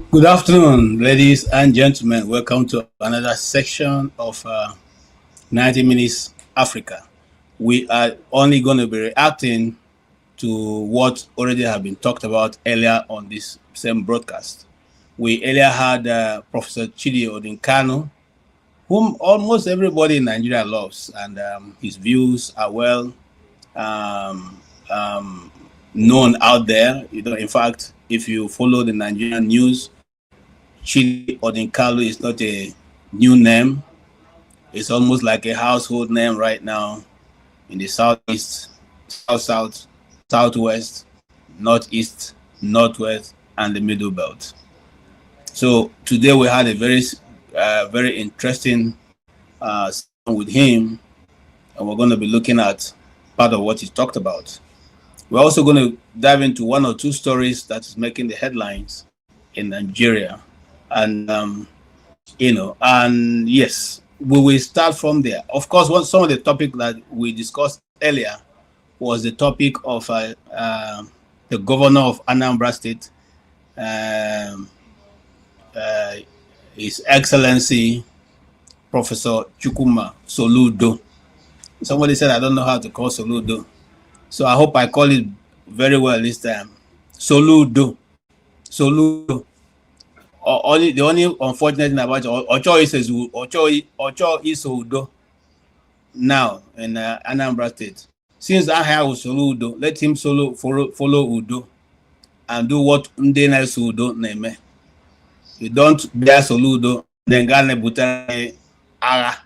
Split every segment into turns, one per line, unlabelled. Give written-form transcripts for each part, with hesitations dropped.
Good afternoon, ladies and gentlemen. Welcome to another section of 90 Minutes Africa. We are only going to be reacting to what already have been talked about earlier on this same broadcast. We earlier had Professor Chidi Odinkalu, whom almost everybody in Nigeria loves, and his views are well known out there. In fact, if you follow the Nigerian news, Chidi Odinkalu is not a new name. It's almost like a household name right now in the southeast, south, southwest, northeast, northwest, and the middle belt. So today we had a very interesting session with him, and we're going to be looking at part of what he talked about. We're also going to dive into one or two stories that is making the headlines in Nigeria. And, and yes, we will start from there. Of course, some of the topic that we discussed earlier was the topic of the governor of Anambra State, His Excellency, Professor Soludo. Somebody said, I don't know how to call Soludo. So I hope I call it very well this time. Soludo. The only unfortunate thing about Ocho is Soludo now in Anambra State. Since I have Soludo, let him follow Udo and do what Ndena Soludo name. You don't bear Soludo, then Gane Butare Ara.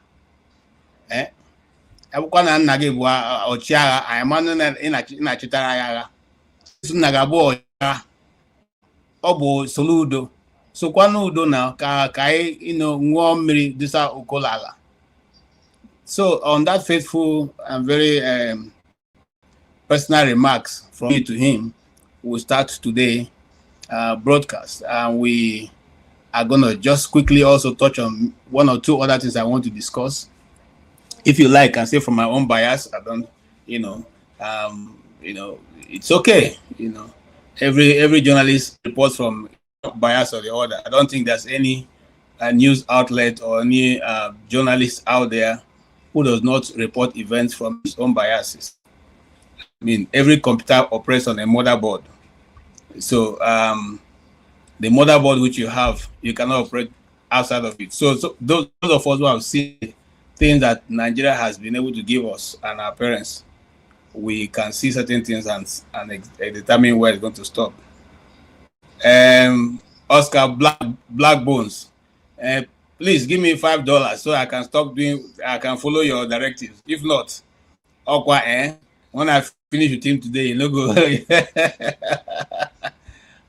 Abukwana nage bua ochiara ayamanu ina chitara yara. Sunagabo ochiara. Obo Soludo. So kwanu udo na kai nwa mmiri disa okolala. So on that faithful and very personal remarks from me to him, we'll start today broadcast, and we are gonna just quickly also touch on one or two other things I want to discuss. If you like, I say from my own bias, I don't, it's okay. Every journalist reports from bias or the other. I don't think there's any news outlet or any journalist out there who does not report events from his own biases. I mean, every computer operates on a motherboard. So the motherboard which you have, you cannot operate outside of it. So those of us who have seen things that Nigeria has been able to give us and our parents, we can see certain things and determine where it's going to stop. Oscar Black Bones, please give me $5 so I can I can follow your directives. If not, when I finish with him today, go.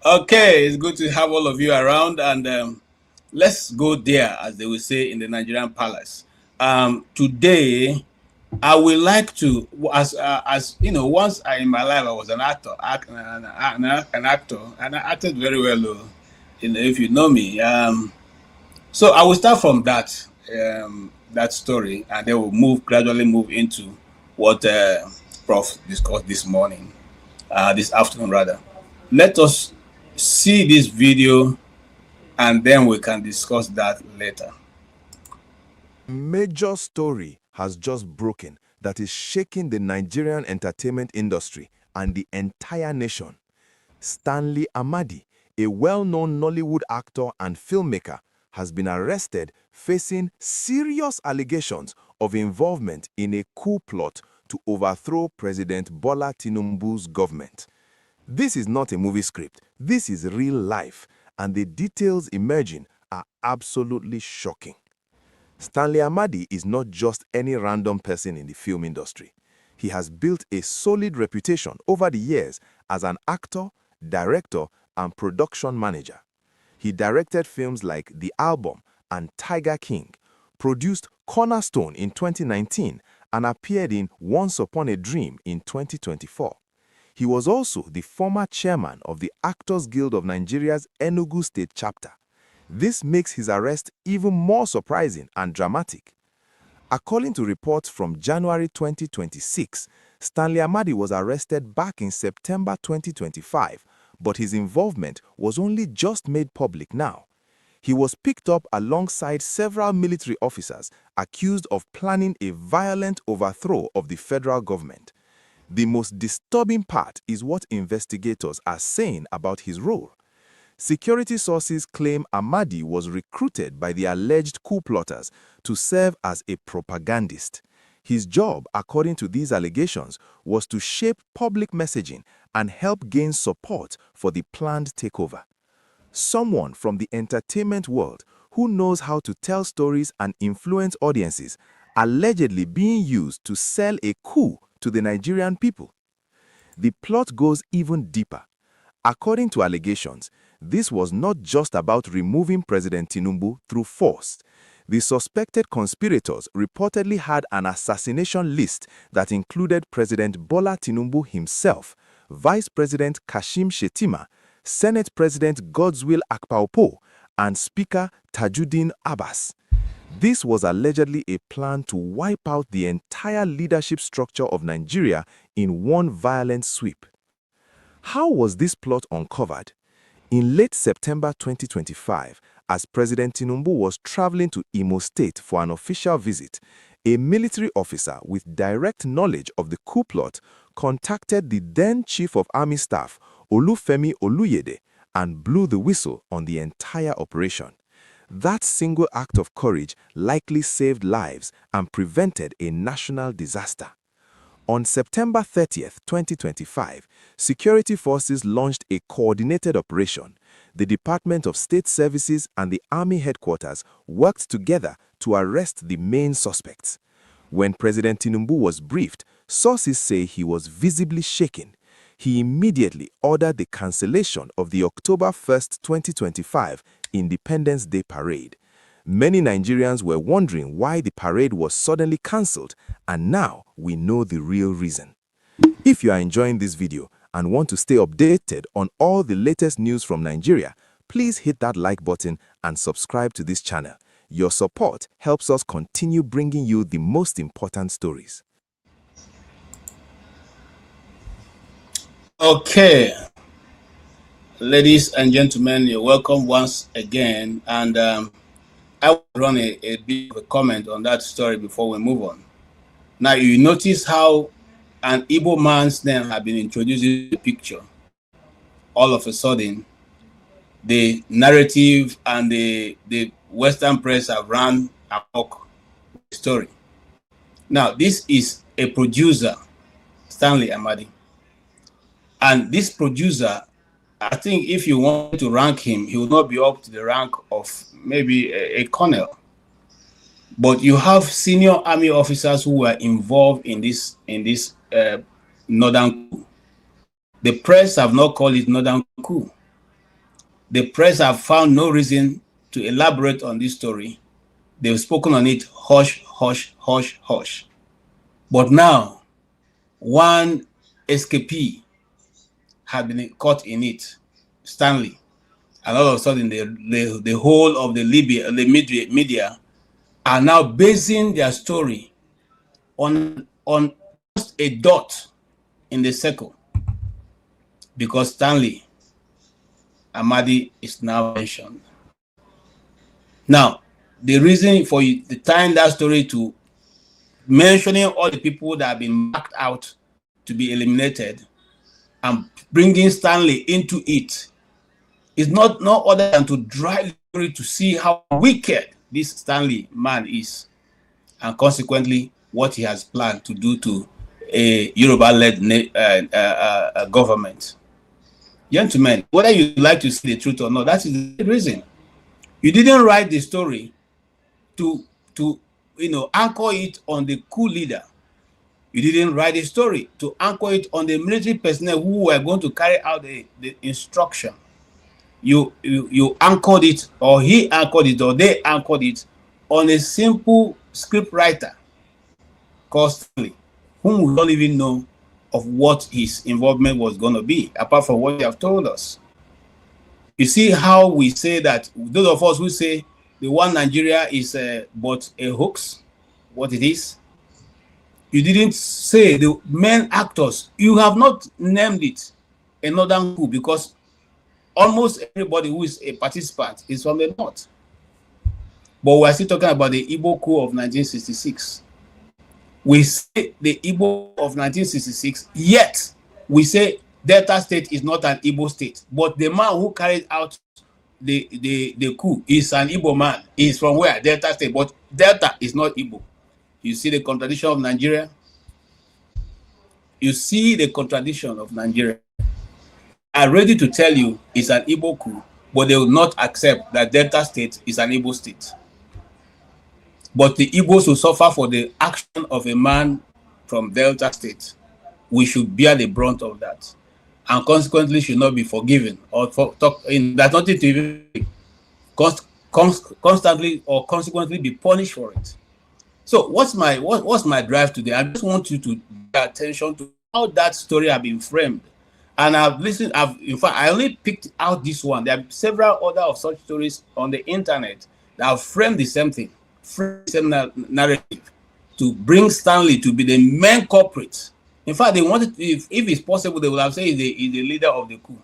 Okay, it's good to have all of you around, and let's go there, as they will say in the Nigerian palace. Today, I would like to, as you know, once in my life I was an actor, and I acted very well. If you know me, so I will start from that story, and then we'll gradually move into what Prof discussed this afternoon rather. Let us see this video, and then we can discuss that later.
Major story has just broken that is shaking the Nigerian entertainment industry and the entire nation. Stanley Amadi, a well-known Nollywood actor and filmmaker, has been arrested facing serious allegations of involvement in a coup plot to overthrow President Bola Tinubu's government. This is not a movie script. This is real life, and the details emerging are absolutely shocking. Stanley Amadi is not just any random person in the film industry. he has built a solid reputation over the years as an actor, director, and production manager. He directed films like The Album and Tiger King, produced Cornerstone in 2019, and appeared in Once Upon a Dream in 2024. He was also the former chairman of the Actors Guild of Nigeria's Enugu State chapter. This makes his arrest even more surprising and dramatic. According to reports from January 2026, Stanley Amadi was arrested back in September 2025, but his involvement was only just made public now. He was picked up alongside several military officers accused of planning a violent overthrow of the federal government. The most disturbing part is what investigators are saying about his role. Security sources claim Amadi was recruited by the alleged coup plotters to serve as a propagandist. His job, according to these allegations, was to shape public messaging and help gain support for the planned takeover. Someone from the entertainment world who knows how to tell stories and influence audiences, allegedly being used to sell a coup to the Nigerian people. The plot goes even deeper. According to allegations, this was not just about removing President Tinubu through force. The suspected conspirators reportedly had an assassination list that included President Bola Tinubu himself, Vice President Kashim Shettima, Senate President Godswill Akpabio, and Speaker Tajuddin Abbas. This was allegedly a plan to wipe out the entire leadership structure of Nigeria in one violent sweep. How was this plot uncovered? In late September 2025, as President Tinubu was traveling to Imo State for an official visit, a military officer with direct knowledge of the coup plot contacted the then Chief of Army Staff, Olufemi Oluyede, and blew the whistle on the entire operation. That single act of courage likely saved lives and prevented a national disaster. On September 30th, 2025, security forces launched a coordinated operation. The Department of State Services and the Army headquarters worked together to arrest the main suspects. When President Tinubu was briefed, sources say he was visibly shaken. He immediately ordered the cancellation of the October 1st, 2025 Independence Day parade. Many Nigerians were wondering why the parade was suddenly cancelled, and now we know the real reason. If you are enjoying this video and want to stay updated on all the latest news from Nigeria, please hit that like button and subscribe to this channel. Your support helps us continue bringing you the most important stories.
Okay, ladies and gentlemen, you're welcome once again, and I will run a bit of a comment on that story before we move on. Now, you notice how an Igbo man's name has been introduced in the picture. All of a sudden, the narrative and the Western press have run amok the story. Now, this is a producer, Stanley Amadi. And this producer, I think if you want to rank him, he will not be up to the rank of maybe a colonel. But you have senior army officers who were involved in this northern coup. The press have not called it northern coup. The press have found no reason to elaborate on this story. They've spoken on it hush, hush, hush, hush. But now, one escapee had been caught in it, Stanley. And all of a sudden, the whole of the media are now basing their story on just a dot in the circle, because Stanley Amadi is now mentioned. Now, the reason for the tying that story to mentioning all the people that have been marked out to be eliminated and bringing Stanley into it is no other than to drive the story to see how wicked this Stanley man is, and consequently what he has planned to do to a Yoruba-led government. Gentlemen, whether you like to see the truth or not, that is the reason. You didn't write the story to anchor it on the coup leader. You didn't write a story to anchor it on the military personnel who were going to carry out the instruction. You anchored it, or he anchored it, or they anchored it on a simple script writer called Stanley, whom we don't even know of what his involvement was going to be, apart from what they have told us. You see how we say that, those of us who say the one Nigeria is but a hoax, what it is. You didn't say the main actors. You have not named it a northern coup, because almost everybody who is a participant is from the north. But we're still talking about the Igbo coup of 1966. We say the Igbo of 1966, yet we say Delta State is not an Igbo state. But the man who carried out the coup is an Igbo man. He's from where? Delta State. But Delta is not Igbo. You see the contradiction of Nigeria? You see the contradiction of Nigeria. I'm ready to tell you it's an Igbo coup, but they will not accept that Delta State is an Igbo state. But the Igbos will suffer for the action of a man from Delta State. We should bear the brunt of that, and consequently should not be forgiven or that's nothing to even constantly or consequently be punished for it. So what's my drive today? I just want you to pay attention to how that story has been framed. And in fact, I only picked out this one. There are several other of such stories on the internet that have framed the same thing, framed the same narrative, to bring Stanley to be the main culprit. In fact, they wanted, if it's possible, they would have said he's the leader of the coup.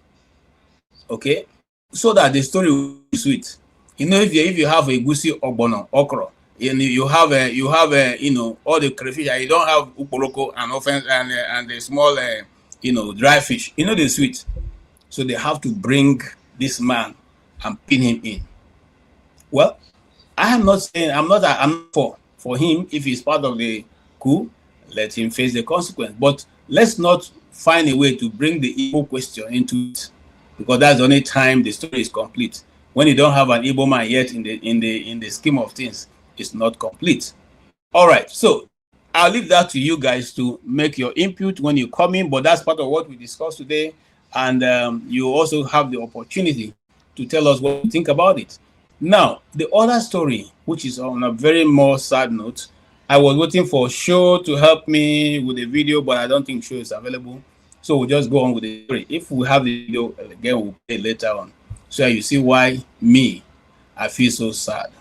Okay? So that the story will be sweet. You know, if you have a gusi ogbono, okra, and you have all the crayfish, and you don't have uporoko and offense and the small dry fish, they're sweet. So they have to bring this man and pin him in. Well, I am not saying I'm not for him. If he's part of the coup, let him face the consequence. But let's not find a way to bring the Igbo question into it, because that's the only time the story is complete. When you don't have an Igbo man yet in the scheme of things, it's not complete. All right, so I'll leave that to you guys to make your input when you come in, but that's part of what we discussed today. And you also have the opportunity to tell us what you think about it. Now, the other story, which is on a very more sad note, I was waiting for Show to help me with the video, but I don't think Show is available. So we'll just go on with the story. If we have the video, again, we'll play it later on. So you see why I feel so sad.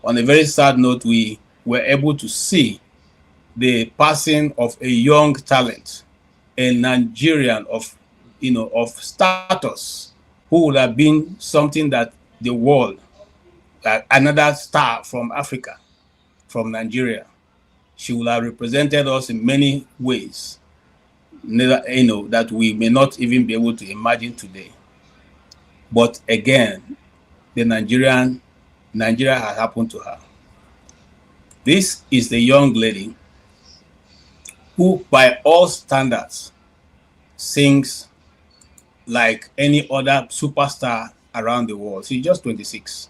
On a very sad note, we were able to see the passing of a young talent, a Nigerian of status, who would have been something that the world, another star from Africa, from Nigeria. She would have represented us in many ways, that we may not even be able to imagine today. But again, Nigeria has happened to her. This is the young lady who, by all standards, sings like any other superstar around the world. She's just 26.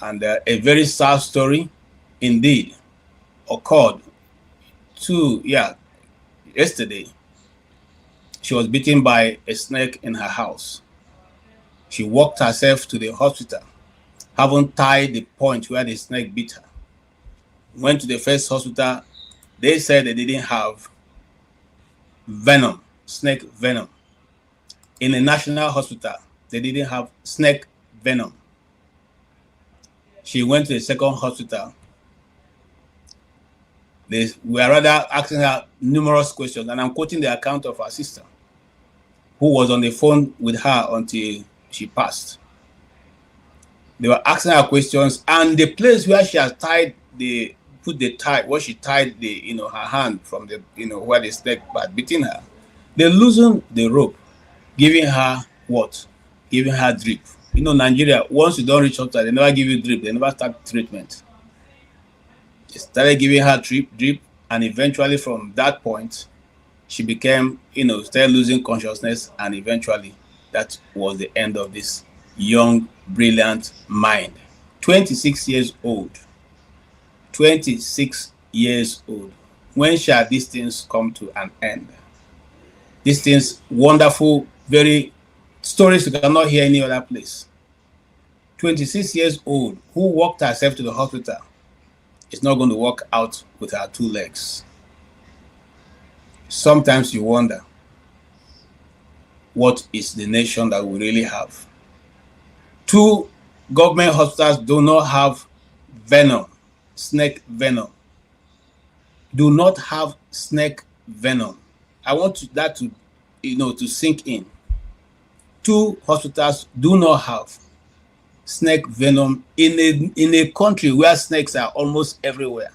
And a very sad story indeed occurred yesterday. She was bitten by a snake in her house. She walked herself to the hospital, having tied the point where the snake bit her. Went to the first hospital. They said they didn't have venom, snake venom. In the national hospital, they didn't have snake venom. She went to the second hospital. They were rather asking her numerous questions, and I'm quoting the account of her sister, who was on the phone with her until she passed. They were asking her questions, and the place where she has tied where she tied her hand from the where the snake had bitten her, they loosened the rope, giving her what? Giving her drip. Nigeria, once you don't reach hospital, they never give you drip, they never start treatment. They started giving her drip, and eventually from that point, she became, started losing consciousness, and eventually that was the end of this young, brilliant mind. 26 years old. 26 years old. When shall these things come to an end? These things, wonderful, very stories you cannot hear any other place. 26 years old, who walked herself to the hospital, is not going to walk out with her 2 legs. Sometimes you wonder, what is the nation that we really have? 2 government hospitals do not have venom, snake venom. Do not have snake venom. I want that to, to sink in. 2 hospitals do not have snake venom in a country where snakes are almost everywhere.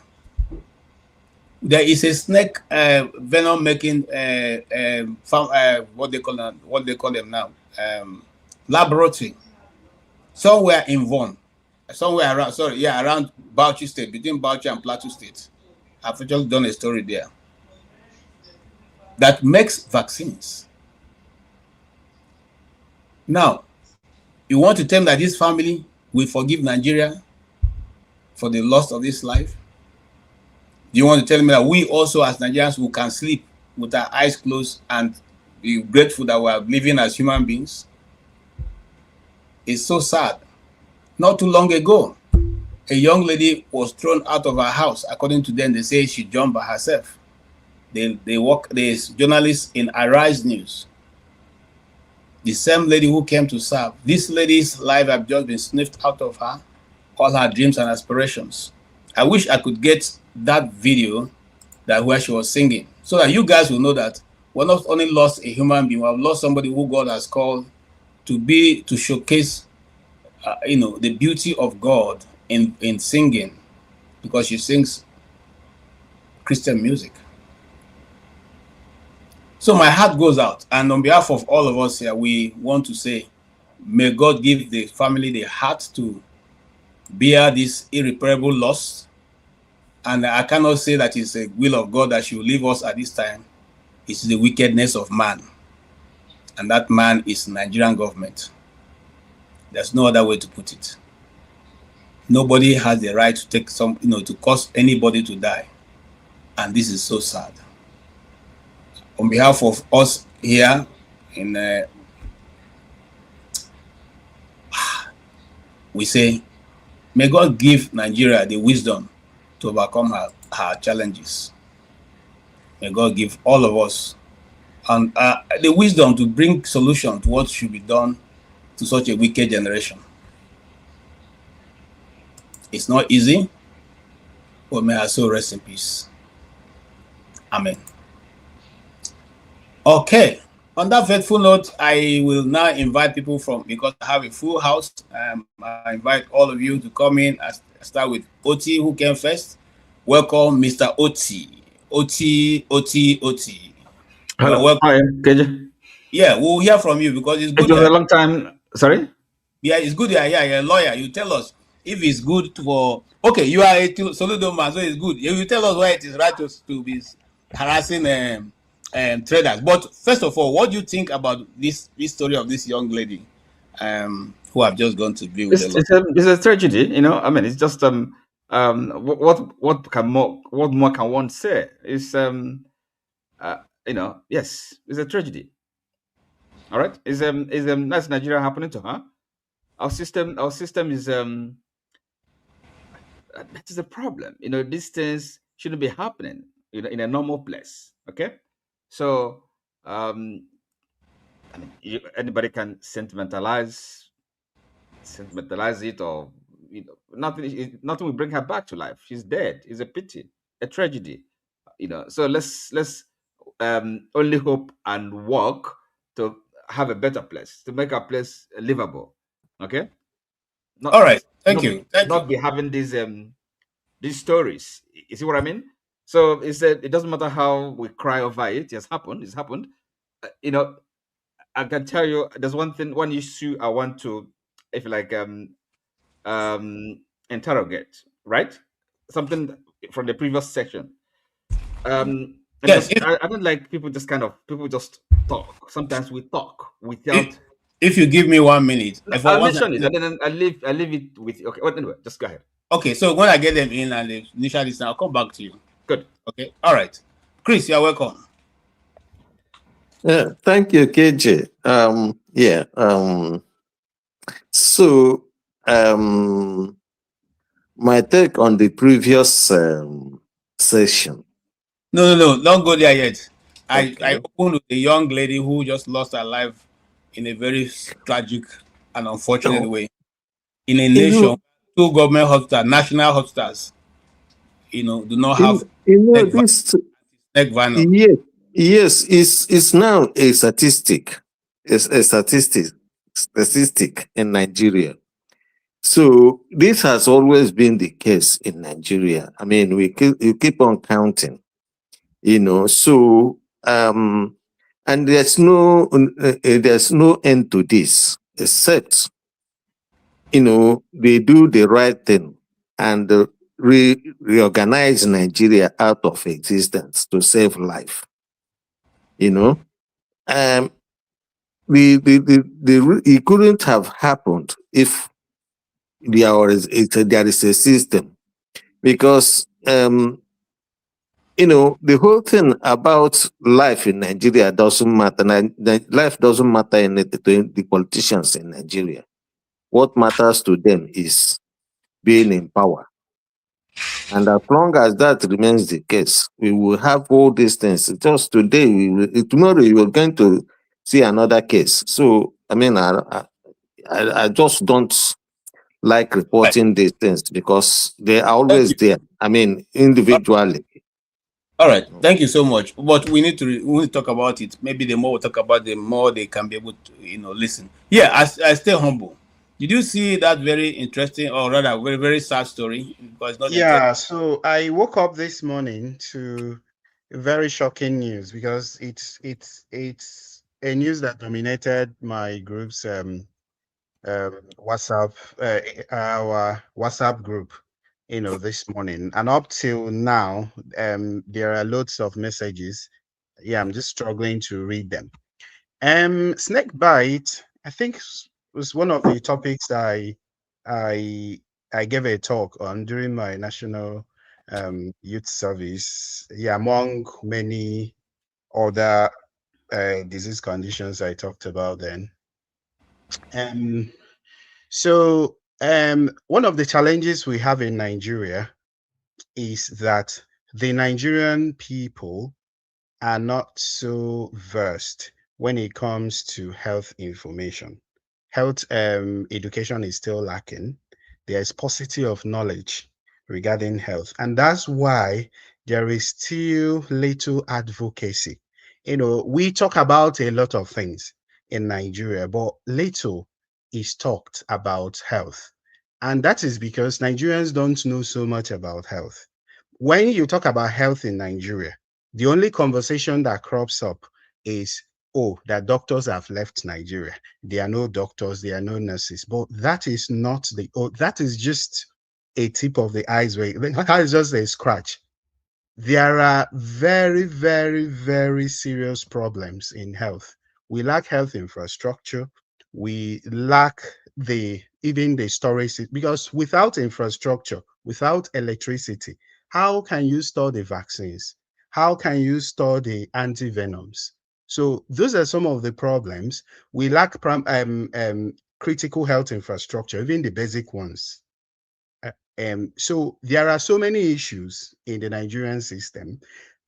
There is a snake venom making what they call them now, laboratory somewhere in Vaughan, somewhere around around Bauchi State, between Bauchi and Plateau State. I've just done a story there that makes vaccines. Now, you want to tell me that this family will forgive Nigeria for the loss of this life? Do you want to tell me that we also as Nigerians who can sleep with our eyes closed and be grateful that we are living as human beings? It's so sad. Not too long ago, a young lady was thrown out of her house. According to them, they say she jumped by herself. There's journalists in Arise News. The same lady who came to serve. This lady's life have just been sniffed out of her, all her dreams and aspirations. I wish I could get that video where she was singing, so that you guys will know that we're not only lost a human being, we have lost somebody who God has called to showcase, the beauty of God in singing, because she sings Christian music. So my heart goes out, and on behalf of all of us here, we want to say, may God give the family the heart to bear this irreparable loss. And I cannot say that it's a will of God that she will leave us at this time. It's the wickedness of man. And that man is Nigerian government. There's no other way to put it. Nobody has the right to take to cause anybody to die. And this is so sad. On behalf of us here we say, may God give Nigeria the wisdom to overcome her challenges. May God give all of us and the wisdom to bring solution to what should be done to such a wicked generation. It's not easy, but may her soul rest in peace. Amen. Okay. On that faithful note, I will now invite people because I have a full house. I invite all of you to come in. I start with Oti, who came first. Welcome, Mr. Oti. Oti.
Hello. Hi, KJ.
Yeah, we'll hear from you because it's good.
It was a long time. Sorry?
Yeah, it's good. Yeah, you're a lawyer. You tell us if it's good for. Okay, you are a Soludo man, so it's good. You tell us why it is right to be harassing traders. But first of all, what do you think about this story of this young lady who have just gone to be with
it's a tragedy, I mean, it's just what more can one say? It's yes, it's a tragedy. All right, is that's Nigeria happening to her? Our system is that is the problem. These things shouldn't be happening in a normal place. Okay, so I mean, anybody can sentimentalize it, or nothing will bring her back to life. She's dead. It's a pity, a tragedy. So let's only hope and work to have a better place, to make our place livable. Okay.
All right. Thank you.
Not be having these stories. You see what I mean? So it doesn't matter how we cry over it. It has happened. It's happened. I can tell you, there's one issue I want to, if you like, interrogate. Right? Something from the previous section.
Yes.
I don't like people just talk. Sometimes we talk without.
If you give me 1 minute,
I'll mention it, and then I leave it with. Okay, well, anyway, just go ahead.
Okay, so when I get them in and they initially listen, I'll come back to you.
Good.
Okay. All right. Chris, you're welcome.
Yeah, thank you, KJ. So, my take on the previous session.
No. Don't go there yet. I
Okay.
opened with a young lady who just lost her life in a very tragic and unfortunate
No,
way in a
you
nation.
know,
Two government hospitals, national hospitals, do not have neck
this.
vinyl.
Yes, yes, it's now a statistic. It's a statistic in Nigeria. So this has always been the case in Nigeria. I mean, you keep on counting, and there's no end to this, except, they do the right thing and reorganize Nigeria out of existence to save life. You know, um, it couldn't have happened if there is a system, because the whole thing about life in Nigeria doesn't matter. Life doesn't matter to the politicians in Nigeria. What matters to them is being in power. And as long as that remains the case, we will have all these things. Just today, tomorrow, you are going to see another case. So, I mean, I just don't like
Right.
reporting these things because they are
Thank
always
you.
there. I mean, individually.
All right. Thank you so much. But we need to talk about it. Maybe the more we talk about, the more they can be able to listen. Yeah, I stay humble. Did you see that very interesting, or rather very very sad story? Because it's not interesting.
Yeah, so I woke up this morning to very shocking news because it's a news that dominated my group's WhatsApp our WhatsApp group, this morning, and up till now, there are loads of messages. Yeah, I'm just struggling to read them. Snake bite, I think, was one of the topics that I I gave a talk on during my national youth service. Yeah, among many other disease conditions I talked about then. Um, one of the challenges we have in Nigeria is that the Nigerian people are not so versed when it comes to health information. Health education is still lacking. There is paucity of knowledge regarding health, and that's why there is still little advocacy. We talk about a lot of things in Nigeria, but little is talked about health. And that is because Nigerians don't know so much about health. When you talk about health in Nigeria, the only conversation that crops up is, oh, that doctors have left Nigeria. There are no doctors, there are no nurses. But that is not that is just a tip of the iceberg. That is just a scratch. There are very, very, very serious problems in health. We lack health infrastructure. We lack even the storage, because without infrastructure, without electricity, how can you store the vaccines? How can you store the antivenoms? So those are some of the problems. We lack critical health infrastructure, even the basic ones. So there are so many issues in the Nigerian system.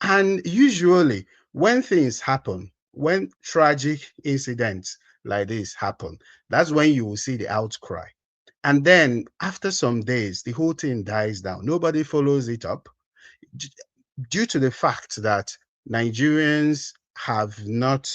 And usually, when things happen, when tragic incidents like this happen, that's when you will see the outcry. And then after some days, the whole thing dies down. Nobody follows it up due to the fact that Nigerians have not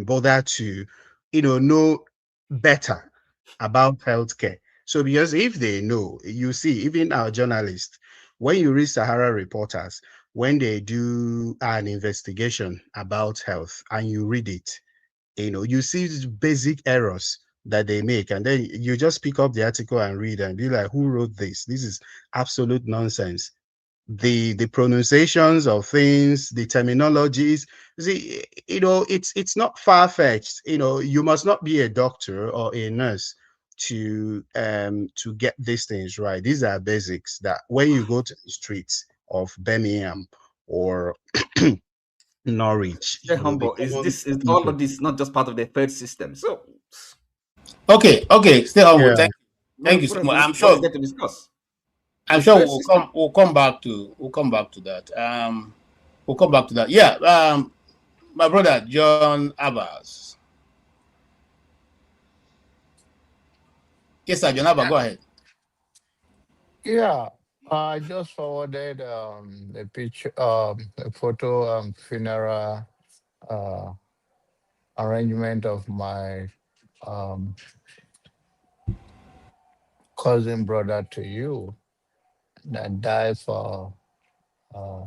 bother to, know better about healthcare. So, because if they know, you see, even our journalists, when you read Sahara reporters, when they do an investigation about health and you read it, you see these basic errors that they make, and then you just pick up the article and read and be like, who wrote this? This is absolute nonsense. The pronunciations of things, the terminologies. See, it's not far-fetched. You must not be a doctor or a nurse to get these things right. These are basics that when you go to the streets of Birmingham or Norwich,
Stay
the
humble. Is
common
this is all
people.
of this not just part of the third system? So
Okay, stay on with
Yeah,
thank you so much.
what is there to discuss?
I'm
The
sure
third system.
we'll come back to that. We'll come back to that. Yeah. My brother John Abbas. Yes, sir, John Abbas,
Yeah.
go ahead.
Yeah, I just forwarded a picture, a photo, funeral uh, arrangement of my um, cousin brother to you that died for uh,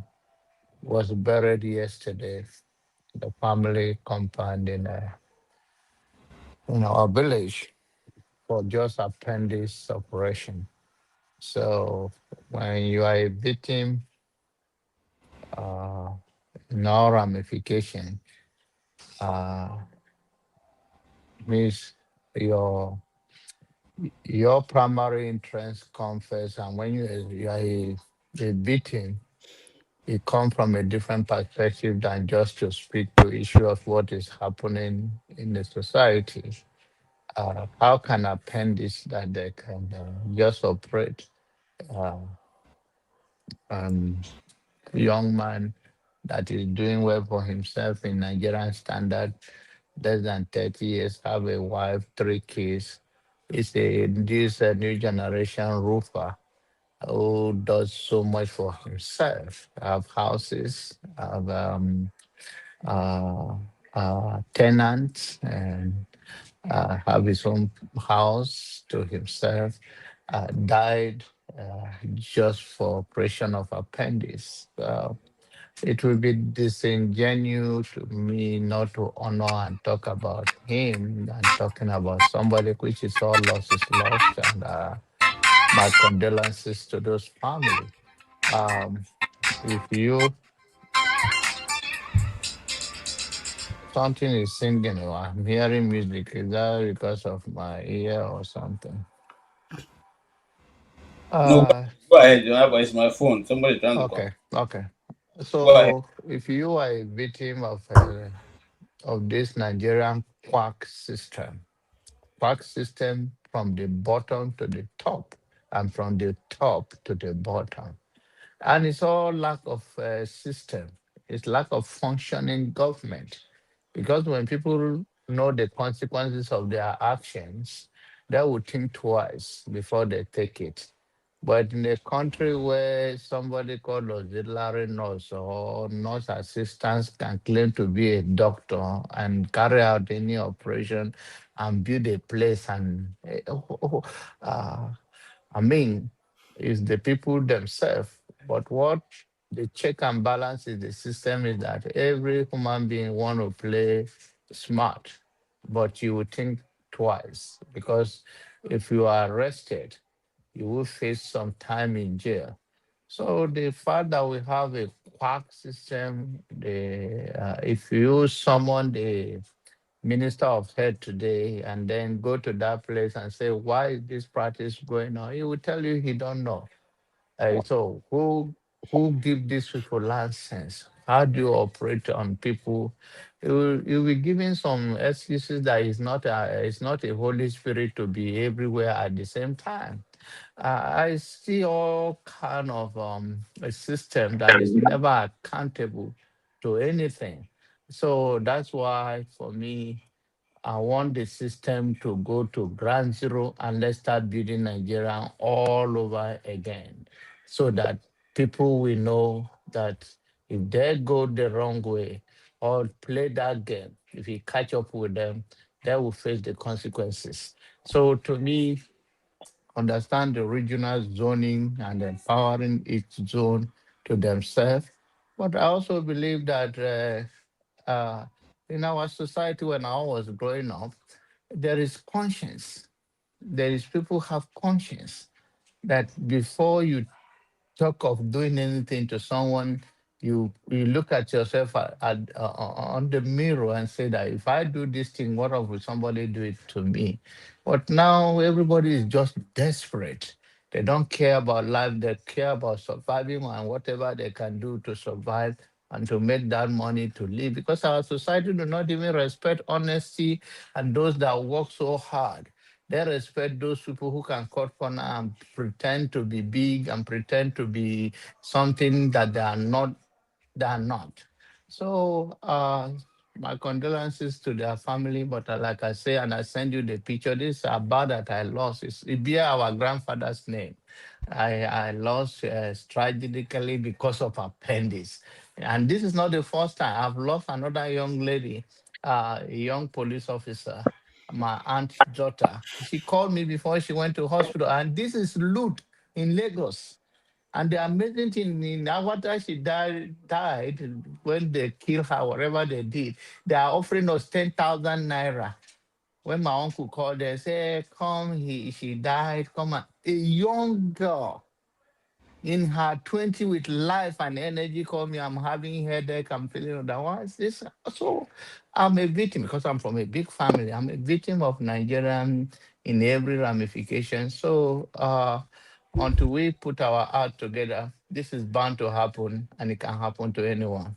was buried yesterday. The family compound in our village for just appendix operation. So when you are a victim, uh, no ramification uh, means your your primary interest comes first, and when you are a victim, it comes from a different perspective than just to speak to issue of what is happening in the society. How can appendix that they can just operate uh, um, young man that is doing well for himself in Nigerian standard, less than 30 years, have a wife, 3 kids. It's this new generation roofer who does so much for himself. Have houses, have uh, tenants, and have his own house to himself. Died just for operation of appendix. It will be disingenuous to me not to honor and talk about him and talking about somebody which is all lost is lost, and my condolences to those family. Um, if you something is singing or I'm hearing music, is that because of my ear or something?
No,
Uh,
go ahead, John Abbas. It's my phone. Somebody trying to call.
okay, okay.
Go ahead.
So if you are a victim of this Nigerian quack system from the bottom to the top and from the top to the bottom. And it's all lack of system. It's lack of functioning government. Because when people know the consequences of their actions, they will think twice before they take it. But in a country where somebody called auxiliary nurse or nurse assistants can claim to be a doctor and carry out any operation and build a place and uh, I mean, it's the people themselves. But what the check and balance is the system is that every human being want to play smart, but you will think twice because if you are arrested, you will face some time in jail. So the fact that we have a quack system, if you summon the Minister of Health today and then go to that place and say, why is this practice going on? He will tell you he don't know. So who give these people license? How do you operate on people? You will be giving some excuses that it's not a Holy Spirit to be everywhere at the same time. I see all kind of a system that is never accountable to anything. So that's why for me, I want the system to go to ground zero and let's start building Nigeria all over again so that people will know that if they go the wrong way or play that game, if you catch up with them, they will face the consequences. So to me, understand the regional zoning and empowering each zone to themselves. But I also believe that in our society, when I was growing up, there is conscience. There is people have conscience that before you talk of doing anything to someone, you look at yourself on the mirror and say that if I do this thing, what if somebody do it to me? But now everybody is just desperate. They don't care about life. They care about surviving and whatever they can do to survive and to make that money to live. Because our society do not even respect honesty and those that work so hard. They respect those people who can cut corner and pretend to be big and pretend to be something that they are not. They are not. So my condolences to their family. But like I say, and I send you the picture. This is about that I lost. It bear our grandfather's name. I lost tragically because of appendix. And this is not the first time. I've lost another young lady, a young police officer, my aunt's daughter. She called me before she went to hospital. And this is loot in Lagos. And the amazing thing in after she died, when they killed her, whatever they did, they are offering us 10,000 naira. When my uncle called, they say, "Come, she died. Come on." A young girl in her 20 with life and energy called me. I'm having headache. I'm feeling otherwise. This so I'm a victim because I'm from a big family. I'm a victim of Nigerian in every ramification. So until we put our art together, this is bound to happen and it can happen to anyone.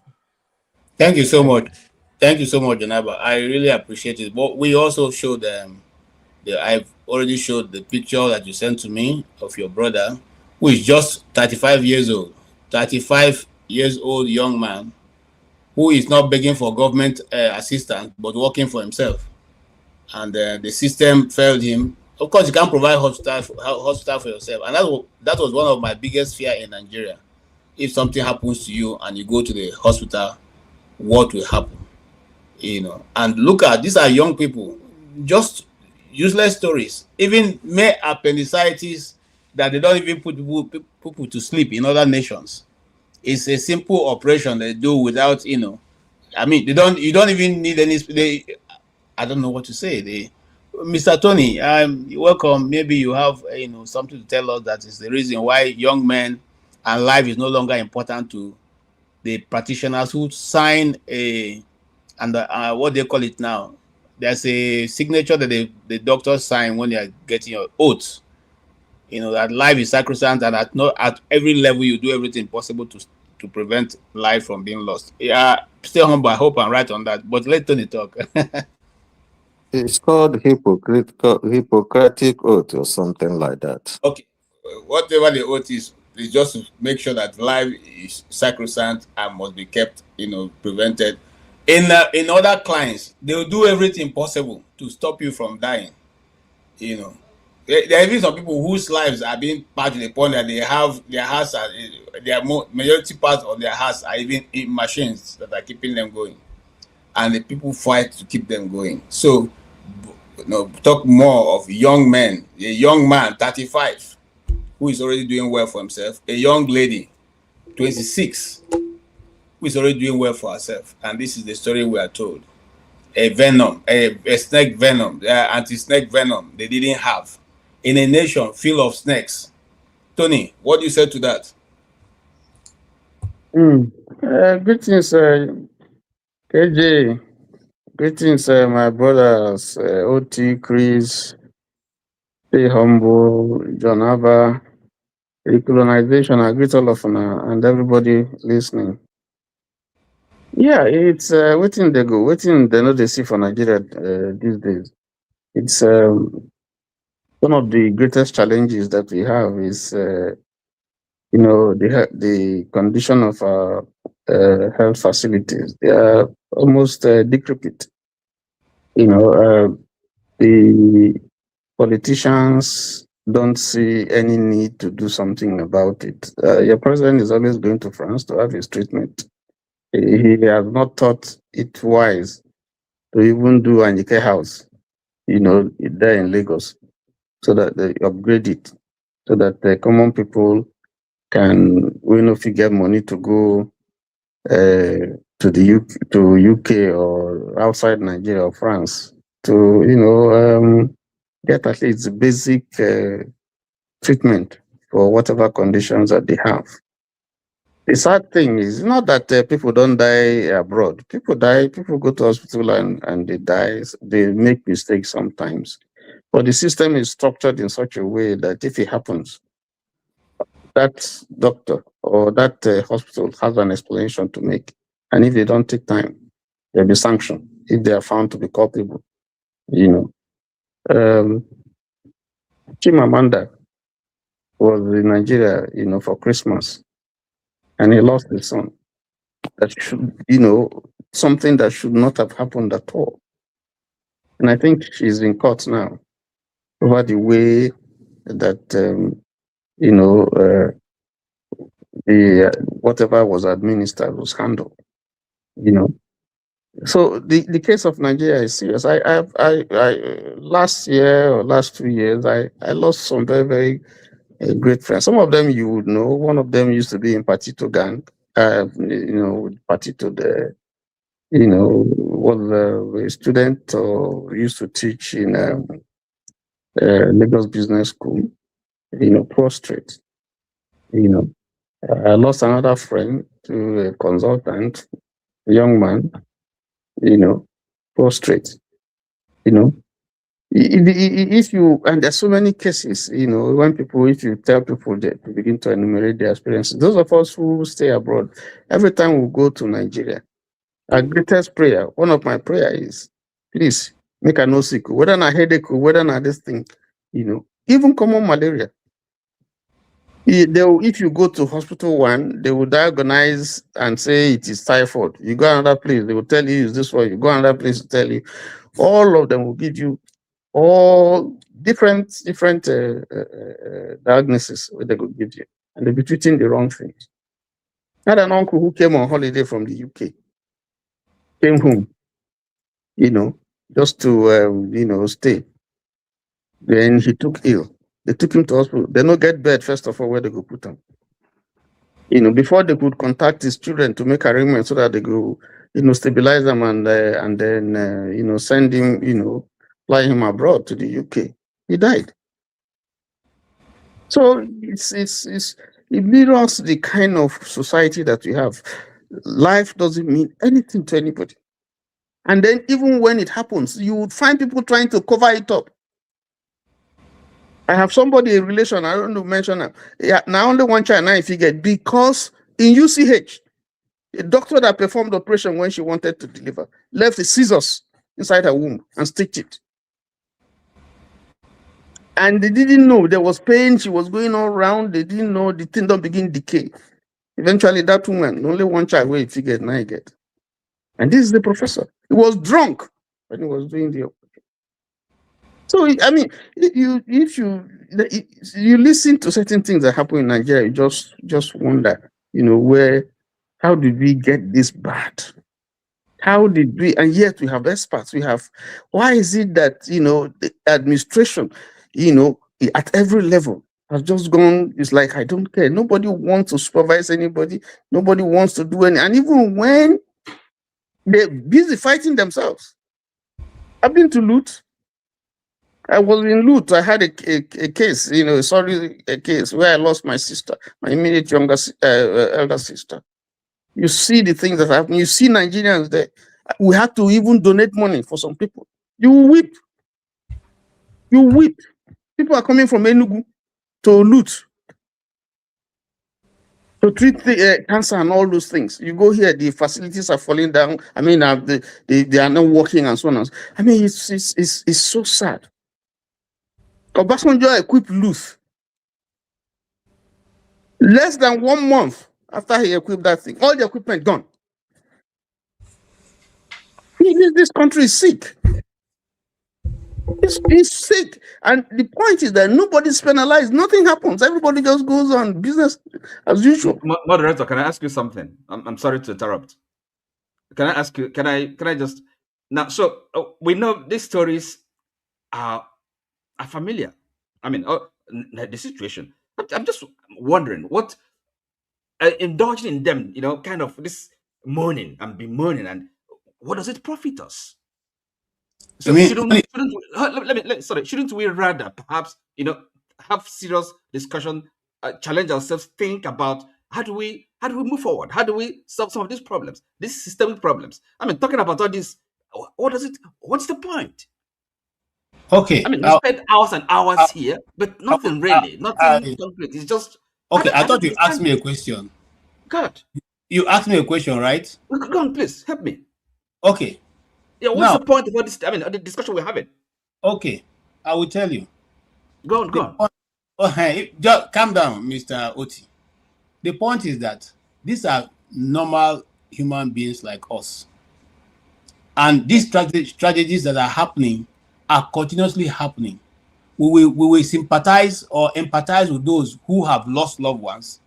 Thank you so
Thank
much.
you.
Thank you so much, Janaba. I really appreciate it. But we also showed I've already showed the picture that you sent to me of your brother, who is just 35 years old. 35 years old young man who is not begging for government assistance but working for himself. And the system failed him. Of course, you can't provide hospital for yourself. And that was one of my biggest fear in Nigeria. If something happens to you and you go to the hospital, what will happen? And look at these are young people, just useless stories. Even mere appendicitis that they don't even put people to sleep in other nations. It's a simple operation they do without, I mean, they don't. You don't even need any. I don't know what to say. Mr. Tony, welcome. Maybe you have something to tell us that is the reason why young men and life is no longer important to the practitioners who sign what they call it now. There's a signature that the doctors sign when they are getting your oath. That life is sacrosanct and at every level you do everything possible to prevent life from being lost. Yeah, stay humble. I hope I'm right on that. But let Tony talk.
It's called Hippocratic oath or something like that.
Okay, whatever the oath is just to make sure that life is sacrosanct and must be kept, prevented. In other clients, they will do everything possible to stop you from dying. There are even some people whose lives are being part to the point that they have their hearts their majority parts of their hearts are even in machines that are keeping them going, and the people fight to keep them going. So, talk more of young men. A young man, 35, who is already doing well for himself. A young lady, 26, who is already doing well for herself. And this is the story we are told. A snake venom, anti-snake venom they didn't have in a nation full of snakes. Tony, what do you say to that?
Greetings, KJ. Greetings, my brothers, OT, Chris, Stay Humble, John Abba, Recolonization. I greet all of you and everybody listening. Yeah, it's waiting they go, waiting they know they see for Nigeria these days. It's one of the greatest challenges that we have is the condition of our health facilities. They are almost decrepit. The politicians don't see any need to do something about it. Your president is always going to France to have his treatment. He has not thought it wise to even do an Ike house, there in Lagos, so that they upgrade it, so that the common people can, if you get money to go to the UK or outside Nigeria or France to get at least basic treatment for whatever conditions that they have. The sad thing is not that people don't die abroad. People die, people go to hospital and they die. They make mistakes sometimes. But the system is structured in such a way that if it happens, that doctor or that hospital has an explanation to make. And if they don't take time, they'll be sanctioned if they are found to be culpable. You know, Chimamanda was in Nigeria, for Christmas, and he lost his son. That should, something that should not have happened at all. And I think she's in court now over the way that, the whatever was administered was handled. So the case of Nigeria is serious. I last year or last 2 years, I lost some very, very great friends. Some of them you would know. One of them used to be in Patito gang. Patito was a student or used to teach in Lagos Business School. Prostrate. I lost another friend to a consultant, a young man. Prostrate. If you, and there's so many cases, when if you tell people that to begin to enumerate their experiences, those of us who stay abroad, every time we go to Nigeria, our greatest prayer, one of my prayer is, please make a no sick, whether not headache, whether not this thing, even common malaria. If you go to hospital one, they will diagnose and say it is typhoid. You go another place, they will tell you it's this one. You go another place to tell you. All of them will give you all different diagnoses they could give you, and they'll be treating the wrong things. I had an uncle who came on holiday from the UK, came home, just to stay. Then he took ill. They took him to hospital. They don't get bed, first of all, where they go put him. Before they could contact his children to make arrangements so that they go, stabilize them and then, send him, fly him abroad to the UK. He died. So it mirrors the kind of society that we have. Life doesn't mean anything to anybody. And then even when it happens, you would find people trying to cover it up. I have somebody in relation, I don't know to mention that. Yeah, now only one child now if you get, because in UCH, a doctor that performed the operation when she wanted to deliver left the scissors inside her womb and stitched it. And they didn't know there was pain, she was going all around, they didn't know the thing don't begin decay. Eventually that woman, only one child where he figured now he get. And this is the professor. He was drunk when he was doing the operation. So I mean, if you listen to certain things that happen in Nigeria, you just wonder, how did we get this bad? How did we? And yet we have experts. Why is it that the administration, at every level has just gone? It's like I don't care. Nobody wants to supervise anybody. Nobody wants to do any. And even when they're busy fighting themselves, I've been to Lut. I was in Lut. I had a case, a case where I lost my sister, my immediate elder sister. You see the things that happen. You see Nigerians there. We had to even donate money for some people. You weep. You weep. People are coming from Enugu to Lut to treat the cancer and all those things. You go here, the facilities are falling down. I mean, they are not working and so on. I mean, it's so sad. Obasanjo equipped Lut. Less than 1 month after he equipped that thing, all the equipment gone. This country is sick. It's sick. And the point is that nobody's penalized. Nothing happens. Everybody just goes on business as usual.
Moderator, can I ask you something? I'm sorry to interrupt. Can I ask you? Can I just now? So we know these stories are familiar. I mean, the situation. I'm just wondering what indulging in them, kind of this moaning and bemoaning, and what does it profit us? So shouldn't we rather perhaps have serious discussion, challenge ourselves, think about how do we move forward? How do we solve some of these problems, these systemic problems? I mean, talking about all this, what's the point?
Okay.
I mean, we spend hours and hours here, but nothing really, nothing concrete. It's just
okay. I
don't
thought you asked
understand
me a
it.
question.
God,
You asked me a question, right?
go on, please help me.
Okay.
Yeah, what's
Now,
the point of all this? I mean, the discussion we're having.
okay, I will tell you.
Go on, go on.
Just calm down, Mr. Oti. The point is that these are normal human beings like us. And these strategies that are happening are continuously happening. We will sympathize or empathize with those who have lost loved ones.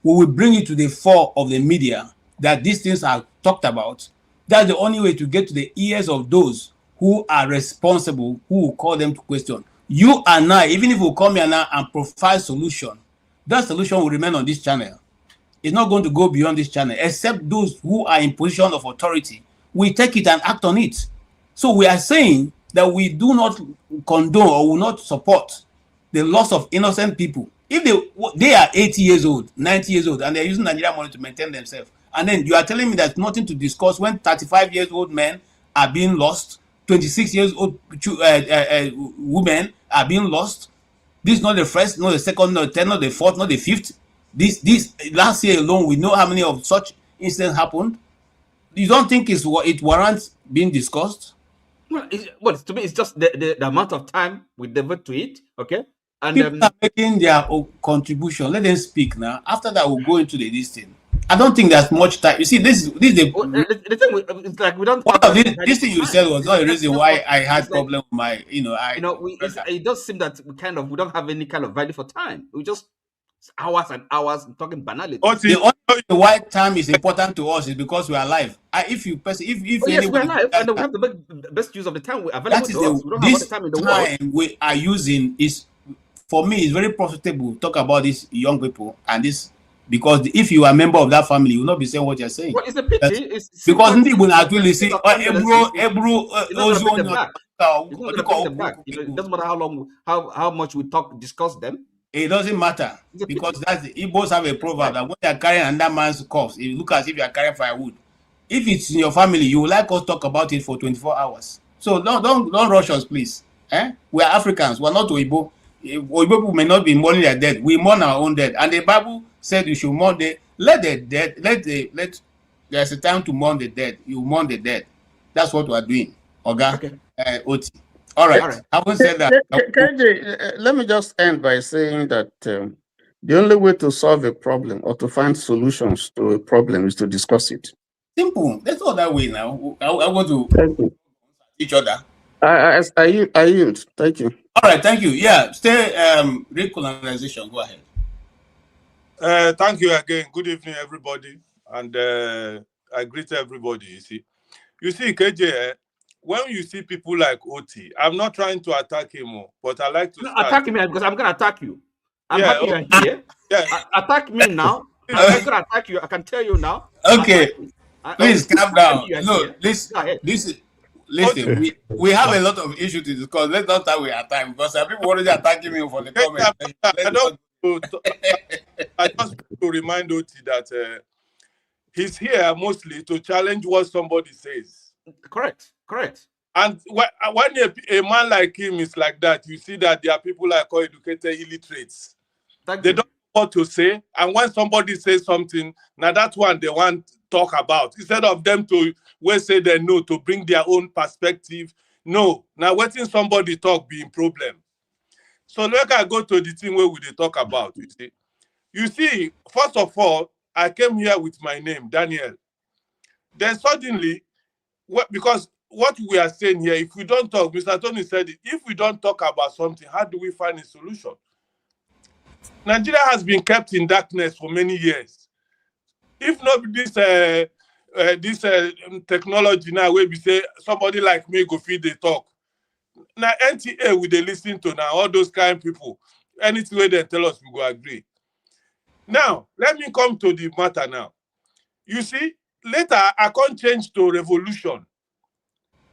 We will bring it to the fore of the media that these things are talked about. That's the only way to get to the ears of those who are responsible, who will call them to question. You and I, even if we come here now and provide solution, that solution will remain on this channel. It's not going to go beyond this channel, except those who are in position of authority. We take it and act on it. So we are saying that we do not condone or will not support the loss of innocent people. If they are 80 years old, 90 years old, and they're using Nigerian money to maintain themselves, and then you are telling me there's nothing to discuss when 35 years old men are being lost, 26 years old women are being lost. This is not the first, not the second, not the 10th, not the fourth, not the fifth. This last year alone, we know how many of such incidents happened. You don't think it warrants being discussed?
Well, to me, it's just the amount of time we devote to it. Okay, and
people are making their contribution. Let them speak now. After that, we'll go into this thing. I don't think there's much time. You see, this is the
thing. It's like we don't.
This thing you said was not a reason why I had problem with my.
It does seem that we don't have any kind of value for time. We just hours and hours talking banality.
The only reason why time is important to us is because we are alive. If
yes, we are alive, and we have to make the best use of the time available to us. We don't have all the time in the world.
We are using is, for me, it's very profitable to talk about these young people and this, because if you are a member of that family, you will not be saying what you're saying.
Well, it's a pity.
Because people will actually say,
it doesn't matter how much we discuss them.
It doesn't matter, because that's the Igbos have a proverb that when they are carrying another man's corpse, it look as if you are carrying firewood. If it's in your family, you would like us to talk about it for 24 hours. So don't rush us, please. We are Africans. We are not Oyibo. Oyibo people may not be mourning their dead. We mourn our own dead, and the Bible said you should mourn let the dead. There's a time to mourn the dead. You mourn the dead. That's what we are doing, okay? Oti. All right. Having said that,
KJ, let me just end by saying that the only way to solve a problem or to find solutions to a problem is to discuss it.
Simple. That's all that way now. I want to each other.
I yield. Thank you.
All right. Thank you. Yeah. Stay. Recolonization. Go ahead.
Thank you again. Good evening, everybody, and I greet everybody. You see, KJ. When you see people like Oti, I'm not trying to attack him, but I like to
attack me because I'm going to attack you. I'm happy you're here. Yeah. Attack me now. I'm going to attack you. I can tell you now.
Okay. Please calm down. No, listen. We have a lot of issues to discuss. Let's not start with attack, because some people already attacking me for the comments.
I just want to remind Oti that he's here mostly to challenge what somebody says.
Correct.
And when a man like him is like that, you see that there are people like educated illiterates. They don't know what to say. And when somebody says something, now that's one they want to talk about. Instead of them to say they know, to bring their own perspective. No. Now letting somebody talk being problem. So let I go to the thing where we talk about. You see, first of all, I came here with my name, Daniel. Then suddenly, because what we are saying here, if we don't talk, Mr. Tony said it, if we don't talk about something, how do we find a solution? Nigeria has been kept in darkness for many years. If not this technology now, where we say somebody like me go feed the talk. Now NTA we they listen to now, all those kind of people. Anything where they tell us, we go agree. Now, let me come to the matter now. You see, later I can't change to revolution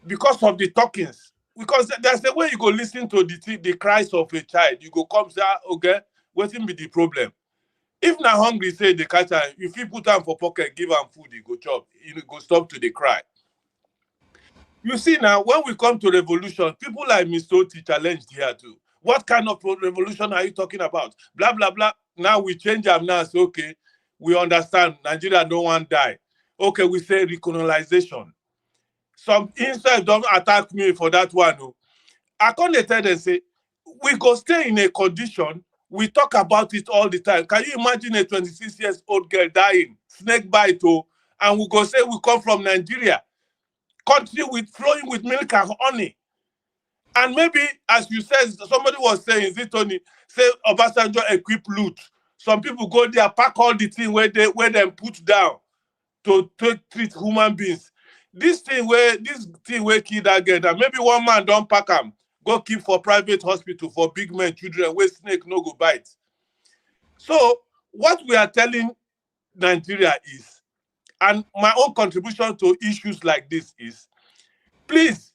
because of the talkings. Because there's a way you go listen to the cries of a child. You go come say, okay, what's be the problem? If na hungry, say the catch am, if you put am for pocket, give am food, he go chop. He go stop to the cry. You see now, when we come to revolution, people like Mr. Oti challenged here too. What kind of revolution are you talking about? Blah, blah, blah. Now we change them now. So, okay, we understand Nigeria no one die. Okay, we say recolonization. Some inside don't attack me for that one. No. I can't tell them, say, we go stay in a condition, we talk about it all the time. Can you imagine a 26 years old girl dying, snake bite, and we go say we come from Nigeria, country with flowing with milk and honey. And maybe, as you said, somebody was saying, is it Tony, say Obasanjo equip loot. Some people go there, pack all the thing where them put down to treat human beings. This thing where kill that girl, that maybe one man don't pack them, go keep for private hospital for big men, children, where snake no go bite. So what we are telling Nigeria is, and my own contribution to issues like this is, please,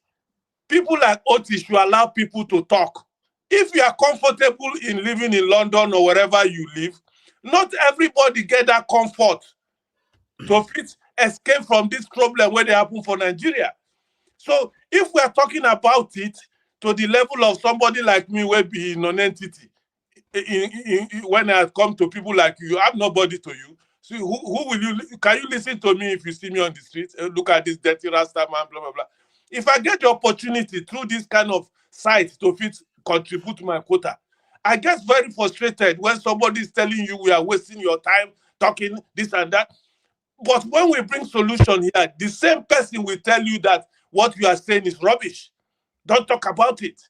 people like Otis should allow people to talk. If you are comfortable in living in London or wherever you live, not everybody get that comfort to fit escape from this problem where they happen for Nigeria. So if we are talking about it to the level of somebody like me, will be non-entity, when I come to people like you, I'm nobody to you. So who will you? Can you listen to me if you see me on the street? Look at this dirty Rasta man, blah blah blah. If I get the opportunity through this kind of site to contribute to my quota, I get very frustrated when somebody is telling you we are wasting your time talking this and that. But when we bring solution here, the same person will tell you that what you are saying is rubbish. Don't talk about it.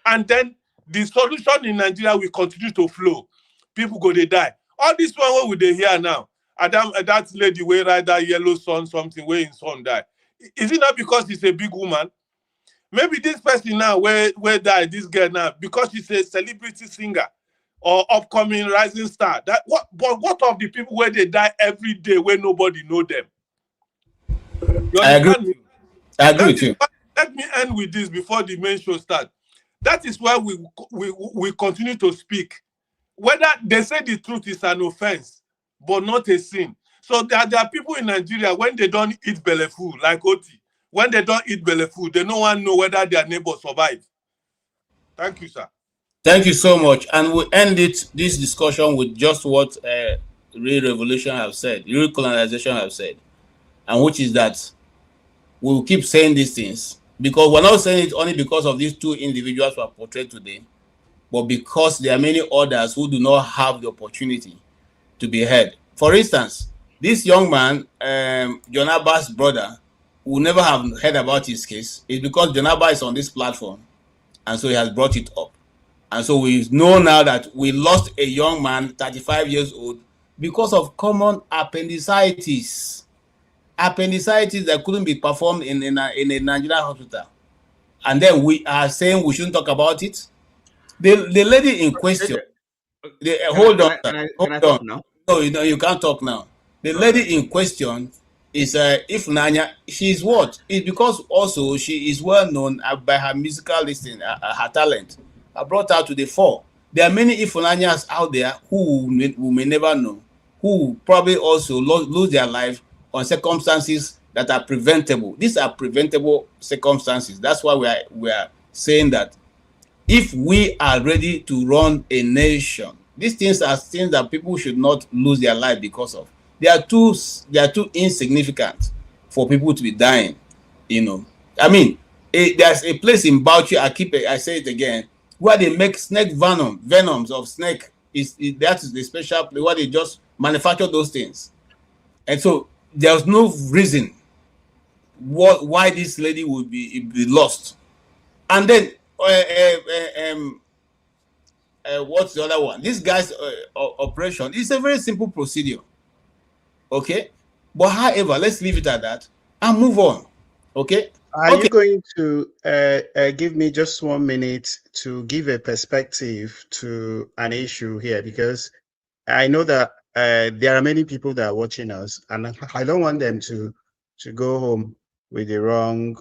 And then the solution in Nigeria will continue to flow. People go, they die. All this one, what will they hear now? Adam, that lady wey ride that yellow sun, something where his son die. Is it not because he's a big woman? Maybe this person now, where die, this girl now, because she's a celebrity singer or upcoming rising star. But what of the people where they die every day where nobody know them? You
I agree.
understand me?
I agree with you.
Let me end with this before the main show starts. That is why we continue to speak. Whether they say the truth is an offense, but not a sin. So there are people in Nigeria, when they don't eat belly food, like Oti, when they don't eat belly food, they no one know whether their neighbor survive. Thank you, sir.
Thank you so much. And we end this discussion with just what real revolution have said, real colonization have said, and which is that we will keep saying these things because we're not saying it only because of these two individuals who are portrayed today, but because there are many others who do not have the opportunity to be heard. For instance, this young man, John Abba's brother, who never have heard about his case, is because John Abba is on this platform, and so he has brought it up. And so we know now that we lost a young man, 35 years old, because of common appendicitis. Appendicitis that couldn't be performed in a Nigerian hospital. And then we are saying we shouldn't talk about it. The lady in question, hold on.
Can I talk now?
No, you can't talk now. The lady in question is if Nanya, she's what? It's because also she is well known by her musical listening, her talent. I brought her to the fore. There are many Ifunanyas out there who may never know, who probably also lose their life on circumstances that are preventable. These are preventable circumstances. That's why we are saying that if we are ready to run a nation, these things are things that people should not lose their life because of. They are too insignificant for people to be dying. I mean, there's a place in Bauchi, I say it again, where they make snake venoms of snake. That is the special place where they just manufacture those things. And so there's no reason why this lady would be lost. And then what's the other one? This guy's operation is a very simple procedure. Okay, but however, let's leave it at that and move on. Okay.
Are you going to give me just 1 minute to give a perspective to an issue here? Because I know that there are many people that are watching us, and I don't want them to go home with the wrong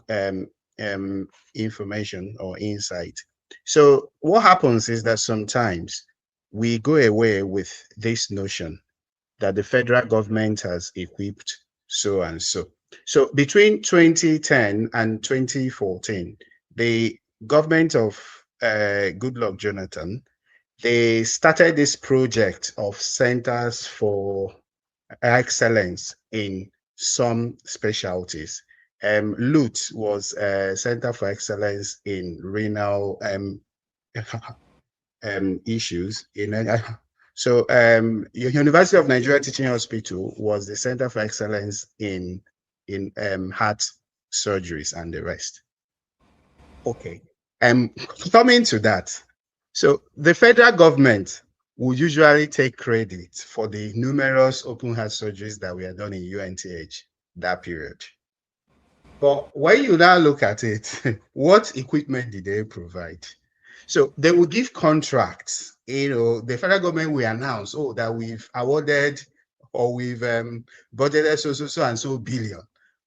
information or insight. So what happens is that sometimes we go away with this notion that the federal government has equipped so and so. So between 2010 and 2014, the government of Goodluck Jonathan, they started this project of centers for excellence in some specialties. LUT was a center for excellence in renal issues. So University of Nigeria Teaching Hospital was the center for excellence in heart surgeries and the rest. Okay. Coming to that, so the federal government will usually take credit for the numerous open heart surgeries that were done in UNTH that period. But when you now look at it, what equipment did they provide? So they will give contracts. The federal government will announce, oh, that we've awarded or we've budgeted so and so billion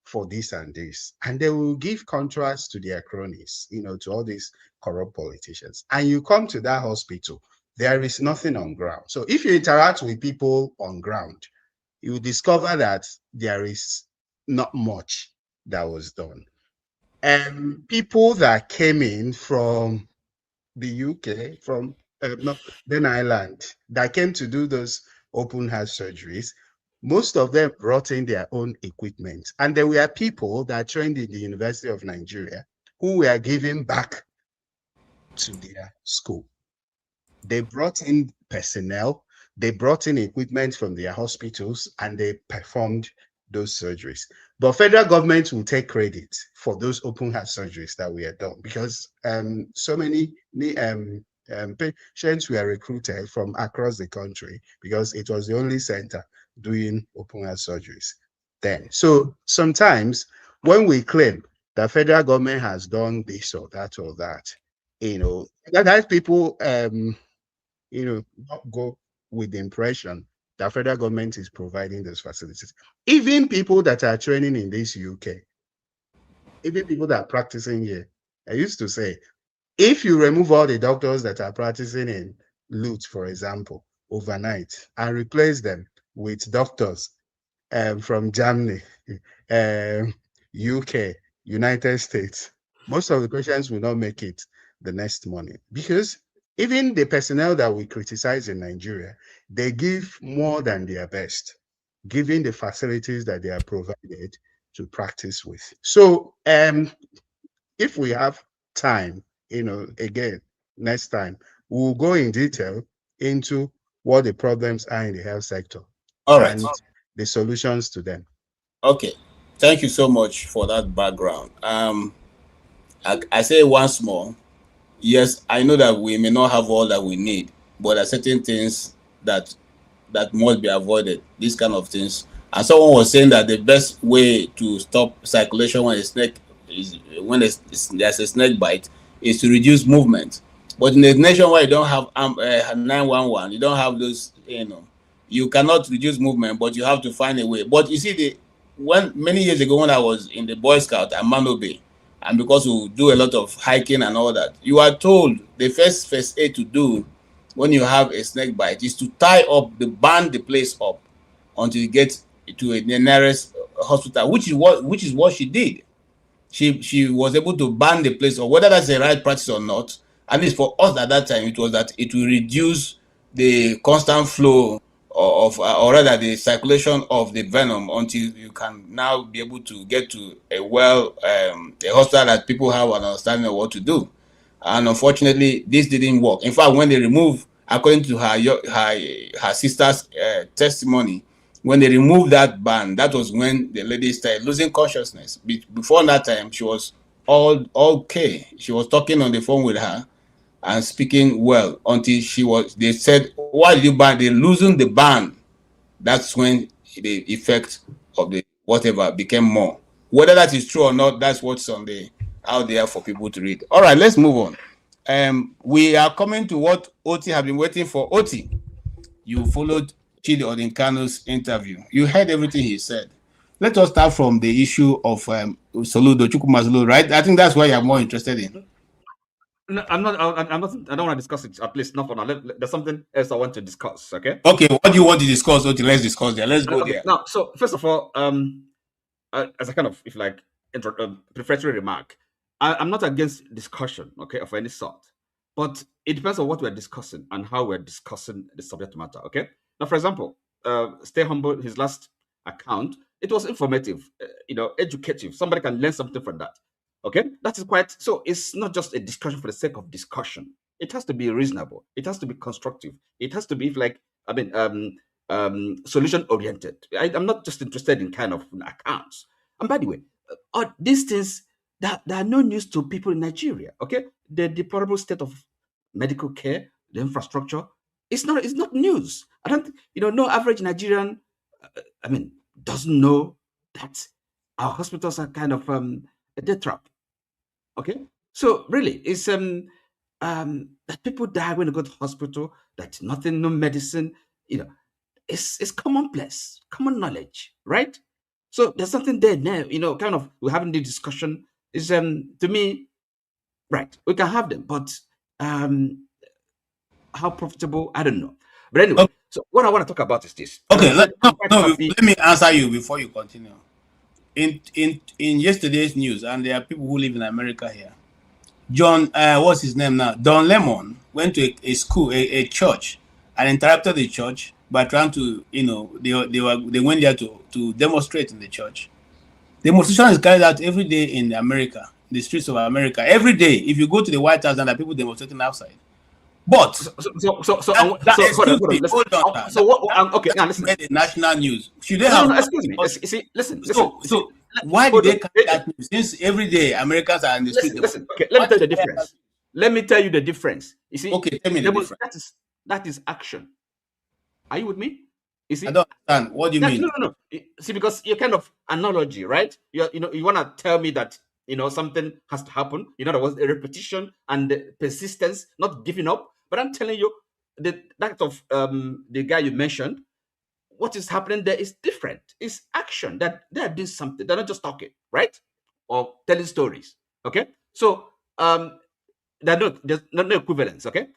for this and this. And they will give contracts to their cronies, to all these corrupt politicians. And you come to that hospital, there is nothing on ground. So if you interact with people on ground, you discover that there is not much that was done. And people that came in from the UK, from Northern Ireland, that came to do those open heart surgeries, most of them brought in their own equipment. And there were people that trained in the University of Nigeria who were giving back to their school. They brought in personnel, they brought in equipment from their hospitals, and they performed those surgeries. But federal government will take credit for those open heart surgeries that were done because so many patients were recruited from across the country because it was the only center doing open heart surgeries then. So sometimes when we claim that federal government has done this or that, that people not go with the impression that federal government is providing those facilities. Even people that are training in this UK, even people that are practicing here, I used to say, if you remove all the doctors that are practicing in LUT, for example, overnight, and replace them with doctors from Germany, UK, United States, most of the patients will not make it the next morning because even the personnel that we criticize in Nigeria, they give more than their best, given the facilities that they are provided to practice with. So if we have time, again, next time, we'll go in detail into what the problems are in the health sector.
All right.
And the solutions to them.
Okay. Thank you so much for that background. I say once more, yes, I know that we may not have all that we need, but there are certain things that must be avoided, these kind of things. And someone was saying that the best way to stop circulation when there's a snake bite is to reduce movement. But in a nation where you don't have 911, you don't have those, you cannot reduce movement, but you have to find a way. But you see, many years ago when I was in the Boy Scout at Mano Bay, and because we do a lot of hiking and all that, you are told the first aid to do when you have a snake bite is to band the place up until you get to the nearest hospital, which is what she did. She was able to band the place, or whether that's the right practice or not. At least for us at that time, it was that it will reduce the constant flow or rather the circulation of the venom until you can now be able to get to a hospital that people have an understanding of what to do. And unfortunately, this didn't work. In fact, when they removed, according to her sister's testimony, when they removed that ban, that was when the lady started losing consciousness. Before that time, she was all okay. She was talking on the phone with her and speaking well until they said, why did you ban? They're losing the ban. That's when the effect of the whatever became more. Whether that is true or not, that's what's out there for people to read. All right, let's move on. We are coming to what Oti have been waiting for. Oti, you followed Chidi Odinkalu's interview. You heard everything he said. Let us start from the issue of Soludo, Chukwuma Soludo, right? I think that's what you're more interested in.
No, I'm not. I'm not. I don't want to discuss it. At least not for now. There's something else I want to discuss. Okay.
Okay. What do you want to discuss? Okay, let's discuss there. Let's go
Okay.
there.
Now, so first of all, as a kind of, if like, prefatory remark, I'm not against discussion, okay, of any sort, but it depends on what we're discussing and how we're discussing the subject matter. Okay. Now, for example, Stay Humble, his last account, it was informative, educative. Somebody can learn something from that. Okay, that is quite. So it's not just a discussion for the sake of discussion. It has to be reasonable. It has to be constructive. It has to be like, solution oriented. I'm not just interested in kind of accounts. And by the way, these things that are no news to people in Nigeria. Okay, the deplorable state of medical care, the infrastructure, it's not news. I don't, no average Nigerian, doesn't know that our hospitals are kind of a death trap. Okay, so really, it's that people die when they go to hospital. That nothing, no medicine. It's commonplace, common knowledge, right? So there's something there now. Kind of we're having the discussion. Is to me, right? We can have them, but how profitable? I don't know. But anyway, so what I want to talk about is this.
Okay, let me answer you before you continue. In yesterday's news, and there are people who live in America here. John, what's his name now? Don Lemon went to a school, a church, and interrupted the church by trying to, they went there to demonstrate in the church. Demonstration is carried out every day in America, the streets of America. Every day, if you go to the White House, and there are people demonstrating outside. But
okay, now listen.
The national news. Should they have?
Excuse me. See, listen.
So why did they carry that news? Since every day Americans are in the street.
Listen. Okay, let me tell you the difference. Let me tell you the difference. You see?
Okay, tell me the difference.
That is action. Are you with me? You see?
I don't understand. What do you mean?
No. See, because you're kind of analogy, right? You want to tell me that something has to happen. There was a repetition and the persistence, not giving up. But I'm telling you, that of the guy you mentioned, what is happening there is different. It's action. That they are doing something. They're not just talking, right? Or telling stories. Okay. So there's no equivalence. Okay.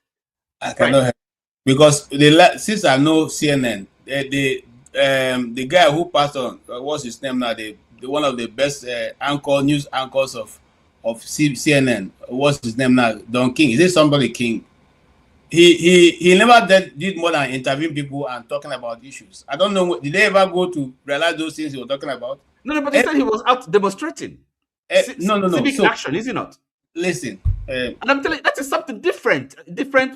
I cannot help because since I know CNN, the guy who passed on, what's his name now? The one of the best news anchors of CNN. What's his name now? Don King. Is it somebody King? He never did more than interviewing people and talking about issues. I don't know. Did they ever go to realize those things he was talking about?
No, but he said he was out demonstrating.
No.
Civic action, is he not?
Listen.
And I'm telling you, that is something different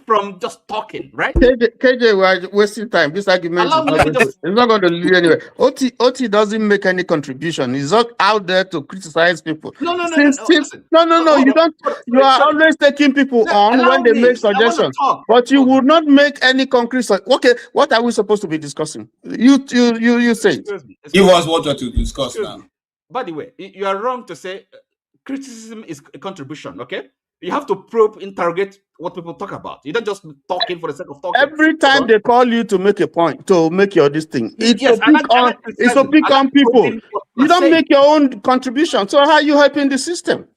from just talking, right?
KJ, we're wasting time. This argument is not going to lead anywhere. OT doesn't make any contribution. He's not out there to criticize people.
No.
You don't. You are always taking people on when they make suggestions, but you would not make any concrete. Okay, what are we supposed to be discussing? You say.
Give us what to discuss now.
By the way, you are wrong to say criticism is a contribution. Okay. You have to probe, interrogate what people talk about. You don't just talking for the sake of talking.
Every time they call you to make a point, to make your this thing, it's to pick on people. You don't make your own contribution. So how are you helping the system?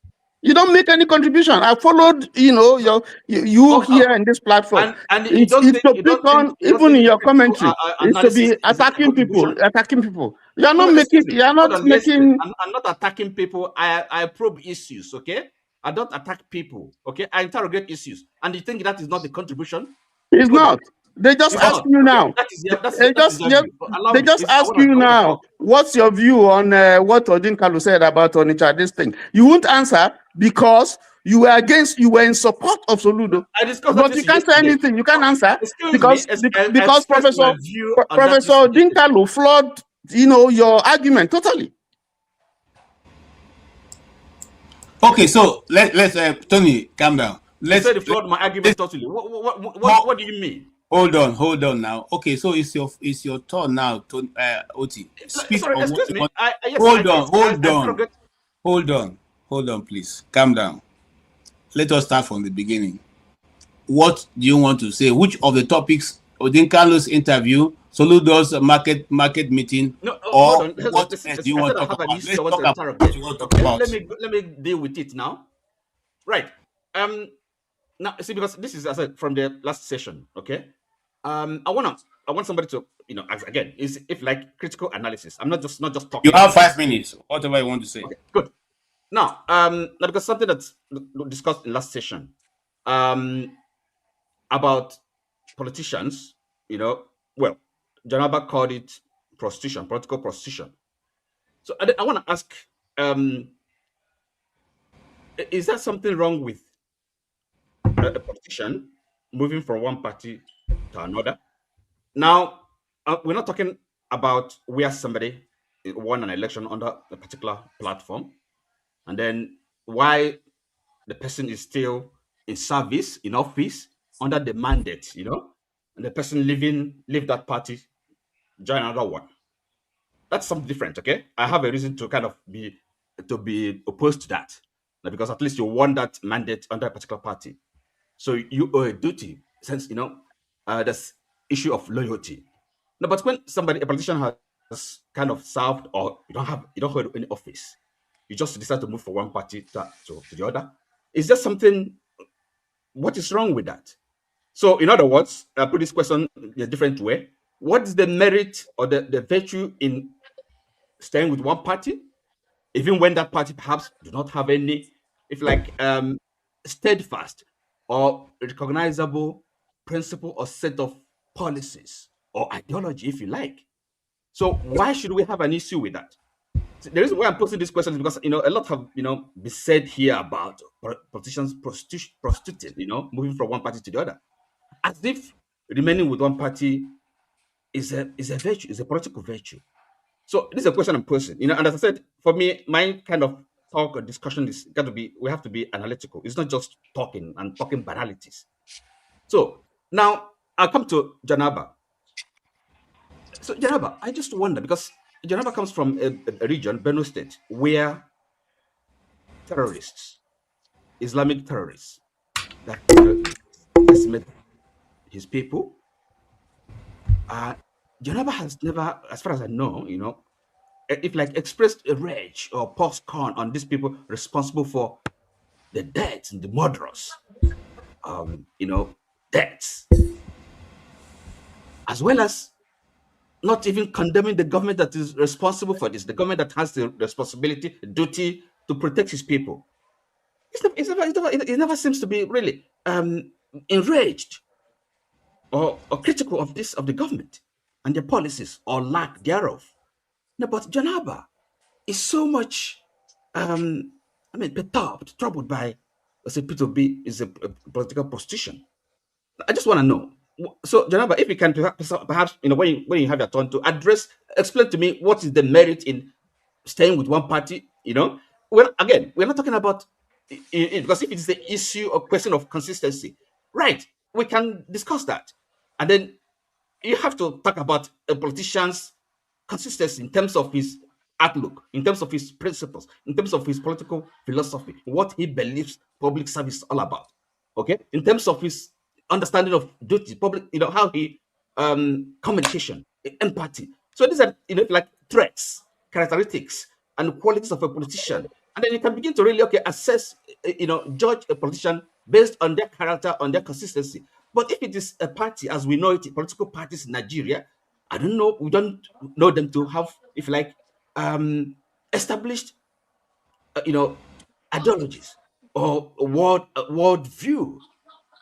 You don't make any contribution. I followed, you here in this platform.
And
it's to pick on, even in your commentary, it's to be attacking people. You are not making. You are not making.
I'm not attacking people. I probe issues. Okay. I don't attack people, okay? I interrogate issues. And you think that is not the contribution?
It's not. They just ask you now. They just ask you now, what's your view on what Odinkalu said about Onitsha, this thing? You won't answer because you were in support of Soludo. But you can't say anything. You can't answer because Professor Odinkalu flawed, your argument totally.
Okay, so let's Tony, calm down.
Let's say flawed my argument totally. What do you mean?
Hold on now. Okay, so it's your turn now, to Oti. Speak.
Sorry, excuse me.
Hold on, please. Calm down. Let us start from the beginning. What do you want to say? Which of the topics, Odinkalu's interview, Soludo's market meeting, or what do you want to talk about? Let's talk about what you want to talk about.
Let me deal with it now. Right. Now, see, because this is, as I said, from the last session, okay? I want somebody to, ask again, is if like critical analysis. I'm not just talking.
You have 5 minutes, whatever you want to say.
Okay, good. Now, now because something that's discussed in last session, about politicians, well, Janaba called it prostitution, political prostitution. So I want to ask, is there something wrong with a politician moving from one party to another? Now, we're not talking about where somebody won an election under a particular platform, and then why the person is still in service, in office, under the mandate, and the person leave that party, join another one. That's something different, okay? I have a reason to kind of be opposed to that, because at least you won that mandate under a particular party, so you owe a duty, since there's issue of loyalty. No, but when a politician has kind of served, or you don't hold any office, you just decide to move from one party to the other. Is there something? What is wrong with that? So, in other words, I put this question in a different way. What is the merit or the virtue in staying with one party, even when that party perhaps do not have any, steadfast or recognizable principle or set of policies or ideology, if you like? So why should we have an issue with that? The reason why I'm posing this question is because a lot have been said here about politicians prostituting, moving from one party to the other, as if remaining with one party is a virtue, is a political virtue. So this is a question I'm posing, and as I said, for me, my kind of talk or discussion is got to be, we have to be analytical. It's not just talking banalities. So now I'll come to Janaba. So Janaba, I just wonder, because Janaba comes from a region, Benue State, where terrorists, Islamic terrorists, that decimate his people. Janaba has never, as far as I know, if expressed a rage or pour scorn on these people responsible for the deaths and the murderers, deaths, as well as not even condemning the government that is responsible for this, the government that has the responsibility, duty to protect his people. It never seems to be really enraged or critical of the government and their policies or lack thereof. No, but Janaba is so much, perturbed, troubled by, let's say, P2B is a political prostitution. I just want to know. So, Janaba, if you can perhaps, when you have your turn to address, explain to me what is the merit in staying with one party. Well, again, we're not talking about because if it's the issue or question of consistency, right? We can discuss that, and then you have to talk about a politician's consistency in terms of his outlook, in terms of his principles, in terms of his political philosophy, what he believes public service is all about. Okay, in terms of his understanding of duty, public, how he communication, empathy. So these are traits, characteristics, and qualities of a politician, and then you can begin to really assess, judge a politician based on their character, on their consistency. But if it is a party, as we know it, political parties in Nigeria, I don't know, we don't know them to have, established, ideologies or world view.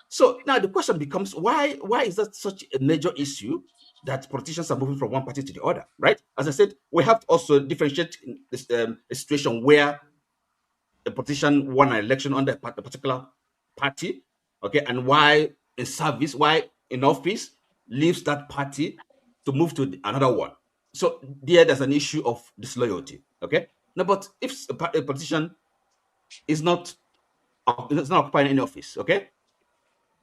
So now the question becomes, why is that such a major issue that politicians are moving from one party to the other, right? As I said, we have to also differentiate this, a situation where a politician won an election under a particular party, okay, and why in service, why in office, leaves that party to move to another one. So there's an issue of disloyalty, okay? No, but if a politician is not occupying any office, okay,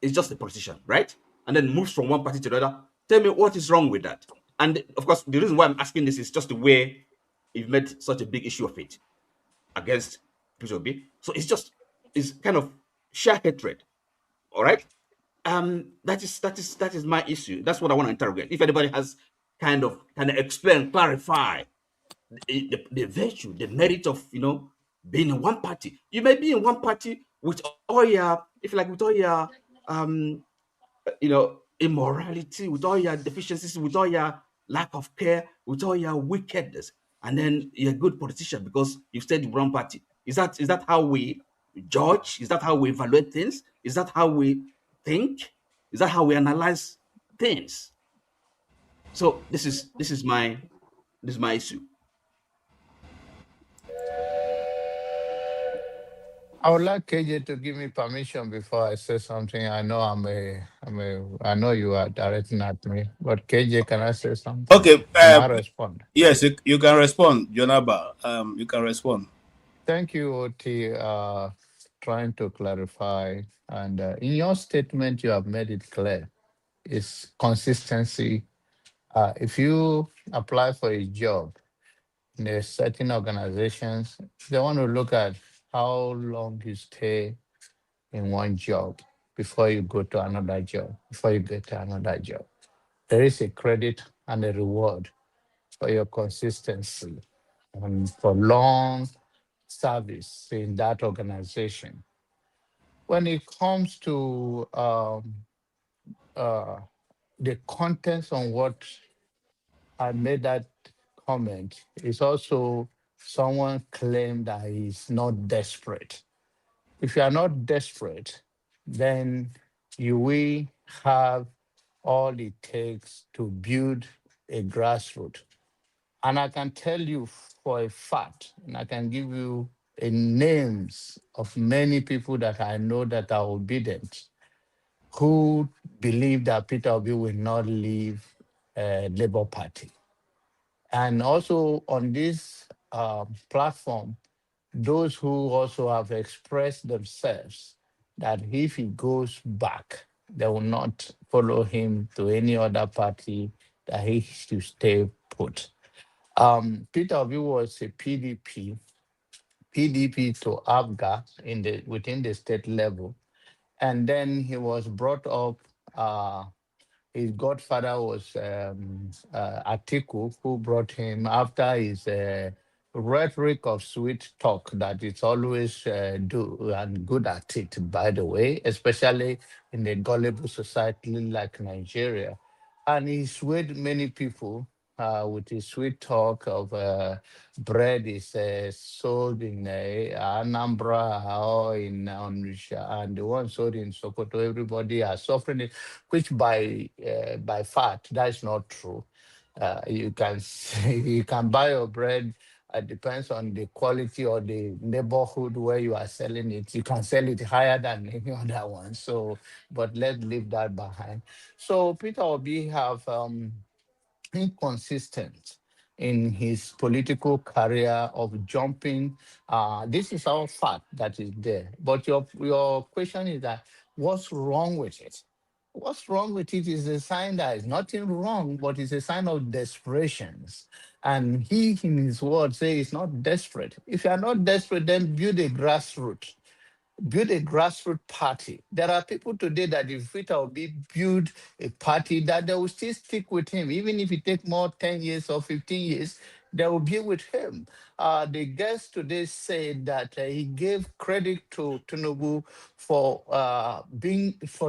it's just a politician, right? And then moves from one party to the other. Tell me what is wrong with that. And of course, the reason why I'm asking this is just the way you've made such a big issue of it against PSOB. So it's kind of sheer hatred. All right. That is my issue. That's what I want to interrogate. If anybody has can explain, clarify the virtue, the merit of being in one party. You may be in one party with all your, if you like, with all your immorality, with all your deficiencies, with all your lack of care, with all your wickedness, and then you're a good politician because you stayed in one party. Is that how we judge? Is that how we evaluate things? Is that how we think? Is that how we analyze things? So this is my issue.
I would like KJ to give me permission before I say something. I know I know you are directing at me, but KJ, can I say something?
Okay.
Can I respond?
Yes, you can respond, Jonaba. You can respond.
Thank you, OT. Trying to clarify, and in your statement, you have made it clear. It's consistency. If you apply for a job in a certain organizations, they want to look at how long you stay in one job before you go to another job, before you get to another job. There is a credit and a reward for your consistency and for long service in that organization. When it comes to uh, the contents on what I made that comment, is also someone claimed that he's not desperate. If you are not desperate, then you will have all it takes to build a grassroots. And I can tell you for a fact, and I can give you names of many people that I know that are obedient, who believe that Peter Obi will not leave Labour Party. And also on this platform, those who also have expressed themselves that if he goes back, they will not follow him to any other party, that he should stay put. Peter Obi was a PDP to ABGA within the state level. And then he was brought up, his godfather was Atiku, who brought him after his rhetoric of sweet talk that it's always do and good at it, by the way, especially in a gullible society like Nigeria. And he swayed many people with his sweet talk of bread is sold in Anambra or in Onitsha, and the one sold in Sokoto, everybody are suffering it, which by fact, that's not true. You can you can buy your bread. It depends on the quality or the neighborhood where you are selling it. You can sell it higher than any other one. So, but let's leave that behind. So Peter Obi have inconsistent in his political career of jumping. This is our fact that is there. But your question is that what's wrong with it? What's wrong with it is a sign that is nothing wrong, but it's a sign of desperation. And he, in his words, say it's not desperate. If you are not desperate, then build a grassroots. Build a grassroots party. There are people today that if Peter Obi build a party, that they will still stick with him, even if it takes more 10 years or 15 years, they will be with him. The guest today said that he gave credit to Tinubu for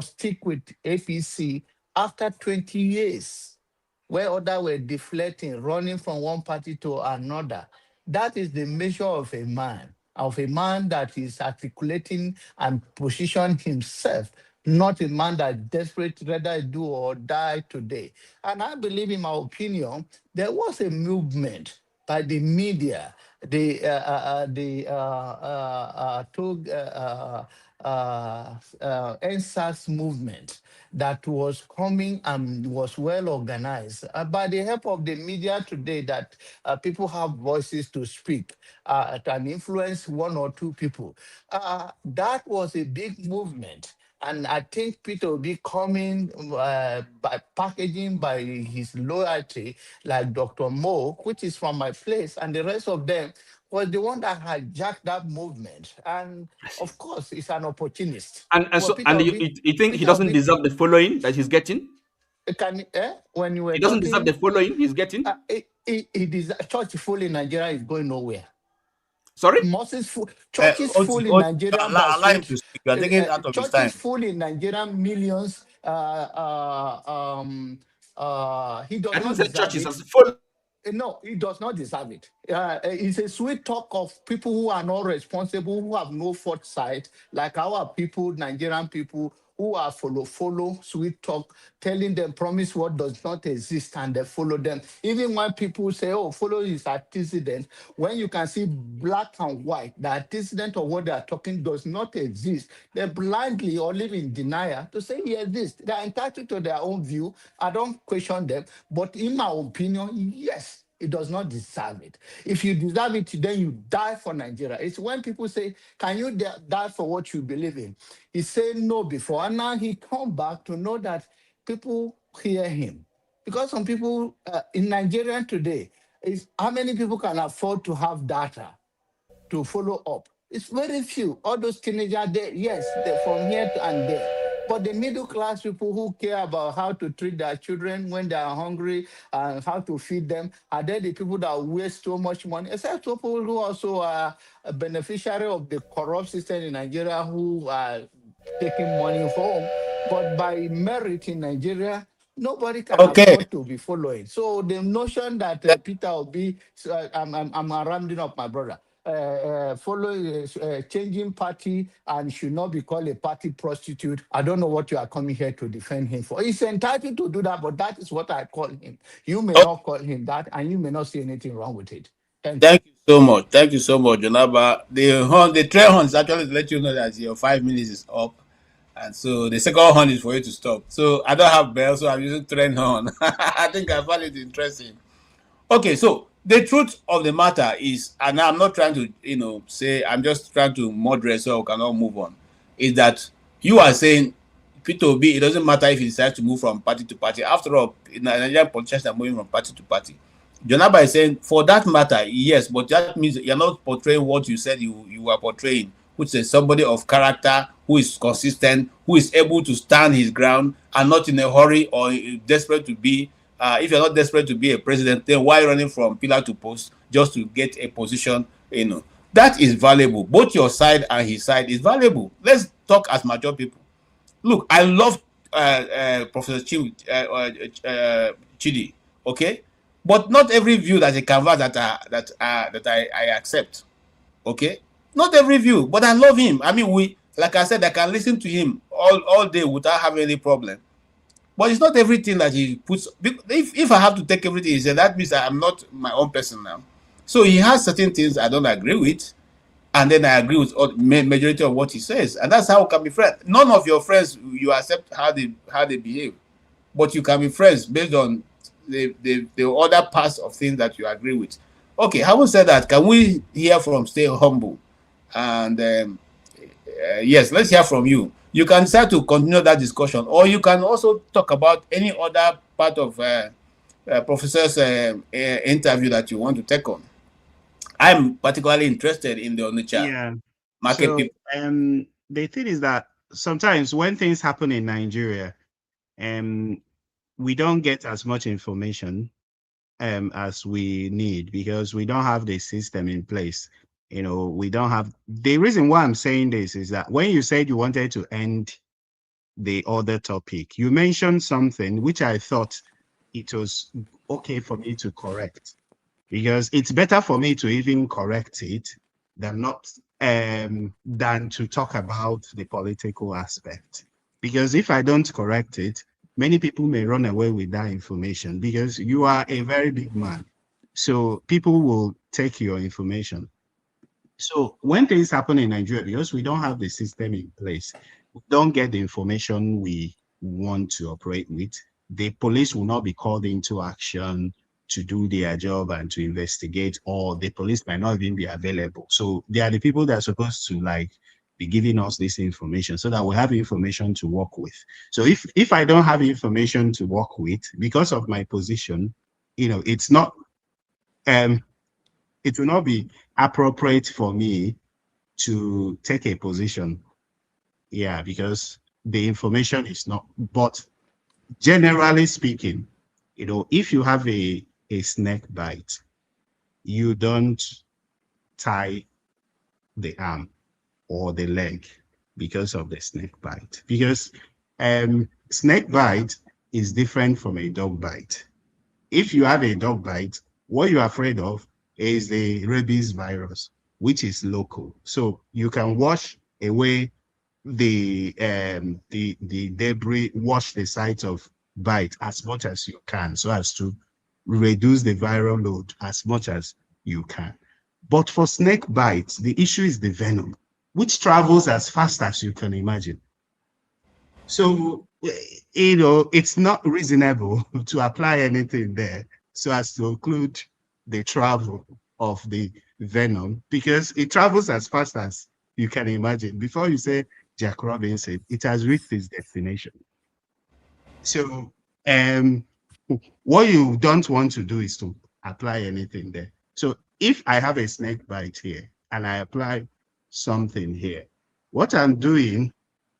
stick with APC after 20 years, where others were deflecting, running from one party to another. That is the measure of a man that is articulating and position himself, not a man that desperate rather do or die today. And I believe, in my opinion, there was a movement by the media, the NSAS movement that was coming and was well organized. By the help of the media today, that people have voices to speak and influence one or two people. That was a big movement. And I think Peter will be coming by packaging by his loyalty, like Dr. Mo, which is from my place, and the rest of them was the one that hijacked that movement. And of course, he's an opportunist.
You think he doesn't deserve the following that he's getting?
When you were
he doesn't deserve the following he's getting.
Church full in Nigeria is going nowhere.
Sorry?
Churches full in Nigeria by
allow him to
sweet.
speak. You are taking it out of his time.
Churches full in Nigeria, millions. He does
I didn't
not
say
deserve
churches
it.
as full.
No, he does not deserve it. It's a sweet talk of people who are not responsible, who have no foresight, like our people, Nigerian people, who are follow, sweet talk, telling them promise what does not exist and they follow them. Even when people say, oh, follow is antecedent, when you can see black and white, the antecedent of what they are talking does not exist, they blindly or live in denial to say he exists. They are entitled to their own view. I don't question them, but in my opinion, yes, it does not deserve it. If you deserve it, then you die for Nigeria. It's when people say, can you die for what you believe in? He said no before, and now he come back to know that people hear him. Because some people in Nigeria today, is how many people can afford to have data to follow up? It's very few. All those teenagers, yes, they're from here to and there. But the middle class people who care about how to treat their children when they are hungry and how to feed them, are they the people that waste so much money? Except people who also are a beneficiary of the corrupt system in Nigeria who are taking money home. But by merit in Nigeria, nobody can
Okay.
afford to be following. So the notion that Peter will be, I'm rounding up my brother, following, changing party and should not be called a party prostitute. I don't know what you are coming here to defend him for. He's entitled to do that, but that is what I call him. You may not call him that, and you may not see anything wrong with it. Thank you.
Thank you so much. Thank you so much, Jonaba. The trail horn is actually to let you know that your 5 minutes is up. And so the second horn is for you to stop. So I don't have bell, so I'm using train horn. I think I find it interesting. Okay, so the truth of the matter is, and I'm not trying to, say, I'm just trying to moderate so we cannot move on, is that you are saying Peter Obi, it doesn't matter if he decides to move from party to party. After all, Nigerian politicians are moving from party to party. Jonaba is saying, for that matter, yes, but that means you're not portraying what you said you are portraying, which is somebody of character, who is consistent, who is able to stand his ground and not in a hurry or desperate to be. If you're not desperate to be a president, then why running from pillar to post just to get a position? That is valuable. Both your side and his side is valuable. Let's talk as mature people. Look, I love Professor Chidi, okay, but not every view that he canvas that I accept, okay. Not every view, but I love him. I mean, like I said, I can listen to him all day without having any problem. But it's not everything that he puts. If I have to take everything he said, that means I'm not my own person now. So he has certain things I don't agree with, and then I agree with majority of what he says, and that's how we can be friends. None of your friends you accept how they behave, but you can be friends based on the other parts of things that you agree with. Okay, having said that, can we hear from Stay Humble? And yes, let's hear from you. You can start to continue that discussion, or you can also talk about any other part of Professor's interview that you want to take on. I'm particularly interested in the Onitsha market
So,
people.
the thing is that sometimes when things happen in Nigeria, we don't get as much information as we need because we don't have the system in place. We don't have. The reason why I'm saying this is that when you said you wanted to end the other topic, you mentioned something which I thought it was okay for me to correct, because it's better for me to even correct it than not than to talk about the political aspect. Because if I don't correct it, many people may run away with that information because you are a very big man. So people will take your information. So when things happen in Nigeria, because we don't have the system in place, we don't get the information we want to operate with, the police will not be called into action to do their job and to investigate, or the police might not even be available. So they are the people that are supposed to be giving us this information so that we have information to work with. So if I don't have information to work with because of my position, it's not it will not be appropriate for me to take a position. Yeah, because the information is not. But generally speaking, if you have a snake bite, you don't tie the arm or the leg because of the snake bite. Because snake bite is different from a dog bite. If you have a dog bite, what you're afraid of is the rabies virus, which is local. So you can wash away the debris, wash the site of bite as much as you can, so as to reduce the viral load as much as you can. But for snake bites, the issue is the venom, which travels as fast as you can imagine. So, it's not reasonable to apply anything there so as to include the travel of the venom, because it travels as fast as you can imagine. Before you say Jack Robinson, it has reached its destination. So, what you don't want to do is to apply anything there. So if I have a snake bite here and I apply something here, what I'm doing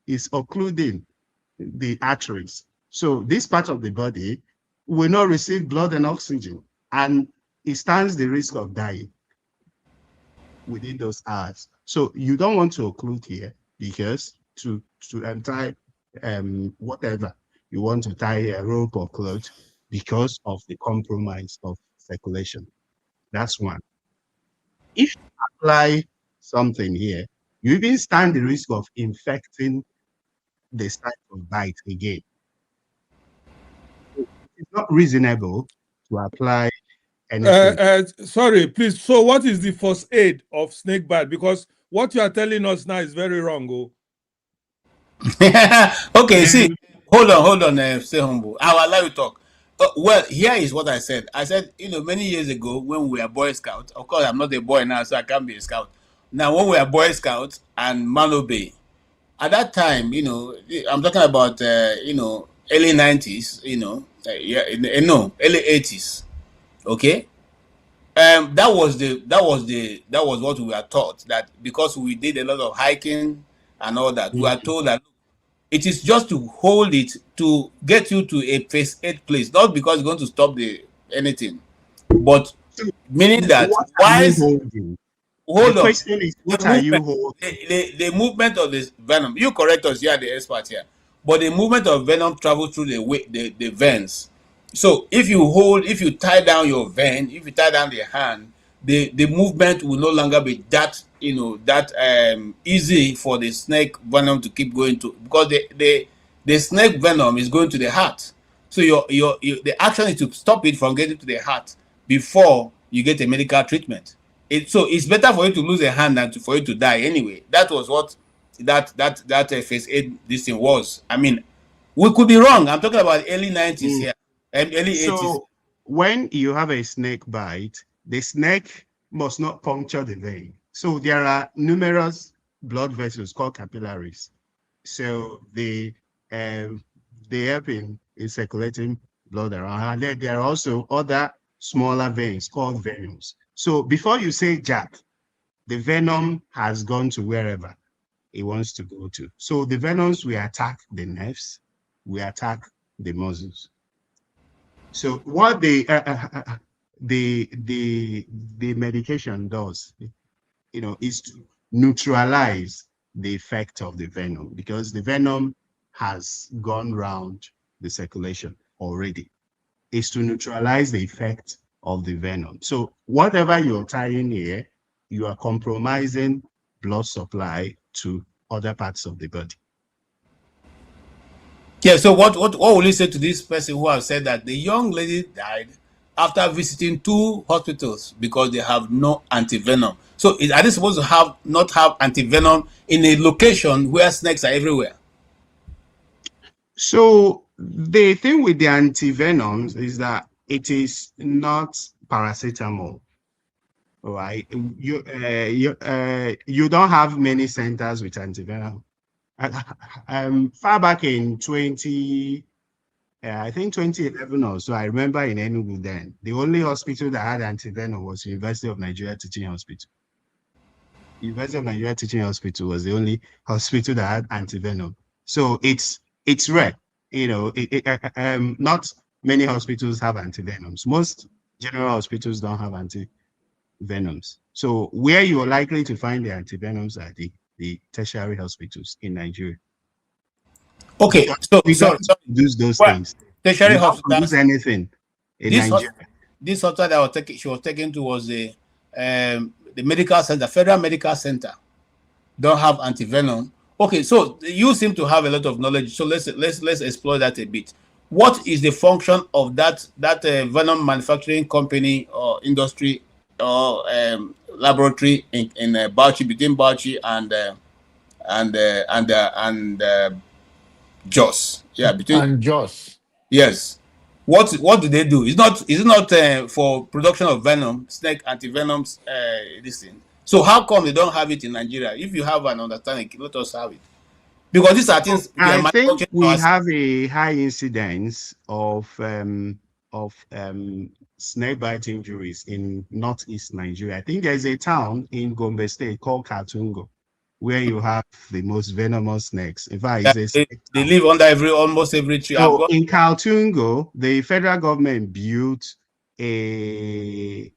is occluding the arteries. So this part of the body will not receive blood and oxygen, and it stands the risk of dying within those hours. So you don't want to occlude here, because to untie whatever you want to tie a rope or cloth, because of the compromise of circulation. That's one. If you apply something here, you even stand the risk of infecting the site of bite again. It's not reasonable to apply anything.
Sorry, please. So what is the first aid of snake bite? Because what you are telling us now is very wrong. Oh.
Okay, see, hold on, stay humble. I will allow you talk. Well, here is what I said. I said, many years ago when we were Boy Scouts, of course, I'm not a boy now, so I can't be a scout. Now, when we were Boy Scouts and Mano Bay, at that time, I'm talking about, early 90s, no, early 80s, okay? That was what we were taught, that because we did a lot of hiking and all that, we are told that it is just to hold it to get you to a phase 8 place, not because it's going to stop the anything, but meaning that hold
The
on,
question is, what are you holding?
the movement of this venom, you correct us, you are the expert here, but the movement of venom travels through the veins. So if you tie down your vein, if you tie down the hand, the movement will no longer be that easy for the snake venom to keep going to, because the snake venom is going to the heart. So the action is to stop it from getting to the heart before you get a medical treatment. So it's better for you to lose a hand than for you to die anyway. That was what that phase 8 this thing was. I mean, we could be wrong. I'm talking about early 90s here, and early 80s.
So when you have a snake bite, the snake must not puncture the vein. So there are numerous blood vessels called capillaries. So they help in circulating blood around. And then there are also other smaller veins called venules. So before you say Jack, the venom has gone to wherever it wants to go to. So the venoms will attack the nerves, will attack the muscles. So what the medication does, is to neutralize the effect of the venom, because the venom has gone round the circulation already. Is to neutralize the effect of the venom. So whatever you're tying here, you are compromising blood supply to other parts of the body.
Yeah, so what will you say to this person who has said that the young lady died after visiting 2 hospitals because they have no antivenom? So are they supposed to not have antivenom in a location where snakes are everywhere?
So the thing with the antivenoms is that it is not paracetamol. Right? You don't have many centers with antivenom. Far back in 2011 or so, I remember in Enugu then, the only hospital that had antivenom was University of Nigeria Teaching Hospital. University of Nigeria Teaching Hospital was the only hospital that had antivenom. So it's rare, not many hospitals have antivenoms. Most general hospitals don't have antivenoms. So where you're likely to find the antivenoms are the tertiary hospitals in Nigeria.
Okay, so
We
sorry,
don't produce those
well,
things.
tertiary
We don't produce
hospitals.
anything in Nigeria.
This hospital that she was taken to was the medical center, Federal Medical Center. Don't have antivenom. Okay, so you seem to have a lot of knowledge. So let's explore that a bit. What is the function of that venom manufacturing company or industry or laboratory in Bauchi, between Bauchi and Jos? Yeah, between
And Joss.
yes. What do they do? Is it not for production of venom, snake antivenoms, this thing? So how come they don't have it in Nigeria? If you have an understanding, let us have it. Because these are things we are
I think
manufacturing
we
ourselves.
have a high incidence of snake bite injuries in northeast Nigeria. I think there's a town in Gombe State called Katungo, where you have the most venomous snakes. In fact, it's a snake
They
town.
live under almost every tree. I've
So
got
in Kaltungo, the federal government built a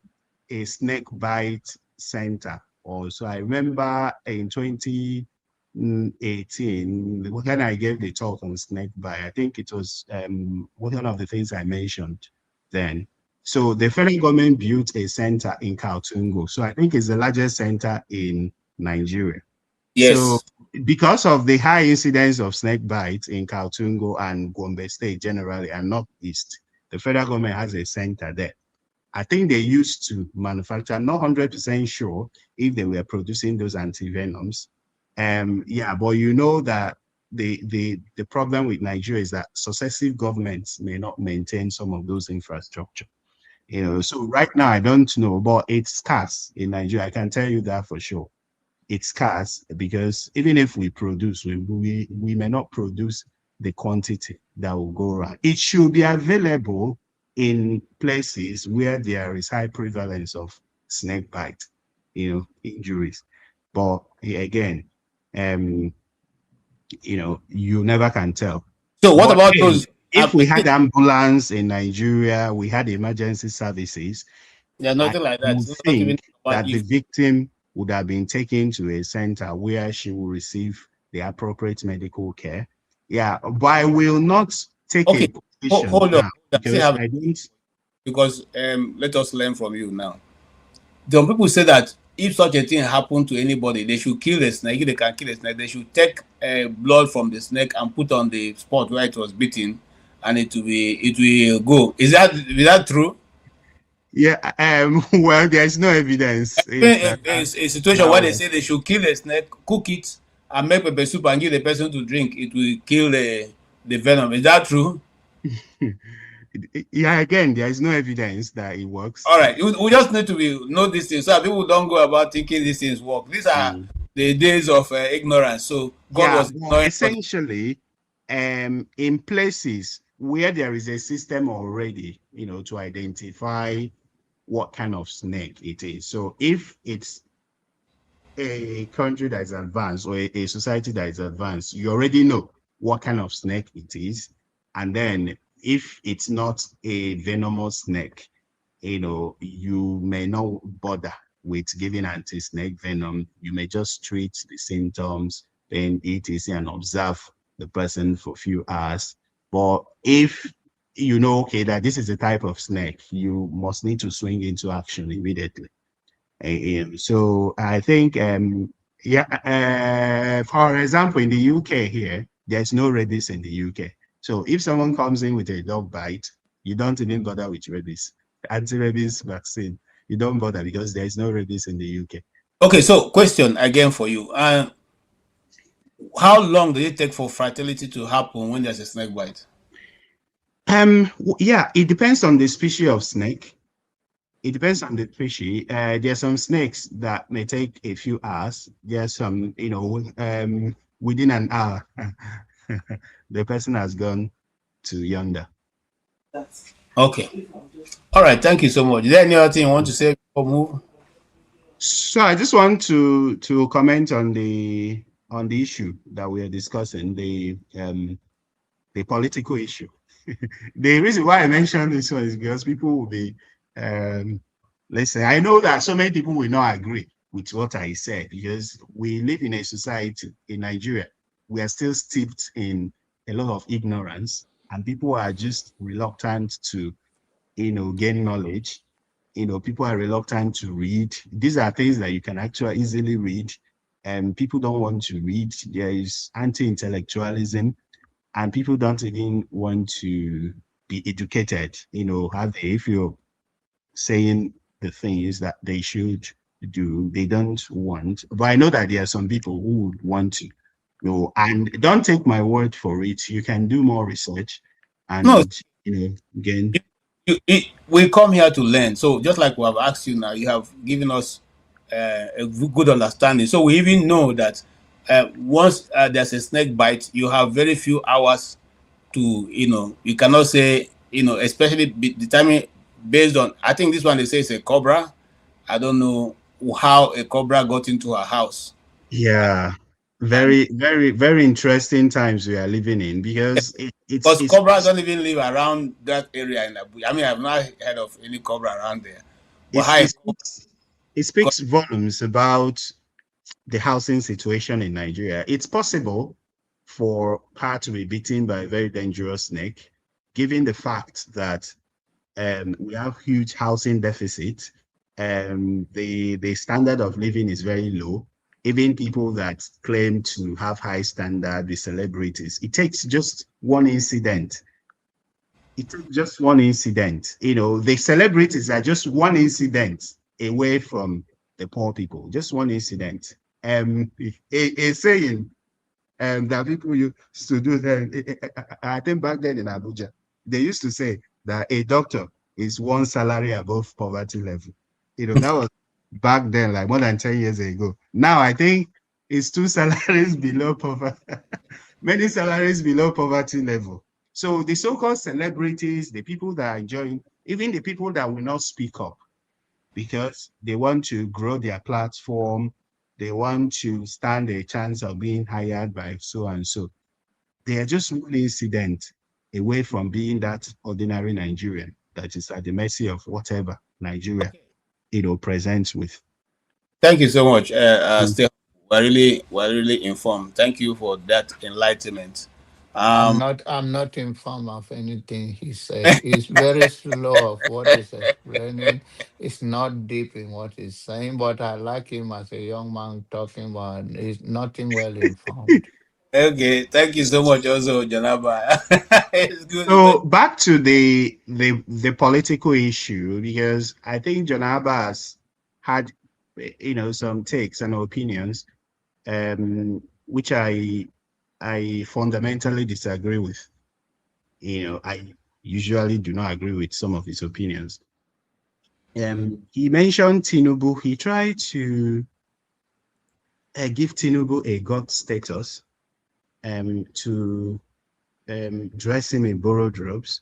snake bite center. Also, I remember in 2018 when I gave the talk on snake bite, I think it was one of the things I mentioned then. So the federal government built a center in Kaltungo. So I think it's the largest center in Nigeria. So
yes.
because of the high incidence of snake bites in Kaltungo and Gombe State generally and Northeast, the federal government has a center there. I think they used to manufacture, I'm not 100% sure if they were producing those antivenoms. Yeah, but you know that the problem with Nigeria is that successive governments may not maintain some of those infrastructure. You know, so right now I don't know, but it's scarce in Nigeria. I can tell you that for sure. It's scarce because even if we produce, we may not produce the quantity that will go around. It should be available in places where there is high prevalence of snake bite, injuries. But again, you never can tell.
So what
But
about
then,
those?
if we had ambulance in Nigeria, we had emergency services,
Yeah,
I
nothing like that.
would
It's not even
think
about
that the
if.
victim would have been taken to a center where she will receive the appropriate medical care. Yeah, but I will not take a
Okay,
position
hold on.
now
I still
because
have
I don't.
because let us learn from you now. Some people say that if such a thing happened to anybody, they should kill the snake. If they can kill the snake, they should take blood from the snake and put on the spot where it was beaten, and it will go. Is that true?
Yeah, well, there's no evidence
In
that
a situation
that
where they
was.
say they should kill the snake, cook it, and make pepper soup and give the person to drink, it will kill the venom. Is that true?
Yeah, again, there is no evidence that it works.
All right, we just need to know these things so that people don't go about thinking these things work. These are
Mm.
the days of ignorance. So God
Yeah,
was
well,
ignoring us.
essentially, in places where there is a system already, to identify what kind of snake it is. So if it's a country that is advanced or a society that is advanced, you already know what kind of snake it is. And then if it's not a venomous snake, you may not bother with giving anti-snake venom. You may just treat the symptoms, then etc. and observe the person for a few hours. But if you know, okay, that this is a type of snake, you must need to swing into action immediately. So I think, for example, in the UK here, there's no rabies in the UK. So if someone comes in with a dog bite, you don't even bother with rabies. Anti-rabies vaccine, you don't bother because there's no rabies in the UK.
Okay, so question again for you. How long does it take for fertility to happen when there's a snake bite?
Yeah, it depends on the species of snake. It depends on the species. There are some snakes that may take a few hours. There are some, within an hour, the person has gone to yonder.
Okay. All right. Thank you so much. Is there any other thing you want to say before move?
So I just want to comment on the issue that we are discussing, the political issue. The reason why I mentioned this one is because people will be Listen, I know that so many people will not agree with what I said because we live in a society in Nigeria. We are still steeped in a lot of ignorance, and people are just reluctant to, gain knowledge. People are reluctant to read. These are things that you can actually easily read, and people don't want to read. There is anti-intellectualism, and people don't even want to be educated. If you're saying the things that they should do, they don't want. But I know that there are some people who would want to. And don't take my word for it. You can do more research
No,
and again.
we come here to learn. So just like we have asked you now, you have given us a good understanding. So we even know that once there's a snake bite, you have very few hours to, you cannot say, especially determine based on, I think this one they say it's a cobra. I don't know how a cobra got into her house.
Yeah,
And
very, very, very interesting times we are living in because
because cobras don't even live around that area in Abuja. I mean, I've not heard of any cobra around there. But
it's,
how a
it's,
cobra
it
got,
speaks volumes about the housing situation in Nigeria. It's possible for her to be bitten by a very dangerous snake, given the fact that we have huge housing deficit. The standard of living is very low. Even people that claim to have high standard, the celebrities, it takes just one incident. It takes just one incident. The celebrities are just one incident away from the poor people. Just one incident. A saying that people used to do then. I think back then in Abuja, they used to say that a doctor is one salary above poverty level. That was back then, like more than 10 years ago. Now I think it's two salaries below poverty, many salaries below poverty level. So the so-called celebrities, the people that are enjoying, even the people that will not speak up because they want to grow their platform, they want to stand a chance of being hired by so and so. They are just one incident away from being that ordinary Nigerian that is at the mercy of whatever Nigeria, presents with.
thank you so much.
Mm.
Still, we're really informed. Thank you for that enlightenment.
I'm
Um,
not I'm not informed of anything he said. He's very slow of what he's explaining. It's not deep in what he's saying, but I like him as a young man talking about he's nothing well informed.
okay, thank you so much, also, Janaba. It's good.
So back to the political issue, because I think John Abbas had some takes and opinions which I fundamentally disagree with. I usually do not agree with some of his opinions. He mentioned Tinubu. He tried to give Tinubu a God status to dress him in borrowed robes,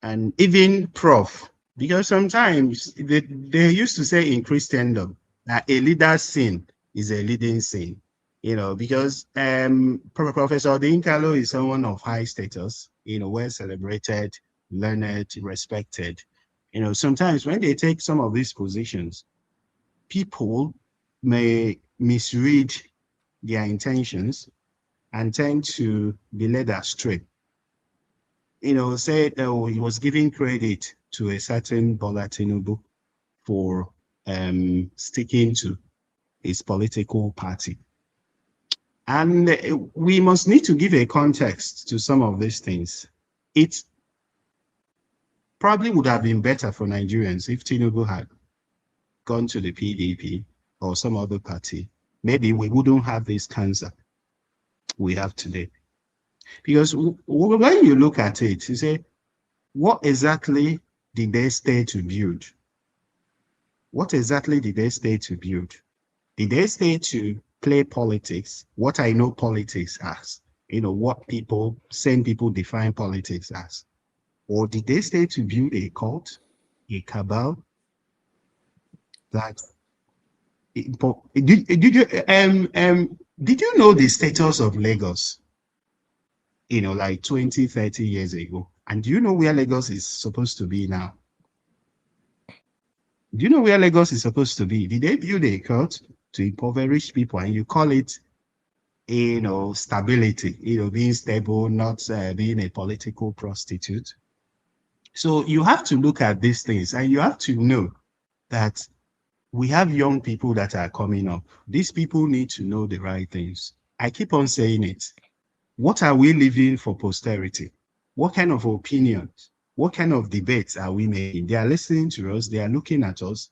and even Prof. Because sometimes they used to say in Christendom that a leader's sin is a leading sin. Because Professor Odinkalu is someone of high status, well celebrated, learned, respected. Sometimes when they take some of these positions, people may misread their intentions and tend to be led astray. Said he was giving credit to a certain Bola Tinubu for sticking to his political party. And we must need to give a context to some of these things. It probably would have been better for Nigerians if Tinubu had gone to the PDP or some other party. Maybe we wouldn't have this cancer we have today. Because when you look at it, you say, what exactly did they stay to build? What exactly did they stay to build? Did they stay to play politics? What I know politics as, what same people define politics as. Or did they stay to build a cult, a cabal that did you know the status of Lagos, like 20, 30 years ago? And do you know where Lagos is supposed to be now? Do you know where Lagos is supposed to be? Did they build a court to impoverish people and you call it, stability, being stable, not being a political prostitute? So you have to look at these things and you have to know that we have young people that are coming up. These people need to know the right things. I keep on saying it. What are we leaving for posterity? What kind of opinions? What kind of debates are we making? They are listening to us, they are looking at us,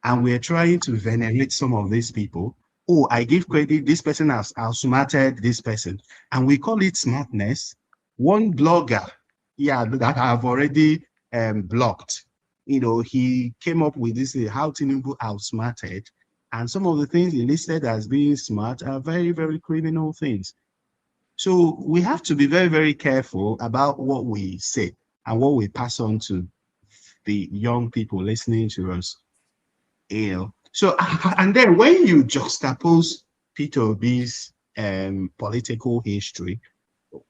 and we're trying to venerate some of these people. Oh, I give credit, this person has outsmarted this person. And we call it smartness. One blogger, that I've already blocked, he came up with this, how Tinubu outsmarted. And some of the things he listed as being smart are very, very criminal things. So we have to be very, very careful about what we say and what we pass on to the young people listening to us. So and then when you juxtapose Peter Obi's political history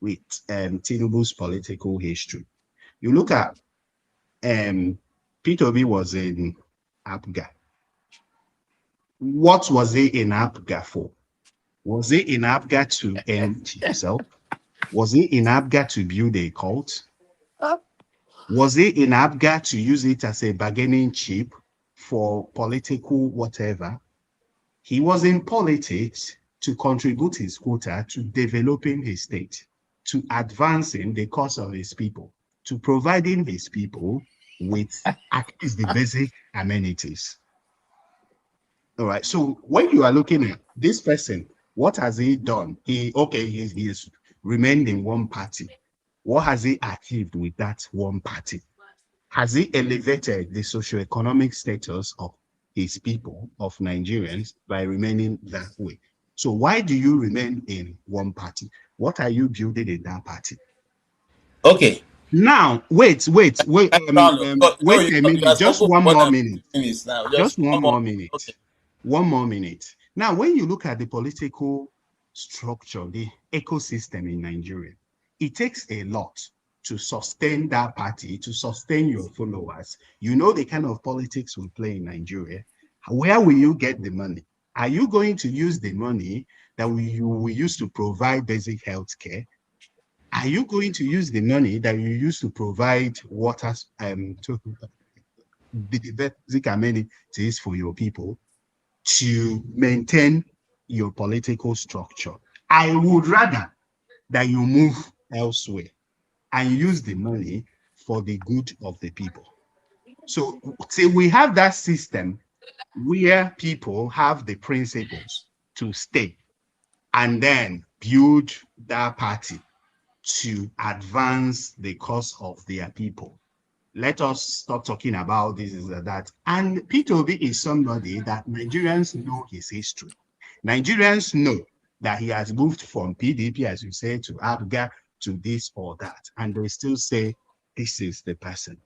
with Tinubu's political history, you look at Peter Obi was in APGA. What was he in APGA for? Was he in APGA to end himself? Was he in APGA to build a cult? Was he in APGA to use it as a bargaining chip for political whatever? He was in politics to contribute his quota to developing his state, to advancing the cause of his people, to providing his people with at least the basic amenities. All right. So when you are looking at this person, what has he done? He's remained in one party. What has he achieved with that one party? Has he elevated the socioeconomic status of his people, of Nigerians, by remaining that way? So why do you remain in one party? What are you building in that party?
Okay.
Now, wait a minute, just one more minute. Just one more minute.
Okay.
One more minute. Now, when you look at the political structure, the ecosystem in Nigeria, it takes a lot to sustain that party, to sustain your followers. You know the kind of politics we play in Nigeria. Where will you get the money? Are you going to use the money that we use to provide basic health care? Are you going to use the money that you use to provide water to the basic amenities for your people to maintain your political structure? I would rather that you move elsewhere and use the money for the good of the people. So till we have that system where people have the principles to stay and then build that party to advance the cause of their people. Let us stop talking about this and that. And Peter Obi is somebody that Nigerians know his history. Nigerians know that he has moved from PDP, as you say, to ABGA, to this or that. And they still say, this is the person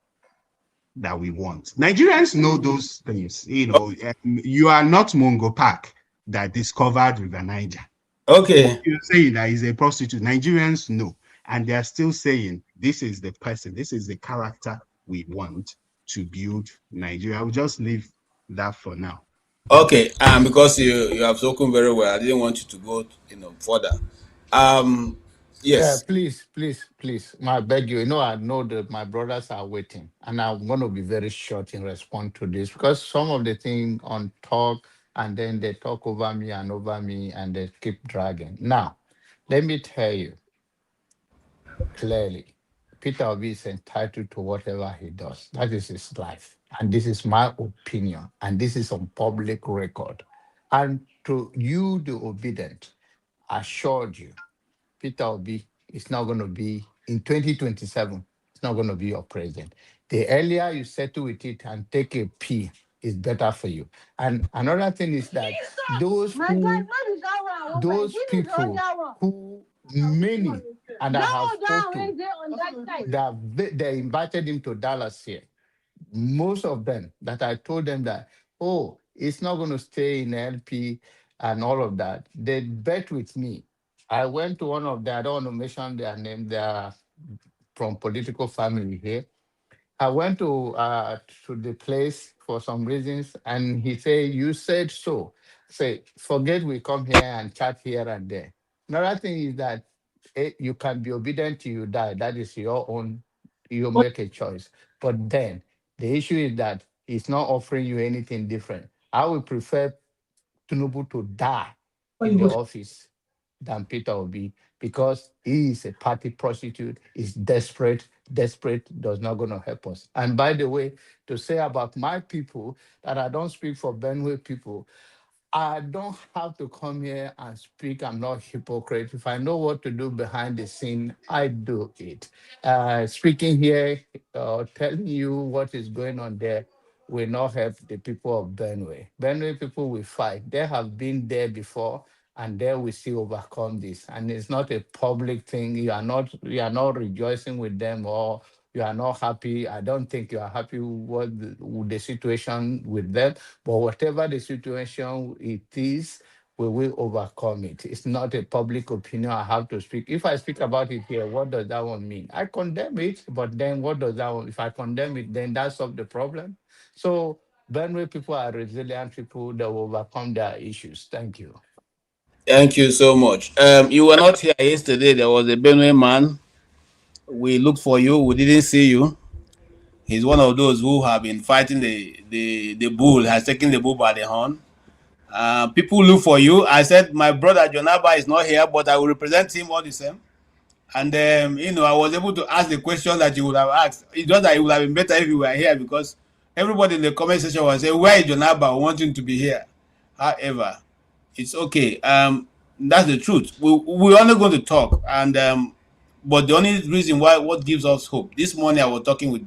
that we want. Nigerians know those things. You are not Mongo Park that discovered River Niger.
Okay.
You're saying that he's a prostitute. Nigerians know. And they're still saying, this is the person, this is the character we want to build Nigeria. I will just leave that for now.
Okay. Because you have spoken very well, I didn't want you to go, further. Yes.
Please, please, please. I beg you. I know that my brothers are waiting, and I'm going to be very short in response to this because some of the things on talk, and then they talk over me, and they keep dragging. Now, let me tell you clearly, Peter Obi is entitled to whatever he does. That is his life, and this is my opinion, and this is on public record. And to you, the obedient, assured you. Peter Obi is not going to be in 2027. It's not going to be your president. The earlier you settle with it and take a P is better for you. And another thing is that those people who many and I have spoken that they invited him to Dallas here. Most of them that I told them that, oh, it's not going to stay in LP and all of that. They bet with me. I went to one of them, I don't want to mention their name, they are from political family here. I went to the place for some reasons, and he said, "You said so." Say, forget we come here and chat here and there. Another thing is that you can be obedient till you die. That is your own. You make a choice. But then the issue is that he's not offering you anything different. I would prefer Tinubu to die in the office than Peter Obi, because he is a party prostitute, is desperate. Desperate does not going to help us. And by the way, to say about my people that I don't speak for Benue people, I don't have to come here and speak. I'm not hypocrite. If I know what to do behind the scene, I do it. Speaking here, telling you what is going on there will not help the people of Benue. Benue people will fight. They have been there before, and they will still overcome this. And it's not a public thing. You are not rejoicing with them, or you are not happy. I don't think you are happy with the situation with them. But whatever the situation it is, we will overcome it. It's not a public opinion I have to speak. If I speak about it here, what does that one mean? I condemn it, but then what does that one? If I condemn it, then that solves the problem. So Benue people are resilient people that will overcome their issues. Thank you.
Thank you so much. You were not here yesterday. There was a Benue man. We looked for you. We didn't see you. He's one of those who have been fighting the bull, has taken the bull by the horn. People look for you. I said, my brother Jonaba is not here, but I will represent him all the same. And I was able to ask the question that you would have asked. It's just that it would have been better if you were here, because everybody in the comment section was saying, where is Jonaba? We want him to be here. However, it's okay. That's the truth. We're only going to talk, and but the only reason why, what gives us hope. This morning I was talking with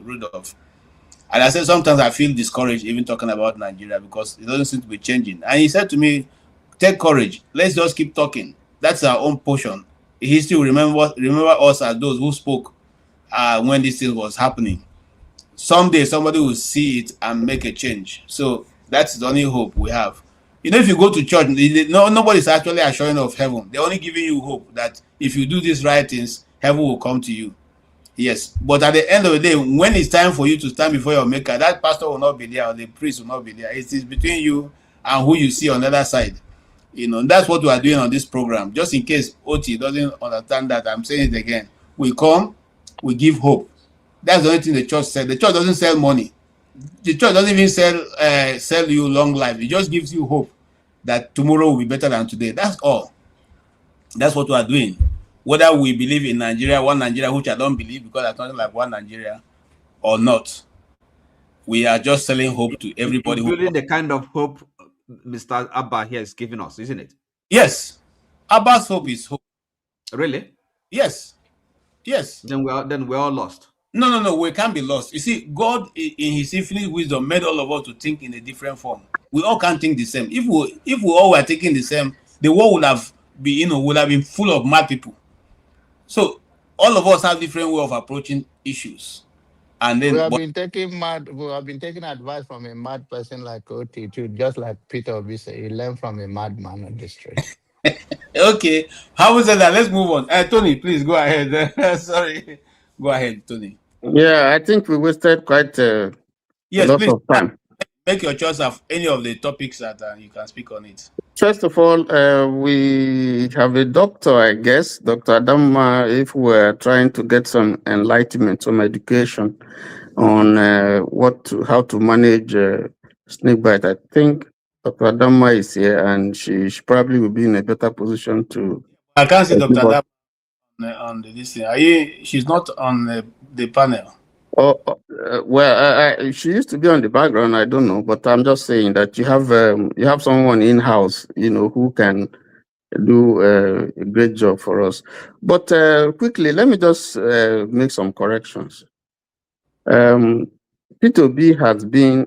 Rudolph, and I said sometimes I feel discouraged even talking about Nigeria, because it doesn't seem to be changing. And he said to me, "Take courage. Let's just keep talking. That's our own portion. History will remember us as those who spoke when this thing was happening. Someday somebody will see it and make a change." So that's the only hope we have. If you go to church, nobody's actually assuring of heaven. They're only giving you hope that if you do these right things, heaven will come to you. Yes, but at the end of the day, when it's time for you to stand before your maker, that pastor will not be there, or the priest will not be there. It is between you and who you see on the other side. That's what we are doing on this program. Just in case Oti doesn't understand that, I'm saying it again. We come, we give hope. That's the only thing the church said. The church doesn't sell money. The church doesn't even sell you long life. It just gives you hope that tomorrow will be better than today. That's all. That's what we are doing. Whether we believe in Nigeria, one Nigeria, which I don't believe, because there's nothing like one Nigeria, or not, we are just selling hope to everybody.
You're building the kind of hope Mr. Abba here is giving us, isn't it?
Yes. Abba's hope is hope.
Really?
Yes. Yes.
Then we're all lost.
No, we can't be lost. You see, God in his infinite wisdom made all of us to think in a different form. We all can't think the same. If we all were thinking the same, the world would have been full of mad people. So all of us have different way of approaching issues. And then
we have been taking advice from a mad person like Oti too, just like Peter Obi said, he learned from a madman on the street.
Okay. How was that? Let's move on. Tony, please go ahead. Sorry. Go ahead, Tony.
Yeah, I think we wasted quite a lot of time.
Make your choice of any of the topics that you can speak on it.
First of all, we have a doctor, I guess, Dr. Adama, if we're trying to get some enlightenment, some education on how to manage snakebite. I think Dr. Adama is here, and she probably will be in a better position to.
I can't see Dr. Adama on this thing. She's not on the panel.
Well, she used to be on the background. I don't know, but I'm just saying that you have someone in house, who can do a great job for us. But quickly, let me just make some corrections. P2B has been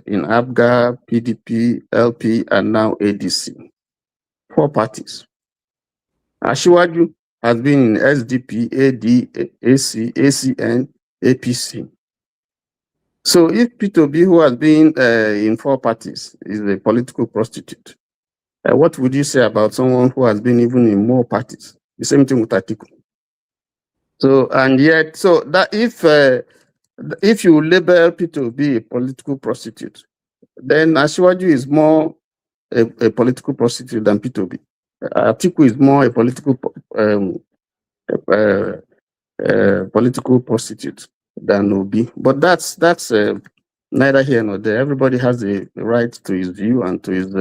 in ABGA, PDP, LP, and now ADC. 4 parties. Ashiwaju has been in SDP, AD, AC, ACN, APC. So if P2B, who has been in 4 parties, is a political prostitute, what would you say about someone who has been even in more parties? The same thing with Atiku. So that if if you label P2B a political prostitute, then Asiwaju is more a political prostitute than P2B. Atiku is more a political political prostitute than Obi. But that's neither here nor there. Everybody has a right to his view and to his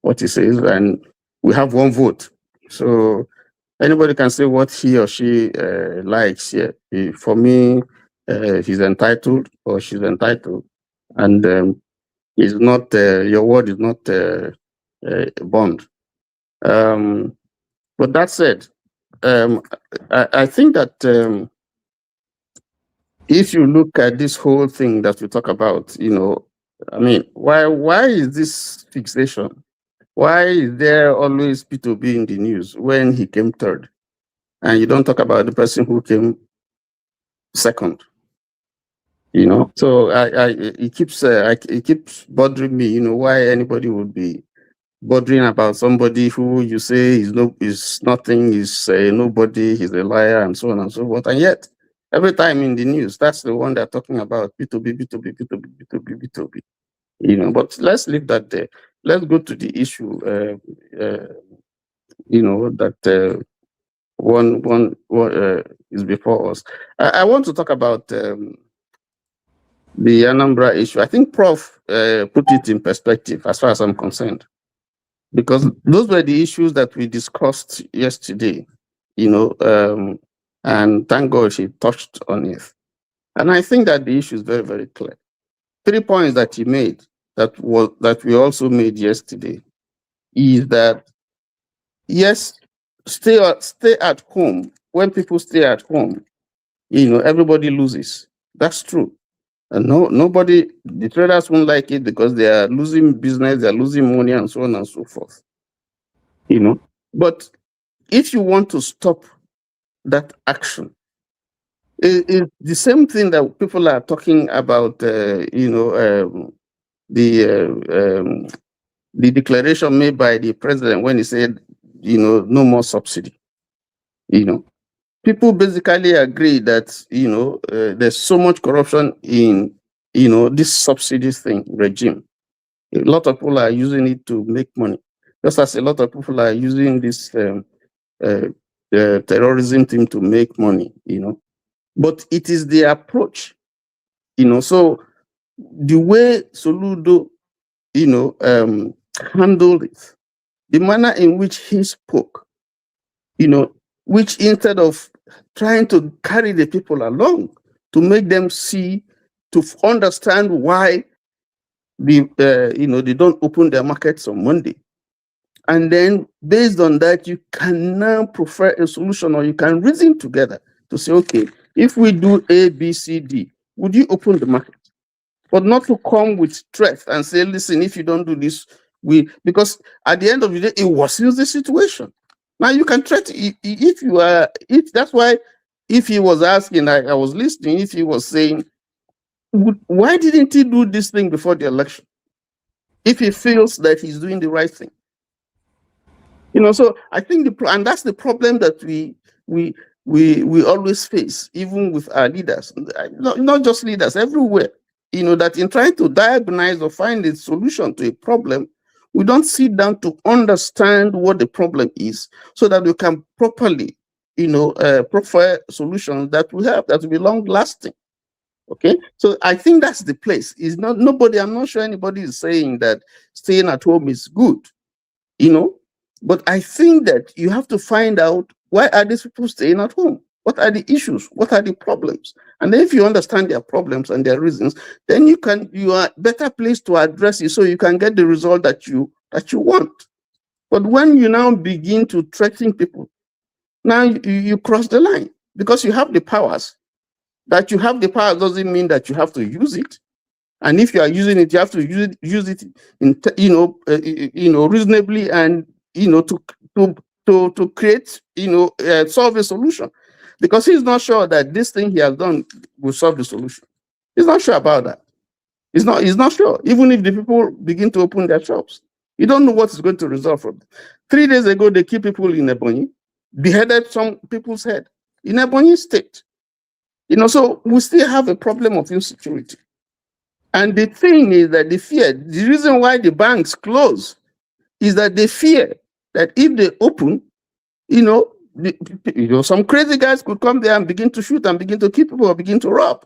what he says, and we have one vote. So anybody can say what he or she likes here. For me, he's entitled or she's entitled, and is not your word is not bond. But that said, I think that if you look at this whole thing that we talk about, I mean, why is this fixation? Why is there always P2B in the news when he came third, and you don't talk about the person who came second? So it keeps bothering me. Why anybody would be bothering about somebody who you say is nothing, is nobody, he's a liar, and so on and so forth. And yet, every time in the news, that's the one they're talking about: P2B, P2B, P2B, P2B, P2B. But let's leave that there. Let's go to the issue. That one is before us. I want to talk about the Anambra issue. I think Prof put it in perspective as far as I'm concerned, because those were the issues that we discussed yesterday, and thank God she touched on it. And I think that the issue is very, very clear. 3 points that he made that we also made yesterday is that, yes, stay at home. When people stay at home, everybody loses. That's true. And nobody, the traders won't like it because they are losing business, they are losing money, and so on and so forth. But if you want to stop that action, it's the same thing that people are talking about. The declaration made by the president when he said, no more subsidy. People basically agree that there's so much corruption in this subsidy regime. A lot of people are using it to make money, just as a lot of people are using this terrorism thing to make money. But it is the approach. So the way Soludo handled it, the manner in which he spoke, which instead of trying to carry the people along to make them see, to understand why they don't open their markets on Monday. And then based on that, you can now prefer a solution, or you can reason together to say, okay, if we do A, B, C, D, would you open the market? But not to come with threat and say, listen, if you don't do this, because at the end of the day, it worsens the situation. Now you can threaten if that's why, if he was asking, I was listening, if he was saying, why didn't he do this thing before the election? If he feels that he's doing the right thing. So I think and that's the problem that we always face, even with our leaders, not just leaders, everywhere. That in trying to diagnose or find a solution to a problem, we don't sit down to understand what the problem is, so that we can properly, prefer solutions that we have that will be long lasting. Okay, so I think that's the place. Is not nobody. I'm not sure anybody is saying that staying at home is good, But I think that you have to find out, why are these people staying at home? What are the issues? What are the problems? And then if you understand their problems and their reasons, then you are better placed to address it, so you can get the result that you want. But when you now begin to threaten people, now you cross the line, because you have the powers. That you have the power doesn't mean that you have to use it. And if you are using it, you have to use it in reasonably, and to create solve a solution, because he's not sure that this thing he has done will solve the solution. He's not sure about that. He's not sure. Even if the people begin to open their shops, you don't know what is going to result from it. 3 days ago, they killed people in Ebonyi, beheaded some people's head in Ebonyi State. So we still have a problem of insecurity. And the thing is that the reason why the banks close is that they fear that if they open, some crazy guys could come there and begin to shoot and begin to kill people or begin to rob.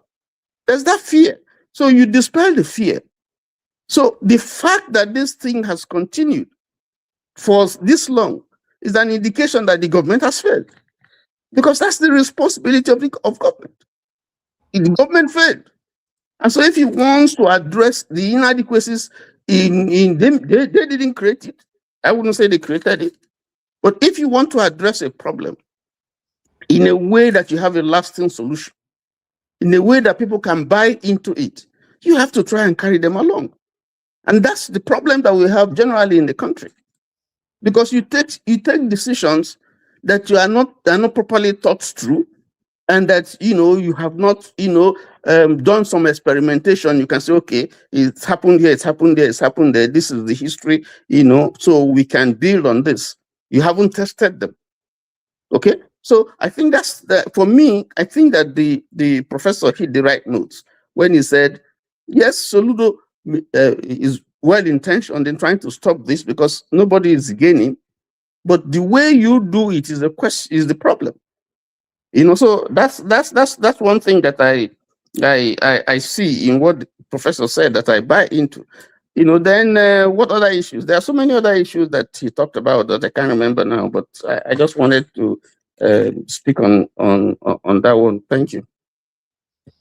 There's that fear. So you dispel the fear. So the fact that this thing has continued for this long is an indication that the government has failed. Because that's the responsibility of government. The government failed. And so if he wants to address the inadequacies in them, they didn't create it. I wouldn't say they created it. But if you want to address a problem in a way that you have a lasting solution, in a way that people can buy into it, you have to try and carry them along. And that's the problem that we have generally in the country. Because you take decisions that are not properly thought through, and that you have not done some experimentation. You can say, okay, it's happened here, it's happened there, it's happened there. This is the history, so we can build on this. You haven't tested them. Okay, so I think for me. I think that the professor hit the right notes when he said, yes, Soludo is well intentioned in trying to stop this because nobody is gaining, but the way you do it is the problem. So that's one thing that I see in what the professor said that I buy into. Then what other issues? There are so many other issues that he talked about that I can't remember now, but I just wanted to speak on that one. Thank you.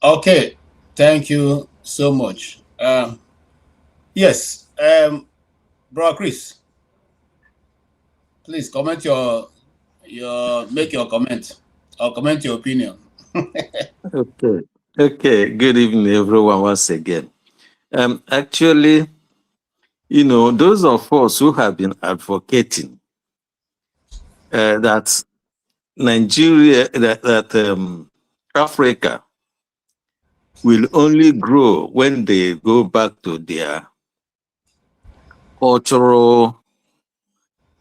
Okay, thank you so much. Yes, Bro Chris, please comment make your comment or comment your opinion.
Okay. Good evening, everyone, once again. Actually, those of us who have been advocating that Nigeria, that Africa will only grow when they go back to their cultural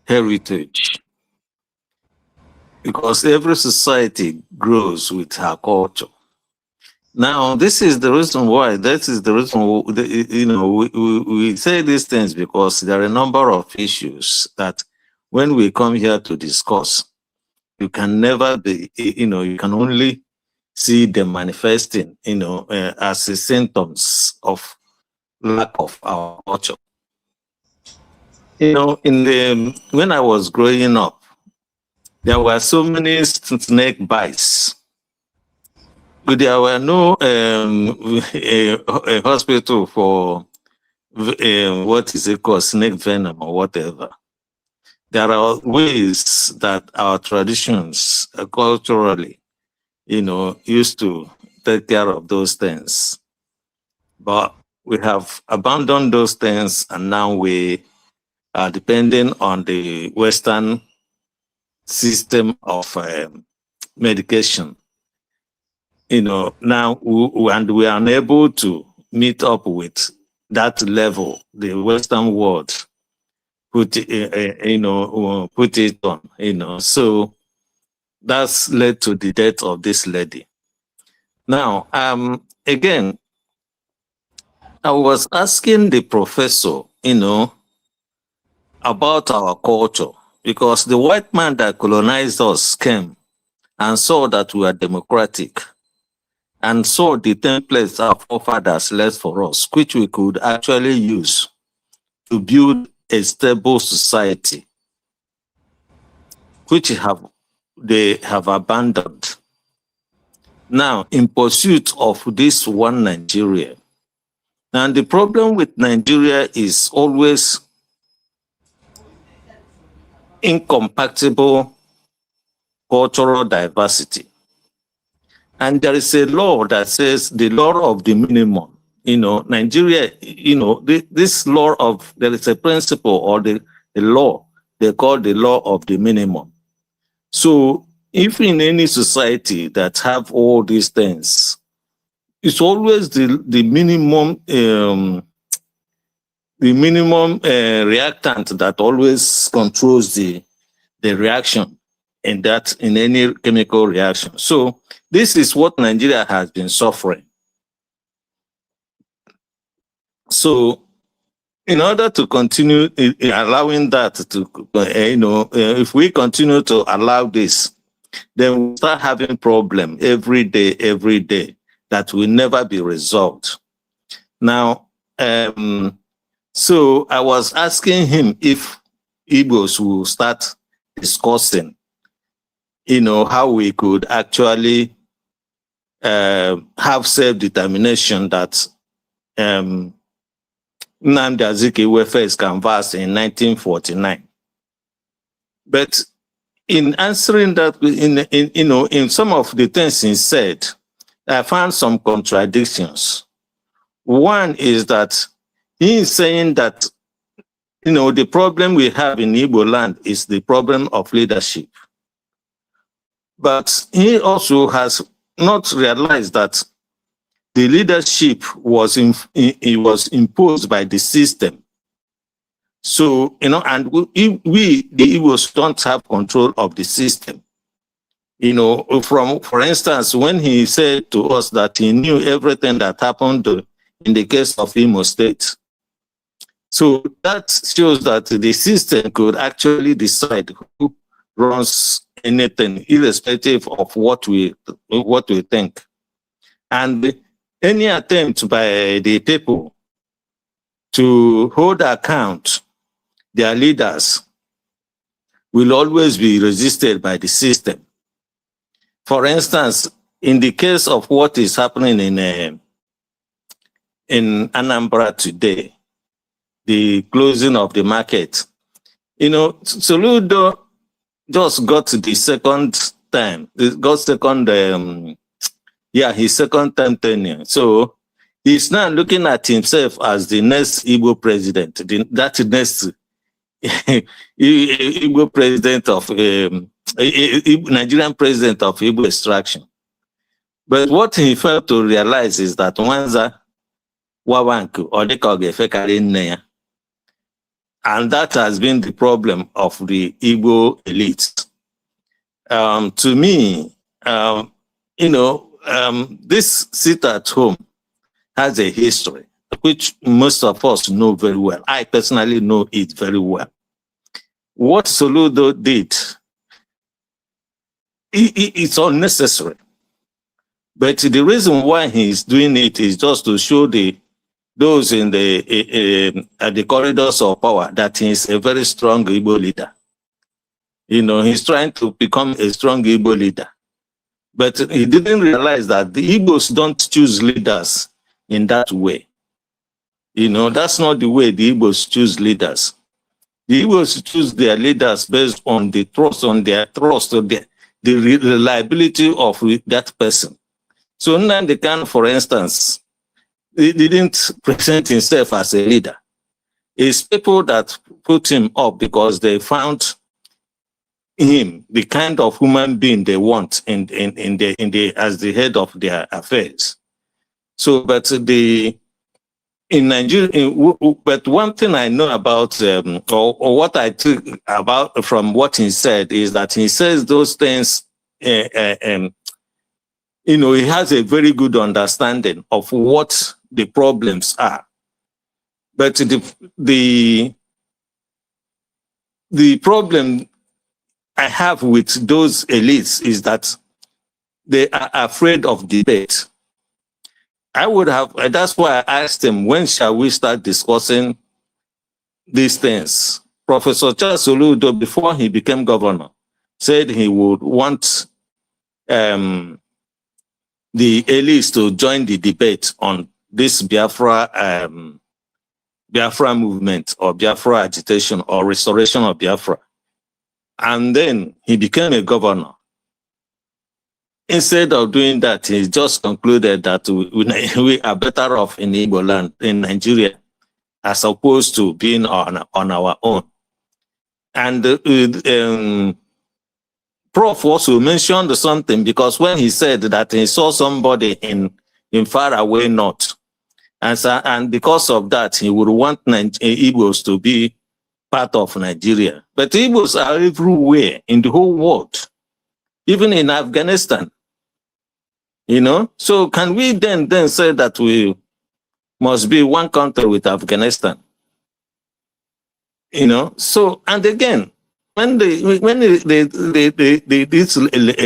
heritage. Because every society grows with her culture. Now, this is the reason why. That is the reason, we say these things because there are a number of issues that when we come here to discuss, you can never be, you can only see them manifesting, as a symptoms of lack of our culture. When I was growing up, there were so many snake bites. There were no a hospital for what is it called, snake venom or whatever. There are ways that our traditions culturally, used to take care of those things. But we have abandoned those things, and now we are depending on the Western system of medication. Now we are unable to meet up with that level the Western world put it on. So that's led to the death of this lady. Now, again, I was asking the professor, about our culture, because the white man that colonized us came and saw that we are democratic, and saw the templates our forefathers left for us, which we could actually use to build a stable society, which they have abandoned. Now, in pursuit of this one Nigeria. And the problem with Nigeria is always incompatible cultural diversity. And there is a law that says the law of the minimum. Nigeria, this law of, there is a principle or the law, they call the law of the minimum. So if in any society that have all these things, it's always the minimum reactant that always controls the reaction. in any chemical reaction. So this is what Nigeria has been suffering. So in order to continue allowing that to, if we continue to allow this, then we start having problem every day that will never be resolved. Now, so I was asking him if Igbos will start discussing, how we could actually have self-determination that Nnamdi Azikiwe first canvassed in 1949. But in answering that, in some of the things he said, I found some contradictions. One is that he is saying that, the problem we have in Igbo land is the problem of leadership. But he also has not realized that the leadership was imposed by the system. So, and we, the Igbos, don't have control of the system. For instance, when he said to us that he knew everything that happened in the case of Imo State. So that shows that the system could actually decide who runs anything, irrespective of what we think. And any attempt by the people to hold account their leaders will always be resisted by the system. For instance, in the case of what is happening in Anambra today, the closing of the market, Soludo just got the second time, his second term tenure. So he's now looking at himself as the next Igbo president, that next Igbo president of Nigerian president of Igbo extraction. But what he failed to realize is that Wanza Wawanku or Dekogefekare, and that has been the problem of the Igbo elite. To me, this sit at home has a history, which most of us know very well. I personally know it very well. What Soludo did, it's unnecessary. But the reason why he's doing it is just to show those in at the corridors of power that he's a very strong Igbo leader. He's trying to become a strong Igbo leader. But he didn't realize that the Igbos don't choose leaders in that way. That's not the way the Igbos choose leaders. The Igbos choose their leaders based on the trust, on the reliability of that person. So Nnamdi Kanu, for instance, he didn't present himself as a leader. It's people that put him up because they found him the kind of human being they want as the head of their affairs. So, but in Nigeria, but one thing I know about, or what I took about from what he said is that he says those things. He has a very good understanding of what the problems are. But the problem I have with those elites is that they are afraid of debate. That's why I asked him, when shall we start discussing these things? Professor Charles Soludo, before he became governor, said he would want the elites to join the debate on this Biafra movement or Biafra agitation or restoration of Biafra. And then he became a governor. Instead of doing that, he just concluded that we are better off in Igbo land, in Nigeria, as opposed to being on our own. And Prof also mentioned something, because when he said that he saw somebody in far away north, and because of that, he would want Igbos to be part of Nigeria. But Igbos are everywhere in the whole world. even in Afghanistan. You know, so can we then say that we must be one country with Afghanistan? You know, so, and again, when these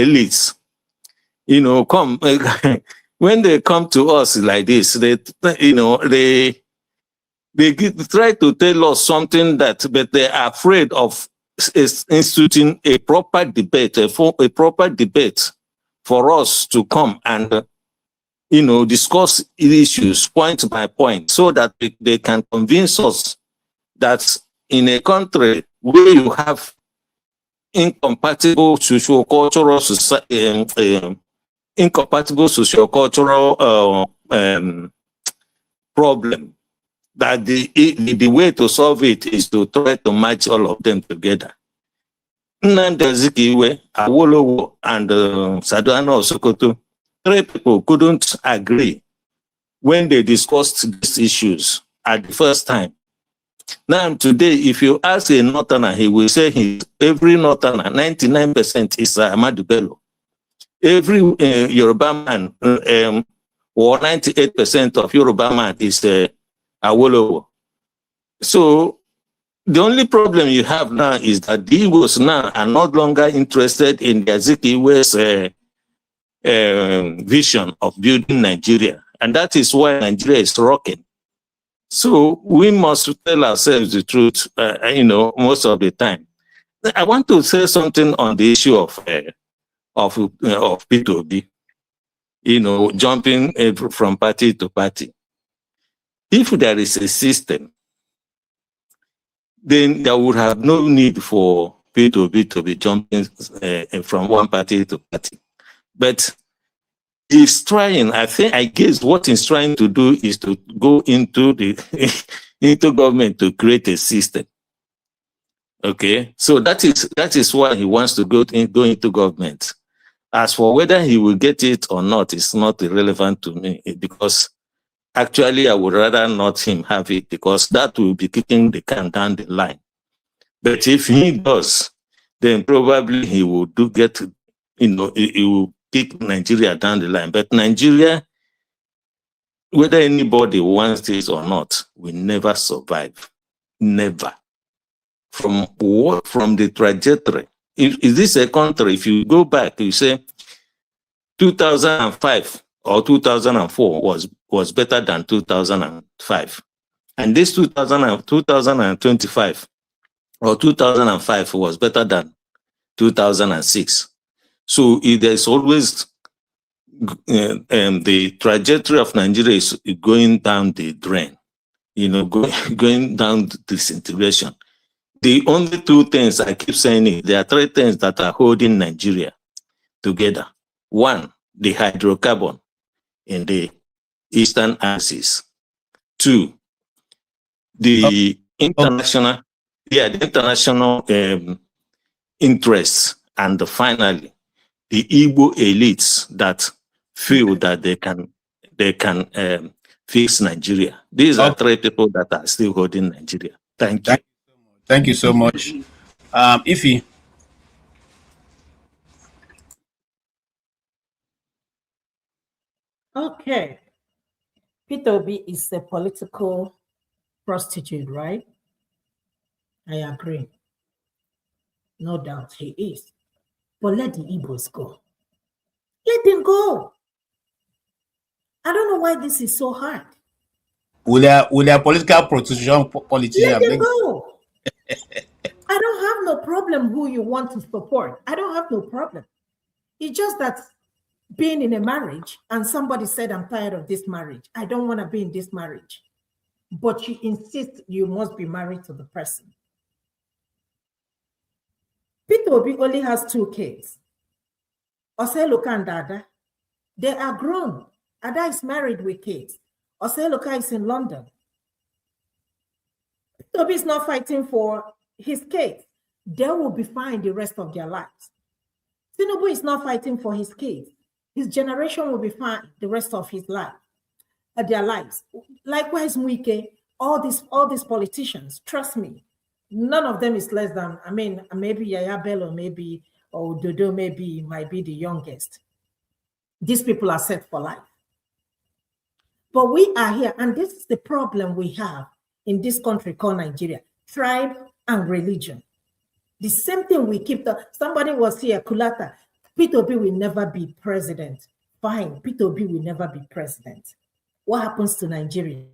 elites, you know, come, when they come to us like this, they, you know, they try to tell us something that, but they are afraid of instituting a proper debate, a proper debate for us to come and, you know, discuss issues point by point, so that they can convince us that in a country where you have incompatible socio-cultural problem, that the way to solve it is to try to match all of them together. Nnamdi Azikiwe, Awolowo, and Sardauna Sokoto, 3 people couldn't agree when they discussed these issues at the first time. Now today, if you ask a Northerner, he will say every Northerner, 99% is Ahmadu Bello. Every Yoruba man, or 98% of Yoruba man is Awolowo. So the only problem you have now is that the Igbos now are no longer interested in the Azikiwe's vision of building Nigeria. And that is why Nigeria is rocking. So we must tell ourselves the truth, you know, most of the time. I want to say something on the issue of P2B, you know, jumping from party to party. If there is a system, then there would have no need for P2B to be jumping from one party to party. But he's trying, I guess what he's trying to do is to go into the into government to create a system. Okay, so that is why he wants to go into government. As for whether he will get it or not, it's not irrelevant to me, because actually I would rather not him have it, because that will be kicking the can down the line. But if he does, then probably he will get, you know, he will kick Nigeria down the line. But Nigeria, whether anybody wants this or not, will never survive. Never. From what? From the trajectory. Is this a country, if you go back, you say 2005 or 2004 was better than 2005. And this 2025 or 2005 was better than 2006. So there's always the trajectory of Nigeria is going down the drain, you know, going down disintegration. The only 2 things I keep saying there are 3 things that are holding Nigeria together. 1, the hydrocarbon in the eastern axis. 2, the international, interests, and finally, the Igbo elites that feel that they can fix Nigeria. These are 3 people that are still holding Nigeria. Thank you.
Thank you so much. Ify.
Okay. P2B is a political prostitute, right? I agree. No doubt he is. But let the Igbos go. Let them go. I don't know why this is so hard.
Will their political prostitution politician?
Let them go. I don't have no problem who you want to support. I don't have no problem. It's just that being in a marriage and somebody said, I'm tired of this marriage. I don't want to be in this marriage. But you insist you must be married to the person. P2B only has 2 kids. Oseloka and Dada, they are grown. Ada is married with kids. Oseloka is in London. P2B is not fighting for his kids. They will be fine the rest of their lives. Tinubu is not fighting for his kids. His generation will be fine the rest of his life, their lives. Likewise, Muike, all these politicians, trust me, none of them is less than, I mean, maybe Yaya Bello, maybe or Dodo might be the youngest. These people are set for life. But we are here, and this is the problem we have in this country called Nigeria: tribe and religion. The same thing we keep. Somebody was here, Kulata. P2B will never be president. Fine, P2B will never be president. What happens to Nigeria?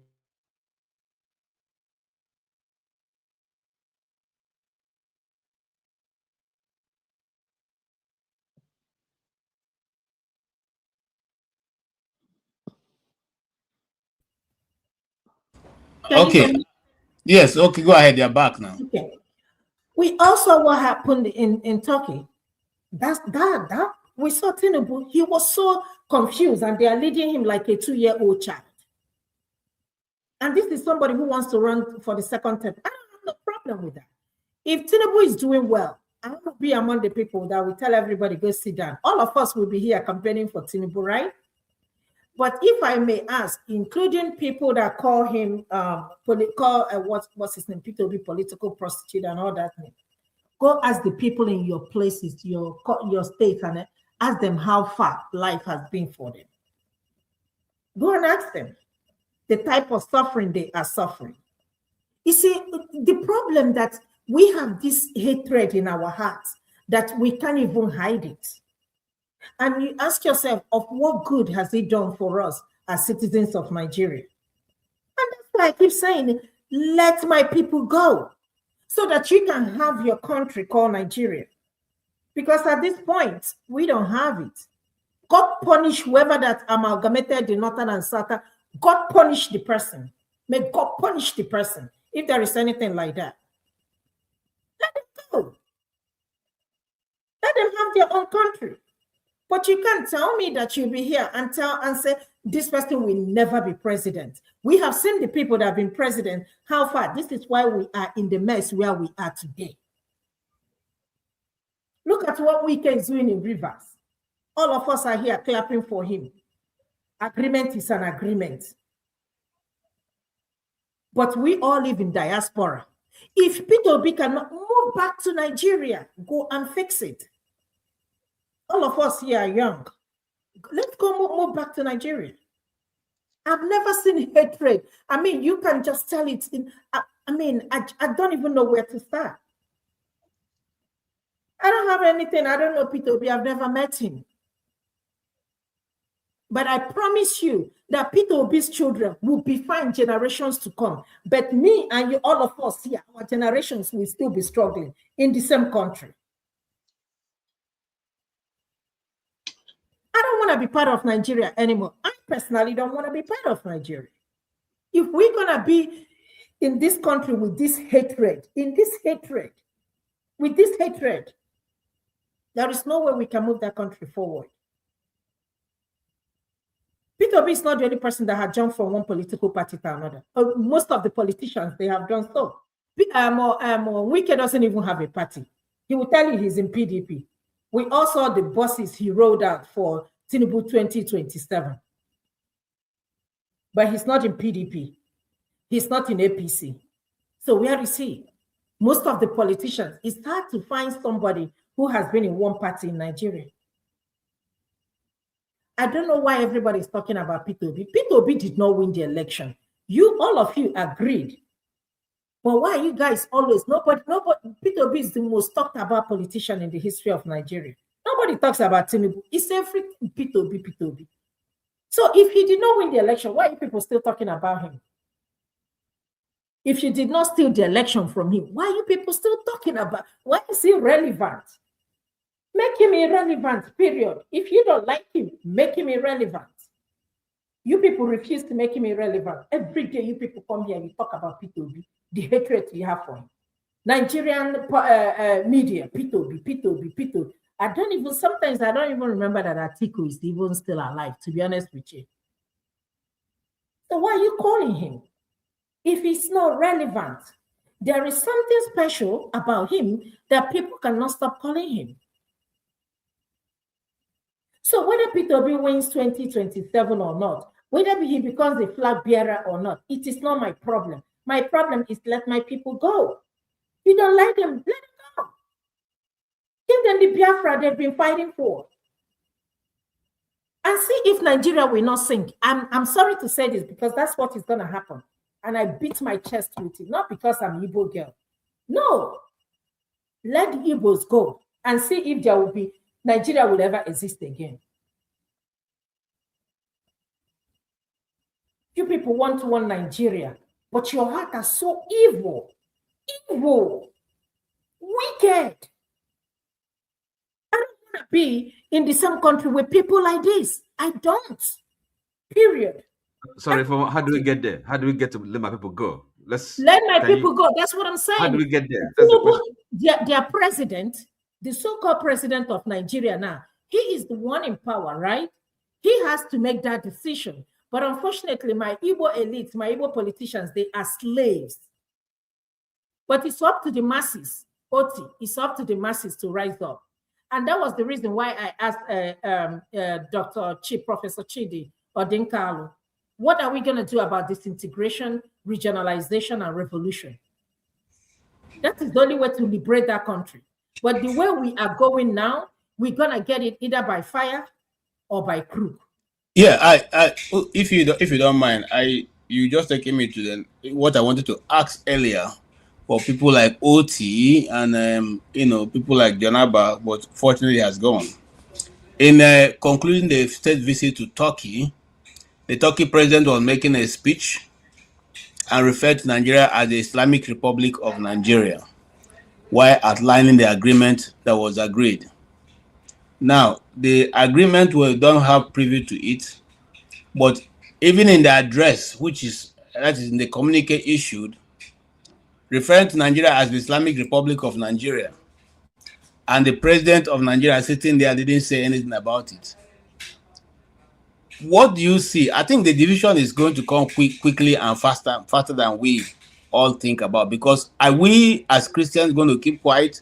Okay. Yes, okay, go ahead. You're back now.
Okay. We also what happened in Turkey. That we saw Tinubu, he was so confused, and they are leading him like a 2-year-old child. And this is somebody who wants to run for the second term. I don't have no problem with that. If Tinubu is doing well, I will be among the people that will tell everybody, go sit down. All of us will be here campaigning for Tinubu, right? But if I may ask, including people that call him, what's his name, P2B, political prostitute and all that, go ask the people in your places, your state, and ask them how far life has been for them. Go and ask them the type of suffering they are suffering. You see, the problem that we have this hatred in our hearts that we can't even hide it. And you ask yourself, of what good has it done for us as citizens of Nigeria? And that's why I keep saying, let my people go, so that you can have your country called Nigeria. Because at this point, we don't have it. God punish whoever that amalgamated the northern and southern. God punish the person. May God punish the person if there is anything like that. Let them go. Let them have their own country. But you can't tell me that you'll be here and say this person will never be president. We have seen the people that have been president. How far? This is why we are in the mess where we are today. Look at what Wike is doing in Rivers. All of us are here clapping for him. Agreement is an agreement. But we all live in diaspora. If P2B cannot move back to Nigeria, go and fix it. All of us here are young. Let's go move back to Nigeria. I've never seen hatred. I mean, you can just tell it. I don't even know where to start. I don't have anything. I don't know P2B. I've never met him. But I promise you that P2B's children will be fine generations to come. But me and you, all of us here, our generations will still be struggling in the same country. I don't want to be part of Nigeria anymore. I personally don't want to be part of Nigeria. If we're going to be in this country with this hatred, there is no way we can move that country forward. P2B is not the only person that had jumped from one political party to another. Most of the politicians, they have done so. Wike doesn't even have a party. He will tell you he's in PDP. We all saw the buses he rolled out for Tinubu 2027. But he's not in PDP. He's not in APC. So where is he? Most of the politicians, it's hard to find somebody who has been in one party in Nigeria. I don't know why everybody is talking about P2B. P2B did not win the election. All of you agreed. But why are you guys always, nobody, P2B is the most talked about politician in the history of Nigeria. Nobody talks about Tinubu. It's everything P2B. So if he did not win the election, why are people still talking about him? If you did not steal the election from him, why are you people still talking about? Why is he relevant? Make him irrelevant, period. If you don't like him, make him irrelevant. You people refuse to make him irrelevant. Every day you people come here and you talk about P2B, the hatred you have for him. Nigerian media, P2B. Sometimes I don't even remember that Atiku is even still alive, to be honest with you. So why are you calling him? If he's not relevant, there is something special about him that people cannot stop calling him. So whether P2B wins 2027 or not, whether he becomes a flag bearer or not, it is not my problem. My problem is let my people go. You don't like them, let them go. Give than the Biafra they've been fighting for. And see if Nigeria will not sink. I'm sorry to say this because that's what is going to happen. And I beat my chest with it, not because I'm an Igbo girl. No. Let the Igbos go and see if there will be Nigeria will ever exist again. You people want one Nigeria, but your heart are so evil, wicked. I don't want to be in the same country with people like this. I don't. Period.
Sorry, how do we get there? How do we get to let my people go?
Let my people go. That's what I'm saying.
How do we get there? That's the question.
Their president, the so-called president of Nigeria now, he is the one in power, right? He has to make that decision. But unfortunately, my Igbo elites, my Igbo politicians, they are slaves. But it's up to the masses, Oti, it's up to the masses to rise up. And that was the reason why I asked Professor Chidi Odinkalu, what are we going to do about disintegration, regionalization, and revolution? That is the only way to liberate that country. But the way we are going now, we're going to get it either by fire or by coup.
Yeah, if you don't mind, you just taking me to what I wanted to ask earlier for people like OT and people like Janaba, but fortunately has gone. In concluding the state visit to Turkey, the Turkey president was making a speech and referred to Nigeria as the Islamic Republic of Nigeria, while outlining the agreement that was agreed. Now, the agreement we don't have privy to it, but even in the address, that is in the communique issued, referring to Nigeria as the Islamic Republic of Nigeria, and the president of Nigeria sitting there didn't say anything about it. What do you see? I think the division is going to come quickly and faster than we all think about, because are we as Christians going to keep quiet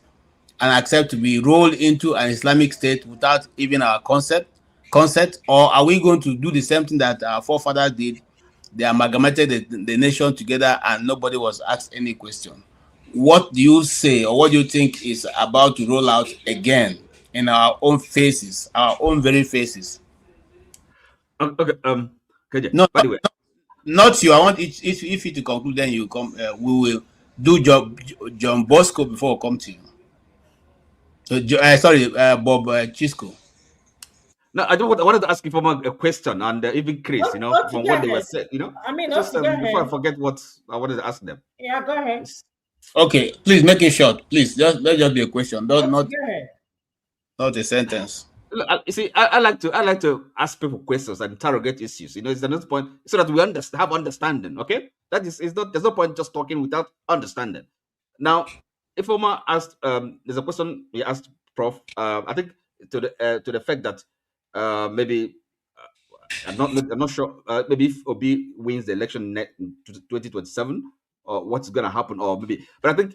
and accept to be rolled into an Islamic state without even our consent, or are we going to do the same thing that our forefathers did? They amalgamated the nation together and nobody was asked any question. What do you say, or what do you think is about to roll out again in our own faces, our own very faces?
Okay.
No,
by the way,
not you. I want if you to conclude, then you come. We will do John Bosco before we come to you. Bob Chisco.
No, I wanted to ask you from a question, and even Chris, from what they were said,
I mean,
just before I forget what I wanted to ask them.
Yeah, go ahead.
Okay, please make it short. Please, let just be a question. Not a sentence.
Look, you see, I like to ask people questions and interrogate issues. It's another point so that we have understanding. Okay, there's no point just talking without understanding. Now, if Omar asked, there's a question he asked Prof. I think to the fact that maybe I'm not sure. Maybe if Obi wins the election in 2027, or what's gonna happen, or maybe. But I think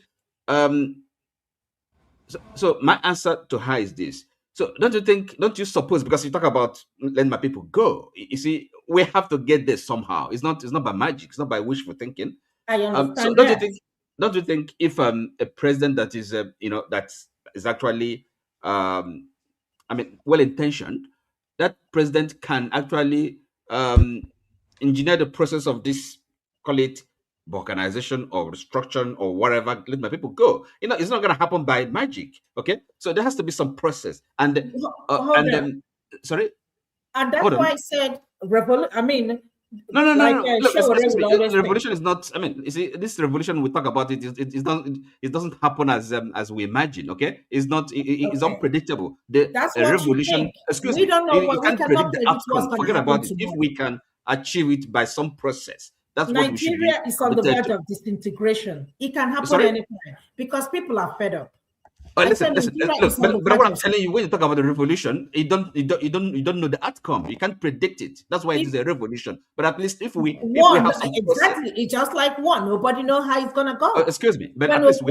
so my answer to her is this. So don't you suppose, because you talk about letting my people go, you see, we have to get there somehow. It's not by magic, it's not by wishful thinking.
I understand.
So don't you think if a president that is that is actually well intentioned, that president can actually engineer the process of this, call it balkanization or restructuring or whatever, let my people go. It's not going to happen by magic. Okay, so there has to be some process. And sorry,
and that's why I said revolution.
No. Look, revolution is not. You see, this revolution we talk about it doesn't happen as we imagine. Okay, it's not. It's unpredictable.
That's what revolution.
Excuse
me. We don't know.
You can't predict the outcome. Forget about it. If we can achieve it by some process, that's
Nigeria
what we should be.
Is on the verge of disintegration. It can happen anytime because people are fed up.
Listen. Look, but what I'm telling you, when you talk about the revolution, you don't know the outcome. You can't predict it. That's why it is a revolution. But at least if we have some
exactly, process, it's just like one. Nobody knows how it's gonna go.
Excuse me, but at least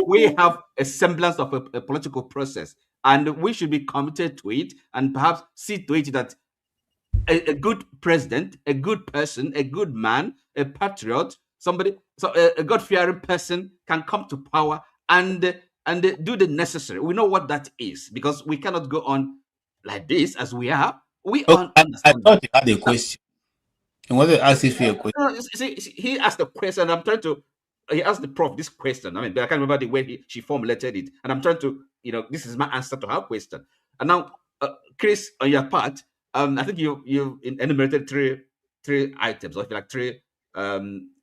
we have a semblance of a political process, and we should be committed to it, and perhaps see to it that a good president, a good person, a good man, a patriot, a God-fearing person can come to power and and they do the necessary. We know what that is, because we cannot go on like this as we are. We
I
understand
thought
that.
you had a question. I wanted to ask if you a question.
No, see, he asked the question. I'm trying to. He asked the prof this question. I mean, I can't remember the way she formulated it, and I'm trying to. This is my answer to her question. And now, Chris, on your part, I think you enumerated three items, or if you like three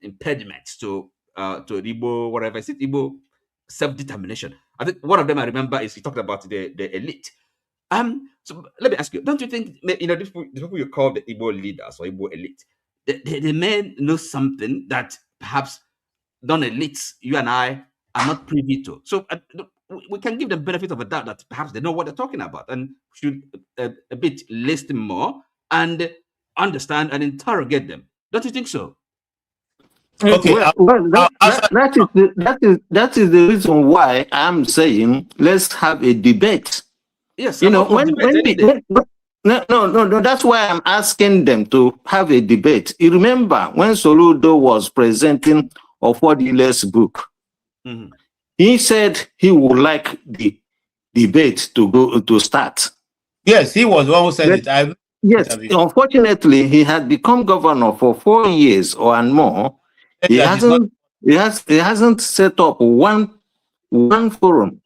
impediments to Igbo, whatever. Is it Igbo self-determination? I think one of them I remember is he talked about the elite. So let me ask you: don't you think the people you call the Igbo leaders or Igbo elite, they may know something that perhaps non-elites, you and I, are not privy to? So we can give them benefit of a doubt that perhaps they know what they're talking about, and should a bit listen more and understand and interrogate them. Don't you think so?
Okay,
that is the reason why I'm saying let's have a debate.
Yes,
no, that's why I'm asking them to have a debate. You remember when Soludo was presenting Ofodile's book, he said he would like the debate to start.
Yes, he was the one who said it.
Yes, unfortunately, he had become governor for 4 years and more. He hasn't set up one forum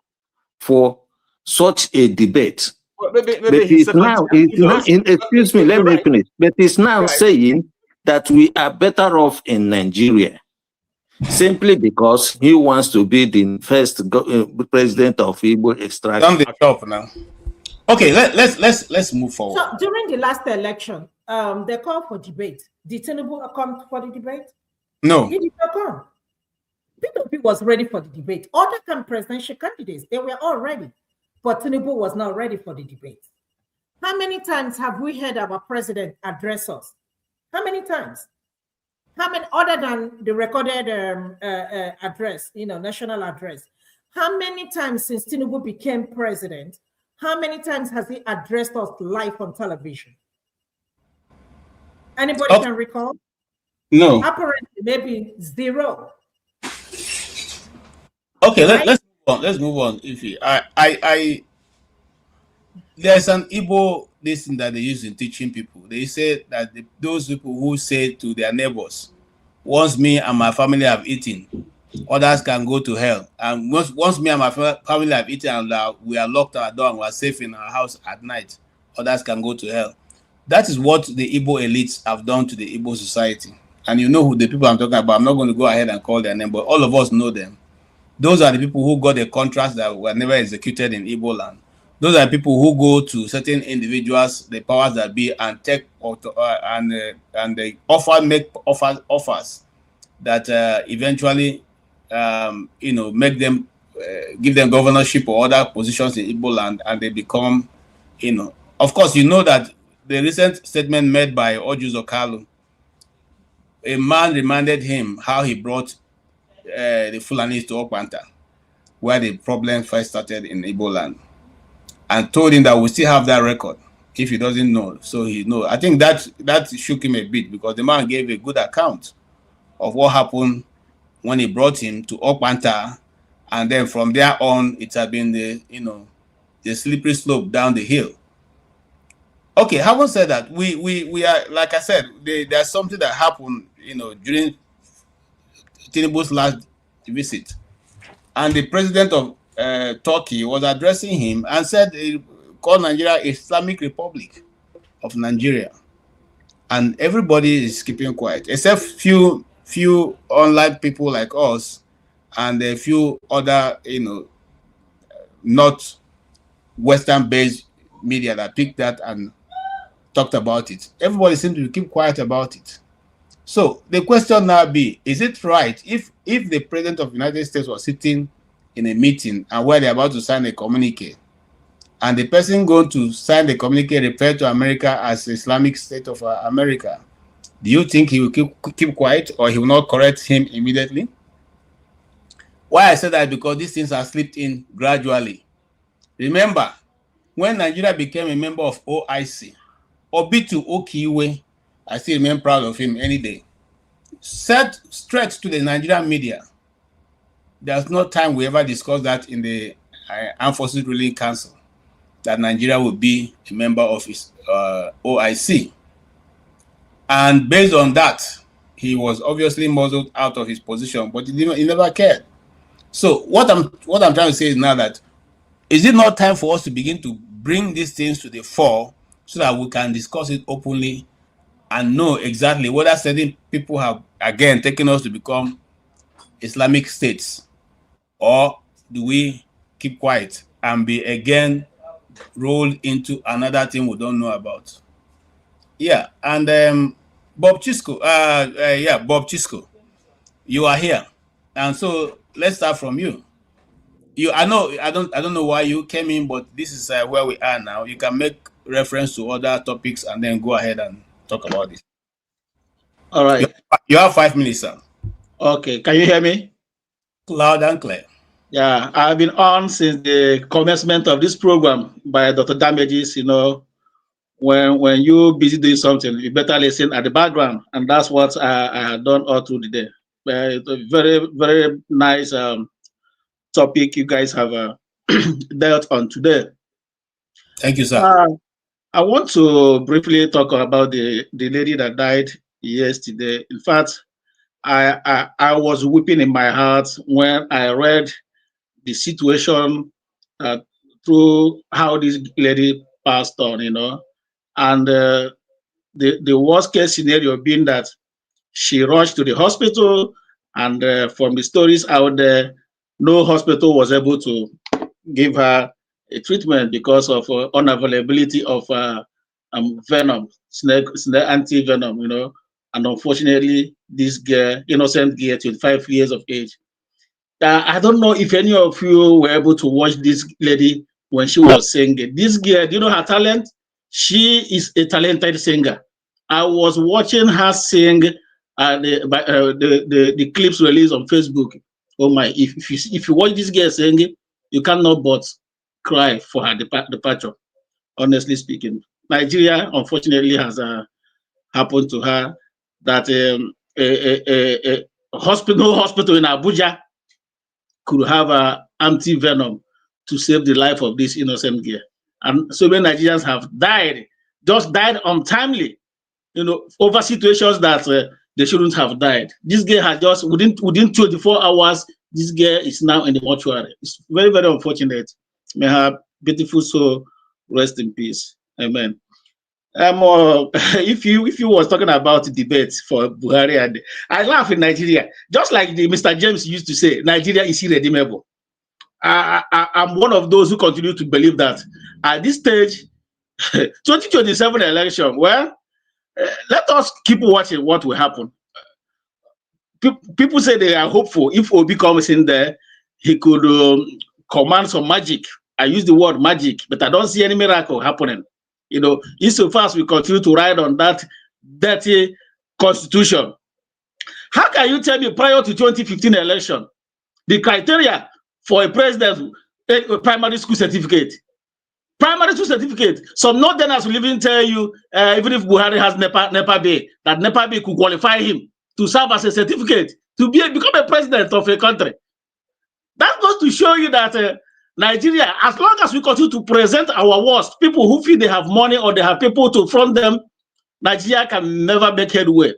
for such a debate.
Well, maybe
excuse me, let me finish. But he's now saying that we are better off in Nigeria simply because he wants to be the first president of Igbo extraction.
The top now. Okay, let's move forward.
So during the last election, they called for debate. Did Tinubu come for the debate?
No.
He did not come. PDP was ready for the debate. Other presidential candidates, they were all ready. But Tinubu was not ready for the debate. How many times have we heard our president address us? How many times? How many, other than the recorded address, national address? How many times since Tinubu became president, how many times has he addressed us live on television? Anybody can recall?
No.
Apparently, maybe zero.
Okay, right? Let's move on. There's an Igbo lesson that they use in teaching people. They say that those people who say to their neighbors, once me and my family have eaten, others can go to hell. And once me and my family have eaten and we are locked our door and we are safe in our house at night, others can go to hell. That is what the Igbo elites have done to the Igbo society. And you know who the people I'm talking about. I'm not going to go ahead and call their name, but all of us know them. Those are the people who got the contracts that were never executed in Igbo land. Those are people who go to certain individuals, the powers that be, and take and they make offers that eventually make them give them governorship or other positions in Igbo land, and they become, Of course, you know that the recent statement made by Ojuzo Kalu, a man reminded him how he brought the Fulanis to Okwanta, where the problem first started in Igbo land, and told him that we still have that record if he doesn't know. So he knows. I think that shook him a bit, because the man gave a good account of what happened when he brought him to Okwanta, and then from there on it had been the slippery slope down the hill. Okay, having said that, we are, like I said, there's something that happened during Tinubu's last visit, and the president of Turkey was addressing him and said he called Nigeria Islamic Republic of Nigeria, and everybody is keeping quiet except few online people like us and a few other not Western based media that picked that and talked about it. Everybody seems to keep quiet about it. So the question now be, is it right if the president of the United States was sitting in a meeting and where they're about to sign a communique, and the person going to sign the communique referred to America as Islamic State of America, do you think he will keep quiet, or he will not correct him immediately? Why I say that, because these things are slipped in gradually. Remember, when Nigeria became a member of OIC, Obitu Okiwe, I still remain proud of him any day, said straight to the Nigerian media there's no time we ever discussed that in the Armed Forces Ruling Council, that Nigeria would be a member of his OIC. And based on that, he was obviously muzzled out of his position, but he never cared. So what I'm trying to say is now that, is it not time for us to begin to bring these things to the fore so that we can discuss it openly and know exactly whether certain people have again taken us to become Islamic states, or do we keep quiet and be again rolled into another thing we don't know about? Yeah, and Bob Chisco, Bob Chisco, you are here, and so let's start from you. I don't know why you came in, but this is where we are now. You can make reference to other topics and then go ahead and talk about this.
All right.
You have 5 minutes, sir.
Okay, can you hear me?
Loud and clear.
Yeah, I've been on since the commencement of this program by Dr. Damages. You know, when you busy doing something, you better listen at the background, and that's what I had done all through the day. It's a very, very nice topic you guys have dealt on today.
Thank you, sir.
I want to briefly talk about the lady that died yesterday. In fact, I was weeping in my heart when I read the situation through how this lady passed on, you know, and the worst case scenario being that she rushed to the hospital, and from the stories out there, no hospital was able to give her a treatment because of unavailability of venom, snake anti-venom, you know. And unfortunately, this girl, innocent girl, 25 years of age. I don't know if any of you were able to watch this lady when she was singing. This girl, do you know her talent? She is a talented singer. I was watching her sing the clips released on Facebook. Oh my! If you watch this girl singing, you cannot but cry for her departure. Honestly speaking, Nigeria unfortunately has happened to her that a hospital in Abuja could have anti-venom to save the life of this innocent girl. And so many Nigerians have died, just died untimely, you know, over situations that they shouldn't have died. This girl has just, within 24 hours, this girl is now in the mortuary. It's very, very unfortunate. May her beautiful soul rest in peace. Amen. If you was talking about debates for Buhari, and I laugh in Nigeria, just like the Mr. James used to say, Nigeria is irredeemable. I'm one of those who continue to believe that at this stage, 2027 election, well, let us keep watching what will happen. People say they are hopeful if Obi comes in there, he could command some magic. I use the word magic, but I don't see any miracle happening. You know, insofar as we continue to ride on that dirty constitution. How can you tell me prior to 2015 election, the criteria for a president, a primary school certificate? Primary school certificate. Some northerners will even tell you, even if Buhari has NEPA Bay, that NEPA Bay could qualify him to serve as a certificate to become a president of a country. That goes to show you that Nigeria, as long as we continue to present our worst, people who feel they have money or they have people to front them, Nigeria can never make headway.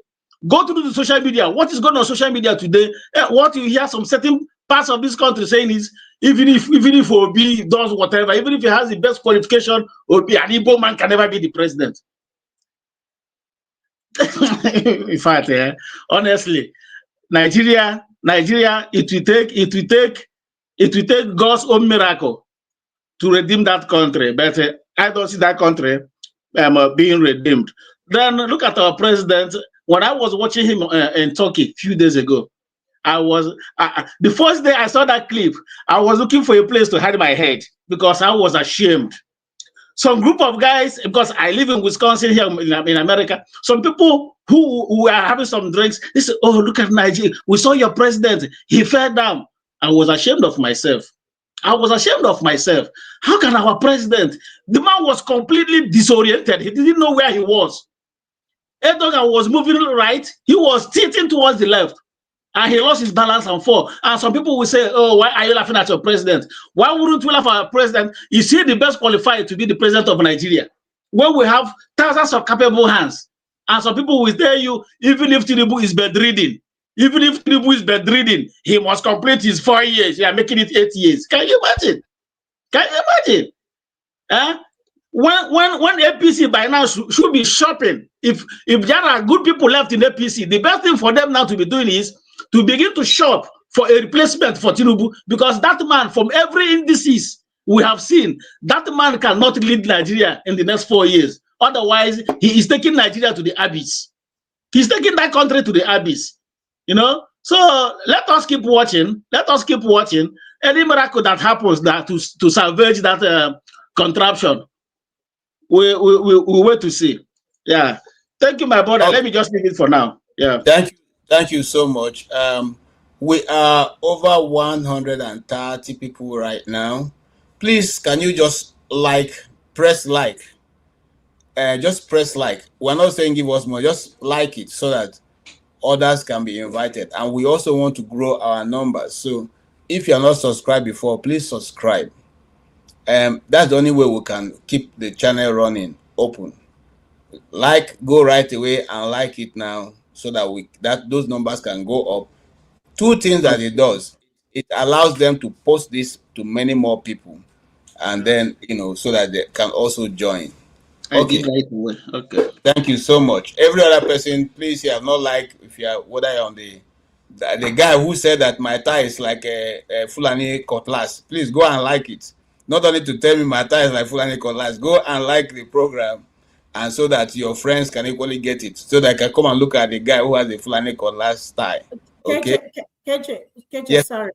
Go to the social media. What is going on social media today? What you hear some certain parts of this country saying is, even if Obi does whatever, even if he has the best qualification, Obi, an Igbo man can never be the president. In fact, honestly, Nigeria, it will take God's own miracle to redeem that country. But I don't see that country being redeemed. Then look at our president. When I was watching him in Turkey a few days ago, I was the first day I saw that clip, I was looking for a place to hide my head because I was ashamed. Some group of guys, because I live in Wisconsin here in America, some people who are having some drinks, they say, oh, look at Nigeria. We saw your president. He fell down. I was ashamed of myself. I was ashamed of myself. How can our president, the man was completely disoriented. He didn't know where he was. Erdogan was moving right. He was tilting towards the left. and he lost his balance and fall. And some people will say, oh, why are you laughing at your president? Why wouldn't we laugh at our president? Is he the best qualified to be the president of Nigeria? When we have thousands of capable hands, and some people will tell you, even if Tinubu is bedridden, he must complete his 4 years. You are making it 8 years. Can you imagine? Can you imagine? When APC by now should be shopping. If there are good people left in APC, the best thing for them now to be doing is to begin to shop for a replacement for Tinubu, because that man, from every indices we have seen, that man cannot lead Nigeria in the next 4 years. Otherwise, he is taking Nigeria to the abyss. He's taking that country to the abyss. You know, so let us keep watching. Let us keep watching. Any miracle that happens that to salvage that contraption, we wait to see. Yeah. Thank you, my brother. Let me just leave it for now. Yeah.
Thank you so much. We are over 130 people right now. Please, can you just press like? Just press like. We're not saying give us more. Just like it so that others can be invited. And we also want to grow our numbers. So if you're not subscribed before, please subscribe. That's the only way we can keep the channel running open. Go right away and like it now, so that those numbers can go up. Two things that it does: it allows them to post this to many more people, and then so that they can also join. Okay.
Okay.
Thank you so much. Every other person, please, you have not if you are whether you're on the guy who said that my tie is like a Fulani cutlass. Please go and like it. Not only to tell me my tie is like Fulani cutlass. Go and like the program, and so that your friends can equally get it. So that I can come and look at the guy who has the Fulani cutlass tie. Okay.
KJ,
yes.
Sorry.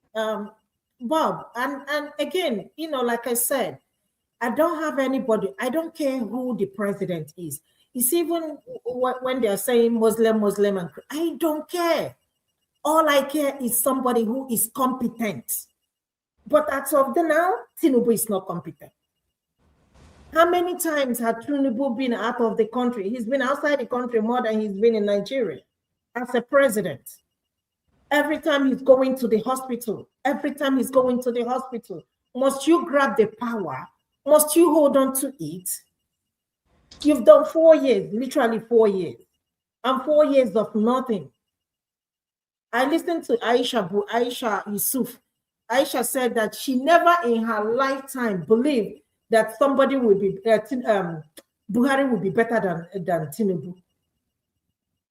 Bob, and again, like I said, I don't have anybody. I don't care who the president is. It's even when they're saying Muslim, and I don't care. All I care is somebody who is competent. But as of now, Tinubu is not competent. How many times had Tinubu been out of the country? He's been outside the country more than he's been in Nigeria as a president. Every time he's going to the hospital, must you grab the power? Must you hold on to it? You've done 4 years, literally 4 years, and 4 years of nothing. I listened to Aisha Yusuf. Aisha said that she never in her lifetime believed that somebody would be Buhari would be better than Tinubu.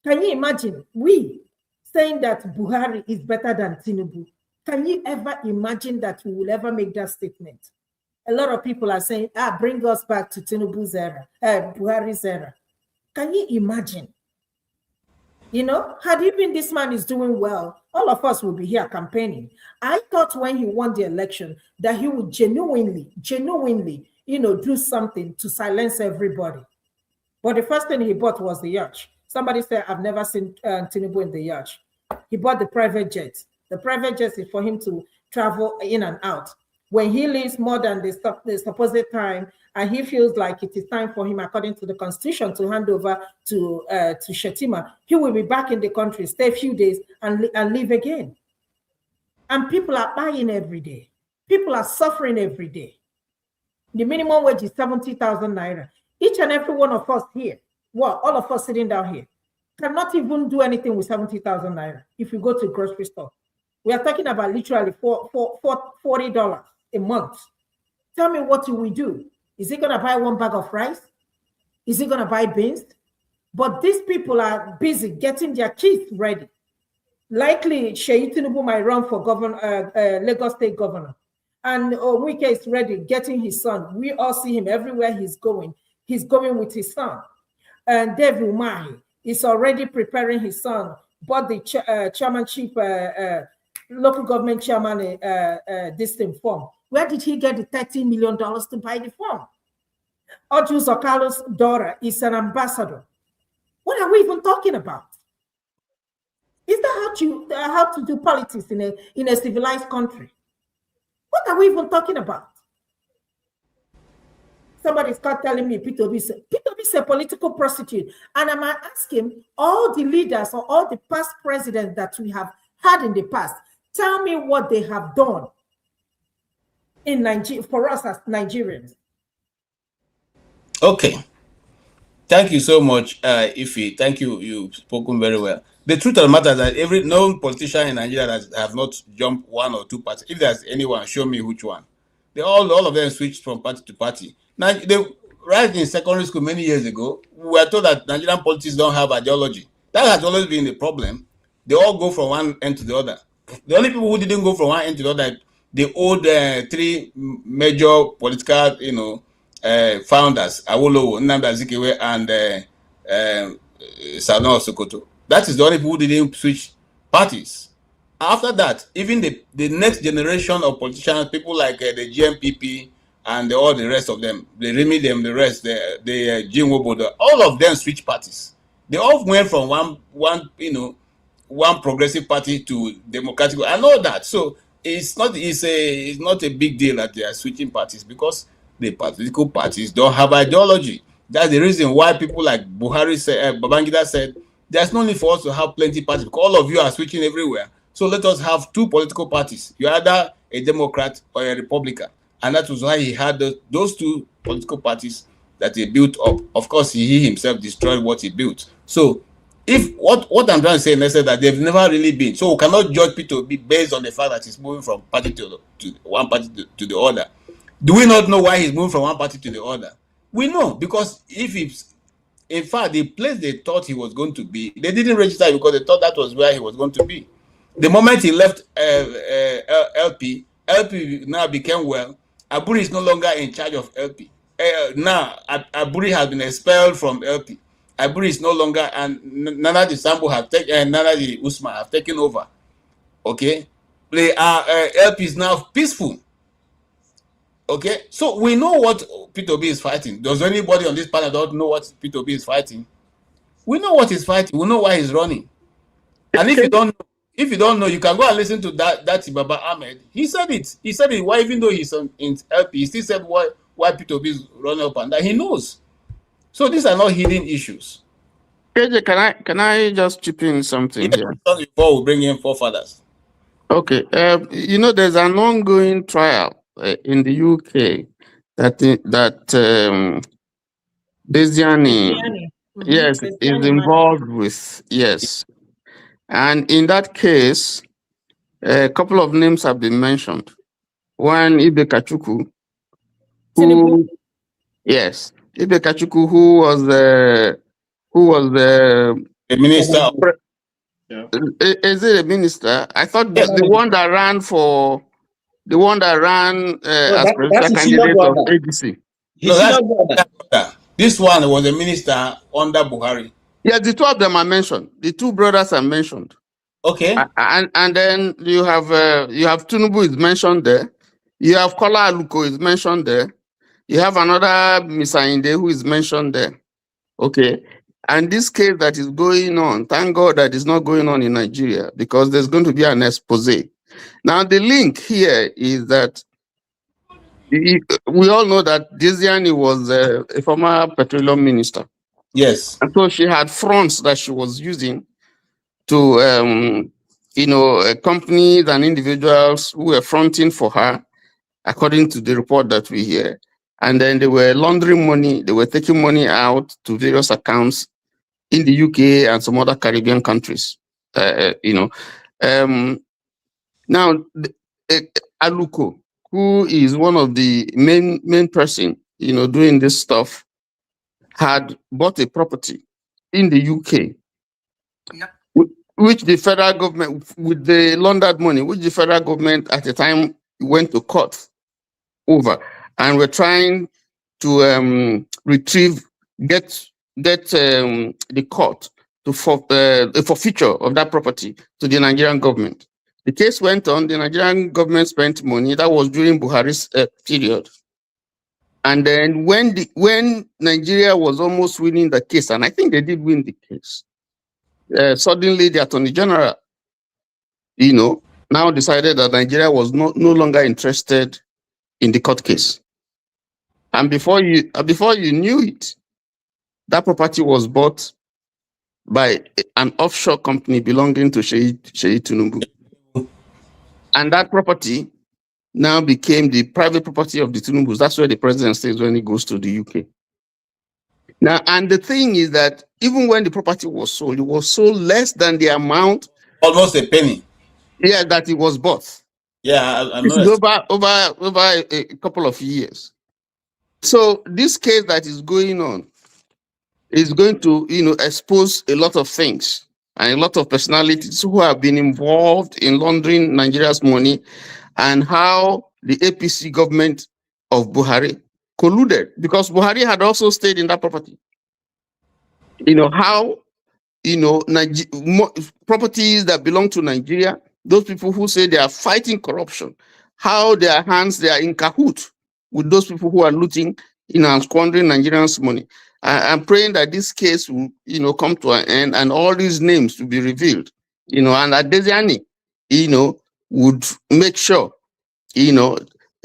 Can you imagine we saying that Buhari is better than Tinubu? Can you ever imagine that we will ever make that statement? A lot of people are saying, bring us back to Tinubu's era, Buhari's era. Can you imagine? Had even this man is doing well, all of us will be here campaigning. I thought when he won the election that he would genuinely, do something to silence everybody. But the first thing he bought was the yacht. Somebody said, I've never seen Tinubu in the yacht. He bought the private jet. The private jet is for him to travel in and out. When he leaves more than the supposed time, and he feels like it is time for him, according to the constitution, to hand over to Shetima, he will be back in the country, stay a few days, and leave again. And people are buying every day. People are suffering every day. The minimum wage is 70,000 naira. Each and every one of us here, all of us sitting down here, cannot even do anything with 70,000 naira if you go to a grocery store. We are talking about literally $40 a month. Tell me, what do we do? Is he going to buy one bag of rice? Is he going to buy beans? But these people are busy getting their kids ready. Likely, Seyi Tinubu might run for Lagos State governor. And Wike is ready, getting his son. We all see him everywhere he's going. He's going with his son. And David Umahi is already preparing his son, bought the chairmanship, local government chairman, this thing form. Where did he get the $13 million to buy the form? Oju Zokalo's daughter is an ambassador. What are we even talking about? Is that how to do politics in a civilized country? What are we even talking about? Somebody's got telling me P2B is a political prostitute. And I'm asking all the leaders or all the past presidents that we have had in the past. Tell me what they have done in Nigeria for us as Nigerians.
Okay. Thank you so much, Ife. Thank you. You've spoken very well. The truth of the matter is that every known politician in Nigeria that have not jumped one or two parties. If there's anyone, show me which one. They all of them switched from party to party. Now, they right in secondary school many years ago, we were told that Nigerian politics don't have ideology. That has always been the problem. They all go from one end to the other. The only people who didn't go from one end to the other, the old three major political, founders, Awolowo, Nnamdi Azikiwe, and Sardauna Sokoto. That is the only people who didn't switch parties. After that, even the next generation of politicians, people like the GMPP and all the rest of them, the Remi them, the rest, the Jim Wobodo, all of them switched parties. They all went from one progressive party to democratic. I know that. So it's not a big deal that they are switching parties, because the political parties don't have ideology. That's the reason why people like Buhari said, Babangida said, there's no need for us to have plenty parties because all of you are switching everywhere. So let us have two political parties. You're either a Democrat or a Republican. And that was why he had those two political parties that he built up. Of course, he himself destroyed what he built. So if what I'm trying to say is that they've never really been. So we cannot judge P2B based on the fact that he's moving from party to one party to the other. Do we not know why he's moving from one party to the other? We know, because in fact, the place they thought he was going to be, they didn't register because they thought that was where he was going to be. The moment he left LP now became well. Aburi is no longer in charge of LP. Now, Aburi has been expelled from LP. Aburi is no longer, and Nana de Sambo have taken, and Nana de Usman have taken over. Okay? They are, LP is now peaceful. Okay, so we know what P2B is fighting. Does anybody on this panel don't know what P2B is fighting? We know what he's fighting. We know why he's running. And if you don't know, you can go and listen to that Baba Ahmed. He said it. He said it. Why, even though he's in LP, he still said why P2B is running up and that he knows. So these are not hidden issues.
KJ, can I just chip in something here?
Before we bring in forefathers.
Okay, there's an ongoing trial in the UK that Desiani, yes, is involved with, yes. And in that case, a couple of names have been mentioned. One, Ibe Kachuku, Ibe Kachuku, who was the
minister.
Is it a minister? I thought the one that ran as presidential candidate of ADC.
This one was a minister under Buhari.
Yeah, the two of them are mentioned. The two brothers are mentioned.
Okay.
And then you have Tinubu is mentioned there. You have Kola Aluko is mentioned there. You have another Misainde who is mentioned there. Okay. And this case that is going on, thank God that is not going on in Nigeria, because there's going to be an expose. Now, the link here is that we all know that Desiani was a former petroleum minister.
Yes.
And so she had fronts that she was using to, companies and individuals who were fronting for her, according to the report that we hear. And then they were laundering money. They were taking money out to various accounts in the UK and some other Caribbean countries. Now, Aluko, who is one of the main person, doing this stuff, had bought a property in the UK, which the federal government, with the laundered money, which the federal government at the time went to court over, and were trying to get the court to the forfeiture of that property to the Nigerian government. The case went on. The Nigerian government spent money. That was during Buhari's period. And then when Nigeria was almost winning the case, and I think they did win the case, suddenly the Attorney General, now decided that Nigeria was no longer interested in the court case. And before you knew it, that property was bought by an offshore company belonging to Chidi Tinubu. And that property now became the private property of the Tinubus. That's where the president stays when he goes to the UK. Now, and the thing is that even when the property was sold, it was sold less than the amount.
Almost a penny.
Yeah, that it was bought.
Yeah, I'm
This
not.
is over a couple of years. So this case that is going on is going to, expose a lot of things and a lot of personalities who have been involved in laundering Nigeria's money, and how the APC government of Buhari colluded, because Buhari had also stayed in that property. How, properties that belong to Nigeria, those people who say they are fighting corruption, how they are in cahoots with those people who are looting, and squandering Nigerians' money. I'm praying that this case will, come to an end, and all these names to be revealed, and that Desiani, would make sure,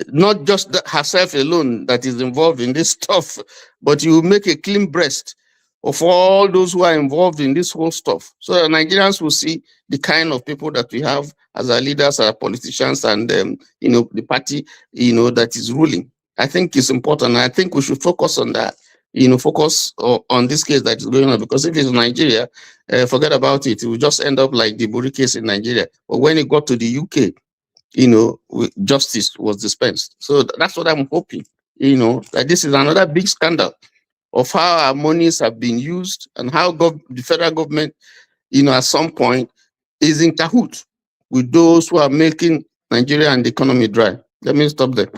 not just herself alone that is involved in this stuff, but you make a clean breast of all those who are involved in this whole stuff, so that Nigerians will see the kind of people that we have as our leaders, our politicians, and the party that is ruling. I think it's important. I think we should focus on that. Focus on this case that is going on, because if it's Nigeria, forget about it. It will just end up like the Buri case in Nigeria. But when it got to the UK, justice was dispensed. So that's what I'm hoping, that this is another big scandal of how our monies have been used, and how the federal government, at some point is in cahoots with those who are making Nigeria and the economy dry. Let me stop there.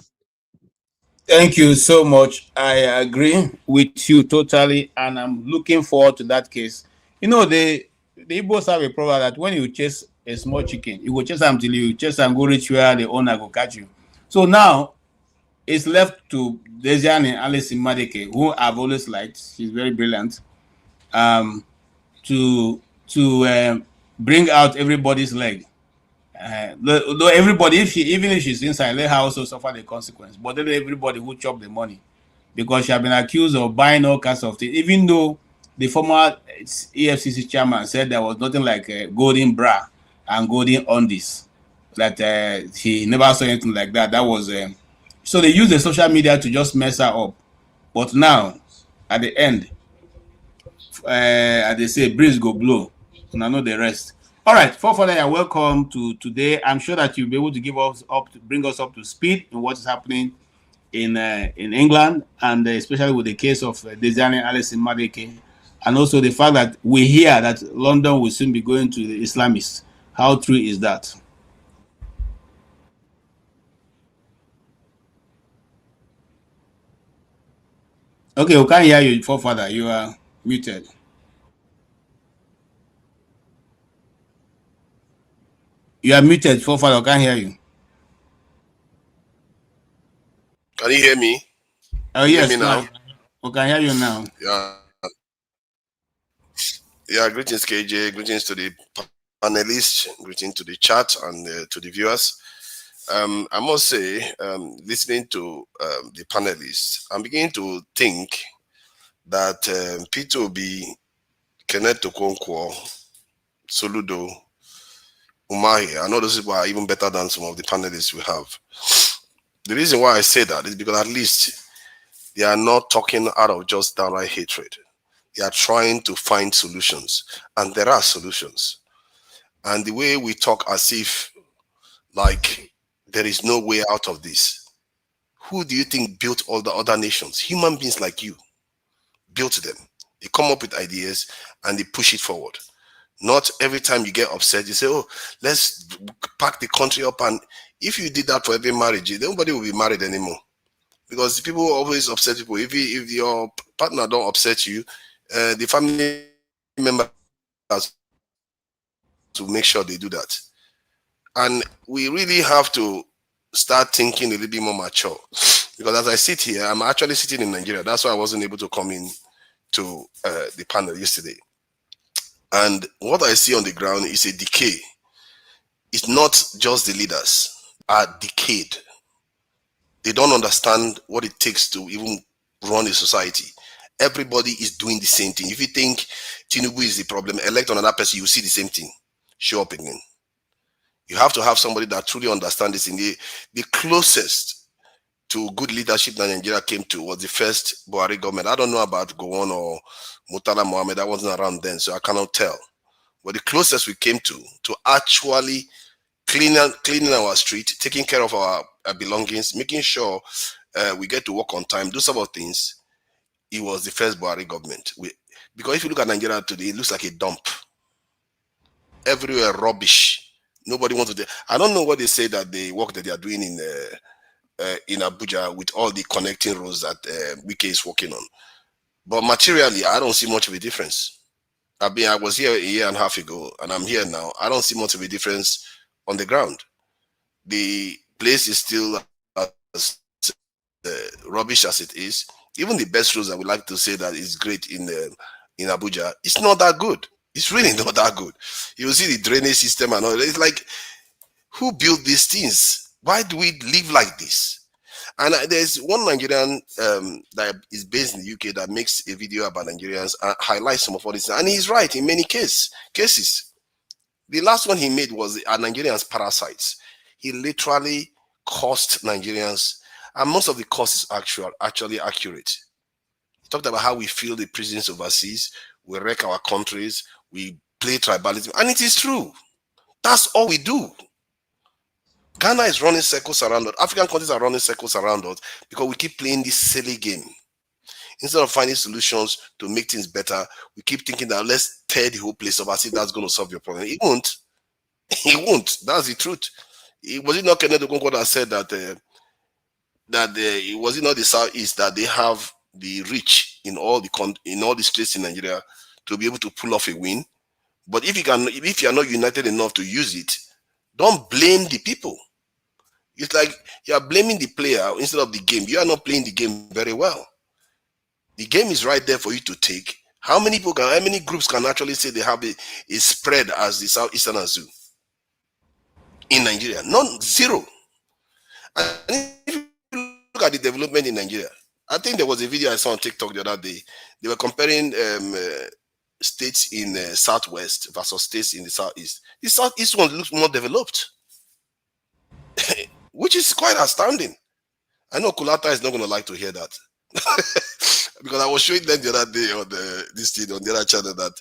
Thank you so much. I agree with you totally, and I'm looking forward to that case. The Igbos have a problem that when you chase a small chicken, you go chase them till you chase and go reach where the owner go catch you. So now it's left to Desian and Alice Madeke, who I've always liked. She's very brilliant. To bring out everybody's leg. Though everybody, even if she's inside, let her also suffer the consequence. But then everybody who chop the money, because she has been accused of buying all kinds of things, even though the former EFCC chairman said there was nothing like golden bra and golden undies, that he never saw anything like that. That was so they use the social media to just mess her up. But now, at the end, as they say, breeze go blow, and I know the rest. All right, Father, you're welcome to today. I'm sure that you'll be able to bring us up to speed in what is happening in England, and especially with the case of Desiani Alice in Madeke, and also the fact that we hear that London will soon be going to the Islamists. How true is that? Okay, we can't hear you, Father. You are muted. You are muted, Father. I can't hear you.
Can you hear me?
Oh, yes, hear me now. We can hear you now.
Yeah, greetings, KJ. Greetings to the panelists. Greetings to the chat and to the viewers. I must say, listening to the panelists, I'm beginning to think that P2B, Kenneth Okonkwo, Soludo, Umahi, I know those people are even better than some of the panelists we have. The reason why I say that is because at least they are not talking out of just downright hatred. They are trying to find solutions, and there are solutions. And the way we talk as if like there is no way out of this. Who do you think built all the other nations? Human beings like you built them. They come up with ideas and they push it forward. Not every time you get upset, you say, oh, let's pack the country up. And if you did that for every marriage, nobody will be married anymore. Because people always upset people. If your partner don't upset you, the family members to make sure they do that. And we really have to start thinking a little bit more mature. Because as I sit here, I'm actually sitting in Nigeria. That's why I wasn't able to come in to the panel yesterday. And what I see on the ground is a decay. It's not just the leaders are decayed. They don't understand what it takes to even run a society. Everybody is doing the same thing. If you think Tinubu is the problem, elect another person, you see the same thing show up again. You have to have somebody that truly understands this. In the closest to good leadership that Nigeria came to was the first Buhari government. I don't know about Gowon or Murtala Mohammed. I wasn't around then, so I cannot tell. But the closest we came to actually cleaning our street, taking care of our belongings, making sure we get to work on time, do some of things. It was the first Buhari government. Because if you look at Nigeria today, it looks like a dump. Everywhere rubbish. Nobody wants to. I don't know what they say that the work that they are doing in Abuja with all the connecting roads that Wike is working on. But materially, I don't see much of a difference. I was here a year and a half ago, and I'm here now. I don't see much of a difference on the ground. The place is still as rubbish as it is. Even the best roads that we like to say that is great in Abuja, it's not that good. It's really not that good. You see the drainage system and all. It's like, who built these things? Why do we live like this? And there's one Nigerian that is based in the UK that makes a video about Nigerians and highlights some of all this. And he's right in many cases. The last one he made was Nigerians parasites. He literally cost Nigerians, and most of the cost is actually accurate. He talked about how we fill the prisons overseas, we wreck our countries, we play tribalism, and it is true. That's all we do. Ghana is running circles around us. African countries are running circles around us because we keep playing this silly game. Instead of finding solutions to make things better, we keep thinking that let's tear the whole place up as if that's going to solve your problem. It won't. It won't. That's the truth. Was it not Kenneth Okonkwo that said that was it not the Southeast that they have the reach in all the states in Nigeria to be able to pull off a win? But if you are not united enough to use it, don't blame the people. It's like you are blaming the player instead of the game. You are not playing the game very well. The game is right there for you to take. How many groups can actually say they have a spread as the Southeastern Zoo in Nigeria? None, zero. And if you look at the development in Nigeria, I think there was a video I saw on TikTok the other day. They were comparing states in Southwest versus states in the Southeast. The Southeast one looks more developed, which is quite astounding. I know Kulata is not going to like to hear that. Because I was showing them the other day on the other channel that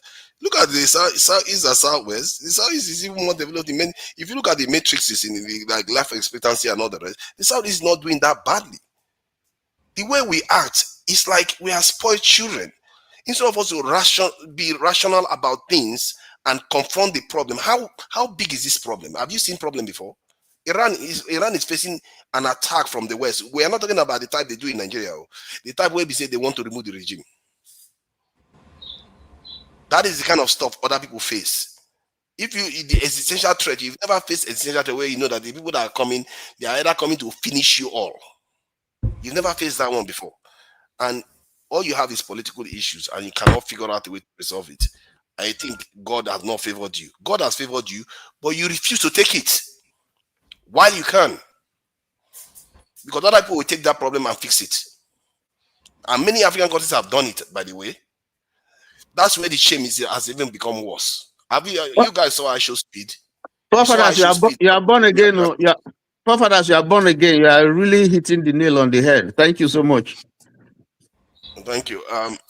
look at the Southeast and Southwest. The Southeast is even more developed. If you look at the matrices in the like life expectancy and all the rest, the Southeast is not doing that badly. The way we act is like we are spoiled children. Instead of us to be rational about things and confront the problem. How big is this problem? Have you seen problem before? Iran is facing an attack from the West. We are not talking about the type they do in Nigeria. The type where they say they want to remove the regime. That is the kind of stuff other people face. If the existential threat, you've never faced existential threat where you know that the people that are coming, they are either coming to finish you all. You've never faced that one before. And all you have is political issues and you cannot figure out a way to resolve it. I think God has not favored you. God has favored you, but you refuse to take it. While you can. Because other people will take that problem and fix it. And many African countries have done it, by the way. That's where the shame has even become worse. Have you guys saw I Show Speed?
Prophet, as you are born again. Prophet, as you are born again, you are really hitting the nail on the head. Thank you so much.
Thank you.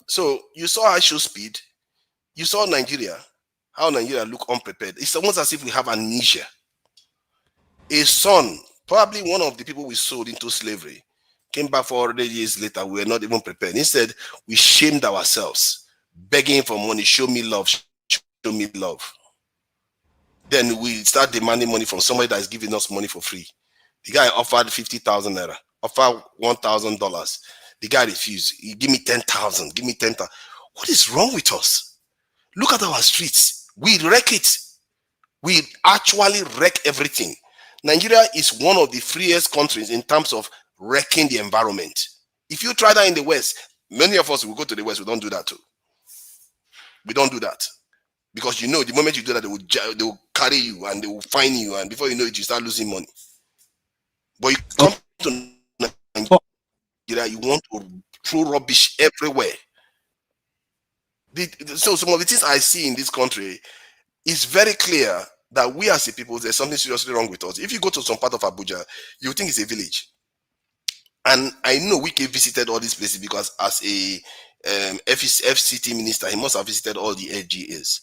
So you saw I Show Speed. You saw Nigeria. How Nigeria look unprepared. It's almost as if we have amnesia. A son, probably one of the people we sold into slavery, came back 400 years later. We were not even prepared. Instead, we shamed ourselves, begging for money. Show me love. Show me love. Then we start demanding money from somebody that is giving us money for free. The guy offered 50,000 naira, offered $1,000. The guy refused. He give me 10,000. Give me 10,000. What is wrong with us? Look at our streets. We wreck it. We actually wreck everything. Nigeria is one of the freest countries in terms of wrecking the environment. If you try that in the West, many of us will go to the West. We don't do that too. We don't do that. Because you know, the moment you do that, they will carry you and they will fine you. And before you know it, you start losing money. But you come to Nigeria, you want to throw rubbish everywhere. So some of the things I see in this country, it's very clear that we as a people, there's something seriously wrong with us. If you go to some part of Abuja, you think it's a village. And I know Wike visited all these places because as a FCT minister, he must have visited all the FGAs.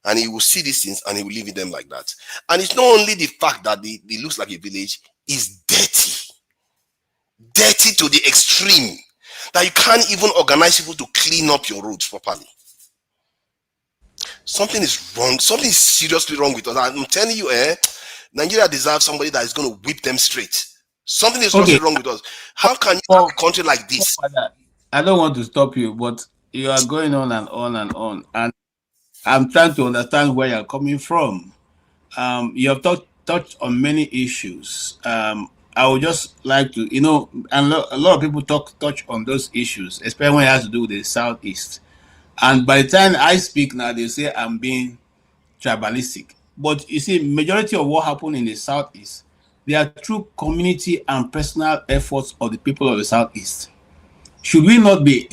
And he will see these things and he will live in them like that. And it's not only the fact that it looks like a village, it's dirty. Dirty to the extreme that you can't even organize people to clean up your roads properly. Something is wrong. Something is seriously wrong with us. I'm telling you, Nigeria deserves somebody that is going to whip them straight. Something is seriously wrong with us. How can you have a country like this?
I don't want to stop you, but you are going on and on and on. And I'm trying to understand where you're coming from. You have touched on many issues. I would just like to, and a lot of people touch on those issues, especially when it has to do with the Southeast. And by the time I speak now, they say I'm being tribalistic. But you see, majority of what happened in the Southeast, they are through community and personal efforts of the people of the Southeast. Should we not be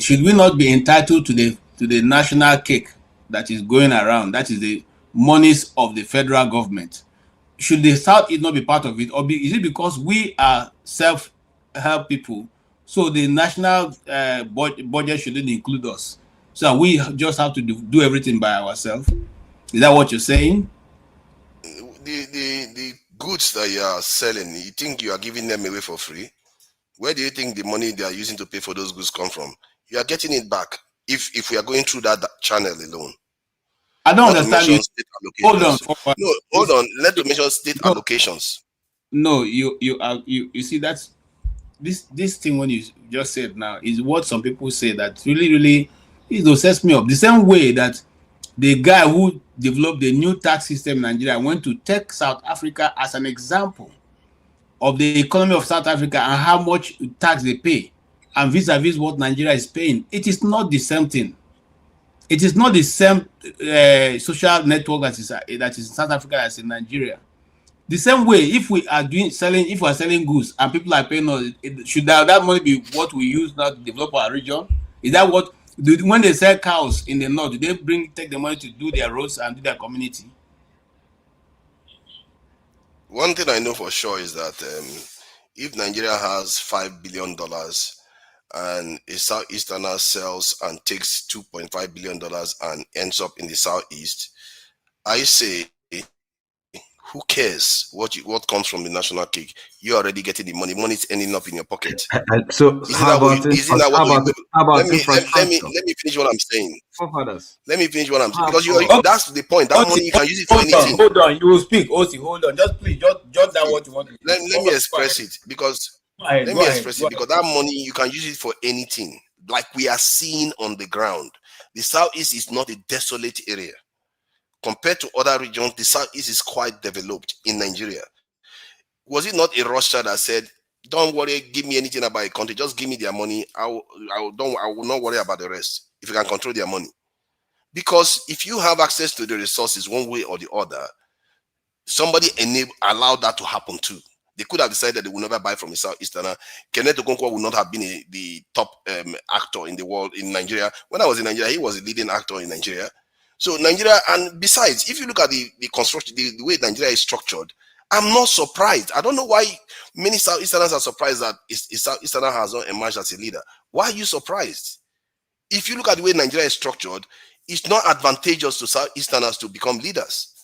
entitled to the national cake that is going around? That is the monies of the federal government. Should the Southeast not be part of it, or is it because we are self-help people, so the national budget shouldn't include us? So we just have to do everything by ourselves. Is that what you're saying?
The goods that you are selling, you think you are giving them away for free? Where do you think the money they are using to pay for those goods come from? You are getting it back if we are going through that channel alone.
I don't understand you.
Hold on. No, hold on. Let me mention state allocations.
No, you see, that's this thing when you just said now is what some people say that really it sets me up. The same way that the guy who developed the new tax system in Nigeria went to take South Africa as an example of the economy of South Africa and how much tax they pay, and vis-a-vis what Nigeria is paying. It is not the same thing. It is not the same social network that is in South Africa as in Nigeria. The same way, if we are selling goods and people are paying us, should that money be what we use now to develop our region? Is that what when they sell cows in the north, do they take the money to do their roads and do their community?
One thing I know for sure is that if Nigeria has $5 billion and a Southeasterner sells and takes $2.5 billion and ends up in the Southeast, I say, who cares what comes from the national cake? You're already getting the money. Money is ending up in your pocket.
So let me
finish what I'm saying. Let me finish what I'm saying. Because that's the point. That money you can use it for anything.
Hold on, you will speak. Osi, hold on. Just please jot down what you want to do.
Let me express it because because that money you can use it for anything. Like we are seeing on the ground. The Southeast is not a desolate area. Compared to other regions, the Southeast is quite developed in Nigeria. Was it not a Russia that said, "Don't worry, give me anything about a country, just give me their money. I will not worry about the rest if you can control their money." Because if you have access to the resources one way or the other, somebody allowed that to happen too. They could have decided they will never buy from a Southeasterner. Kenneth Okonkwo would not have been the top actor in the world in Nigeria. When I was in Nigeria, he was a leading actor in Nigeria. So Nigeria, and besides, if you look at the construction, the way Nigeria is structured, I'm not surprised. I don't know why many Southeasterners are surprised that a Southeasterner has not emerged as a leader. Why are you surprised? If you look at the way Nigeria is structured, it's not advantageous to Southeasterners to become leaders.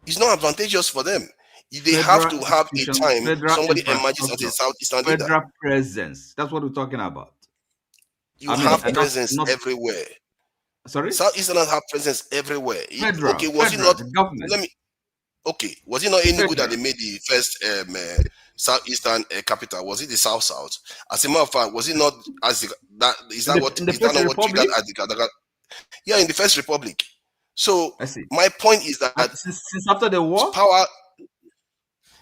It's not advantageous for them. They have to have a time somebody emerges as a Southeastern leader.
Federal presence. That's what we're talking about.
You have presence everywhere.
Sorry?
Southeasterners have presence everywhere. Was it not any good that they made the first Southeastern capital? Was it the South? As a matter of fact, was it not what triggered the yeah, in the First Republic. So my point is that
since after the war,
power.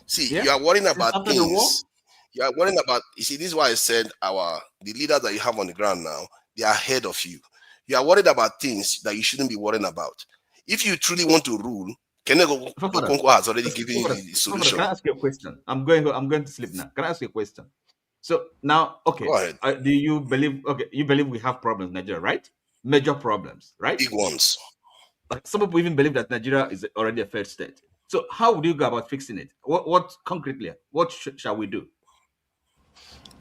You are worrying about things. You are worrying about. You see, this is why I said the leaders that you have on the ground now, they are ahead of you. You are worried about things that you shouldn't be worrying about. If you truly want to rule, Kenneth Okonkwo has already given you the solution.
Can I ask you a question? I'm going to sleep now. Can I ask you a question? So now, okay,
go ahead.
Do you believe? Okay, you believe we have problems in Nigeria, right? major problems, right?
Big ones.
Like some people even believe that Nigeria is already a failed state. So how would you go about fixing it? What concretely? What shall we do?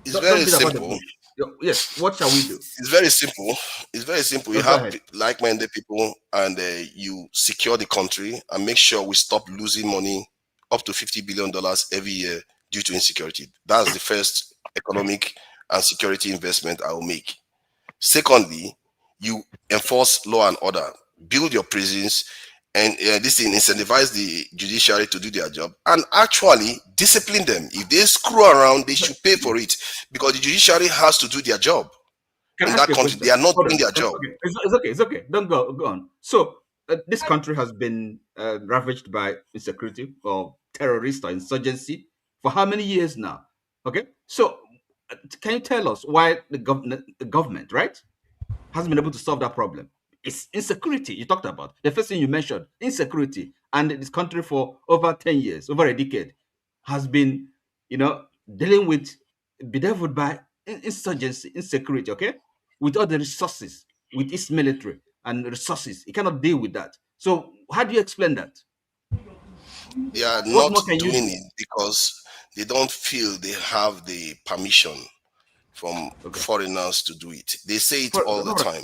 It's
Don't
very
beat about the
simple.
bush. Yes. What shall we do?
It's very simple. It's very simple. You
Go
have
ahead.
like-minded people, and you secure the country and make sure we stop losing money up to $50 billion every year due to insecurity. That's the first economic and security investment I will make. Secondly, you enforce law and order, build your prisons, and this thing incentivize the judiciary to do their job and actually discipline them. If they screw around, they should pay for it because the judiciary has to do their job.
Can I
In
ask
that
you a
country,
question?
they are not
Hold
doing
on.
their job.
Okay. It's okay. It's okay. Don't go on. So this country has been ravaged by insecurity or terrorist or insurgency for how many years now? Okay. So can you tell us why the government, right, hasn't been able to solve that problem? It's insecurity you talked about. The first thing you mentioned, insecurity, and this country for over 10 years, over a decade, has been, dealing with, bedeviled by insurgency, insecurity. Okay, with all the resources, with its military and resources, it cannot deal with that. So how do you explain that?
They are
What
not
more can you
doing
do?
it because they don't feel they have the permission from
Okay.
foreigners to do it. They say it all the time.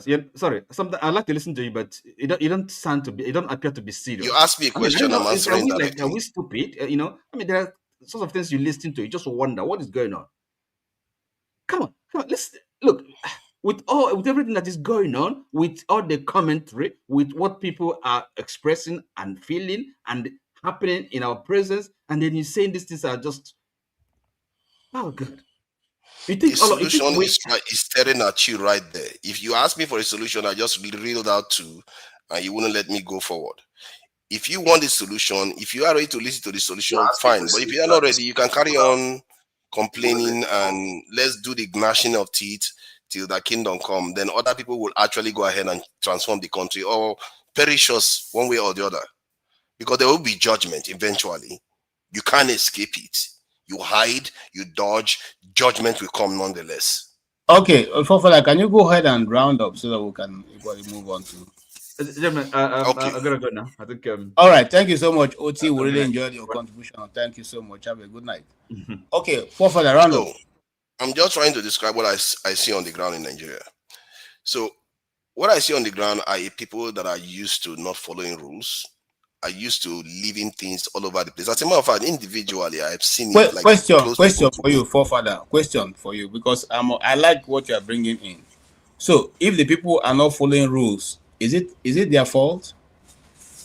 Yeah, sorry. Sometimes I like to listen to you, but you don't sound to be. You don't appear to be serious.
You ask me a question, I'm answering directly.
Are we stupid? I mean, there are sorts of things you listen to. You just wonder what is going on. Come on. Let's look with everything that is going on, with all the commentary, with what people are expressing and feeling and happening in our presence, and then you're saying these things are just, oh God.
The solution is staring at you right there. If you ask me for a solution, I just reeled out two, and you wouldn't let me go forward. If you want the solution, if you are ready to listen to the solution, fine. But if you are not ready, you can carry on complaining and let's do the gnashing of teeth till the kingdom come. Then other people will actually go ahead and transform the country or perish us one way or the other. Because there will be judgment eventually. You can't escape it. You hide, you dodge, judgment will come nonetheless.
Okay, Fofana, can you go ahead and round up so that we can move on to?
Gentlemen, I'm gonna go now. I think.
All right, thank you so much, OT. We really enjoyed your contribution. Thank you so much. Have a good night. Okay, Fofana, round up.
I'm just trying to describe what I see on the ground in Nigeria. So, what I see on the ground are people that are used to not following rules. Are used to leaving things all over the place. As a matter of fact, individually, I've seen it. Like
question for you, Fofana. Question for you, because I like what you are bringing in. So, if the people are not following rules, is it their fault?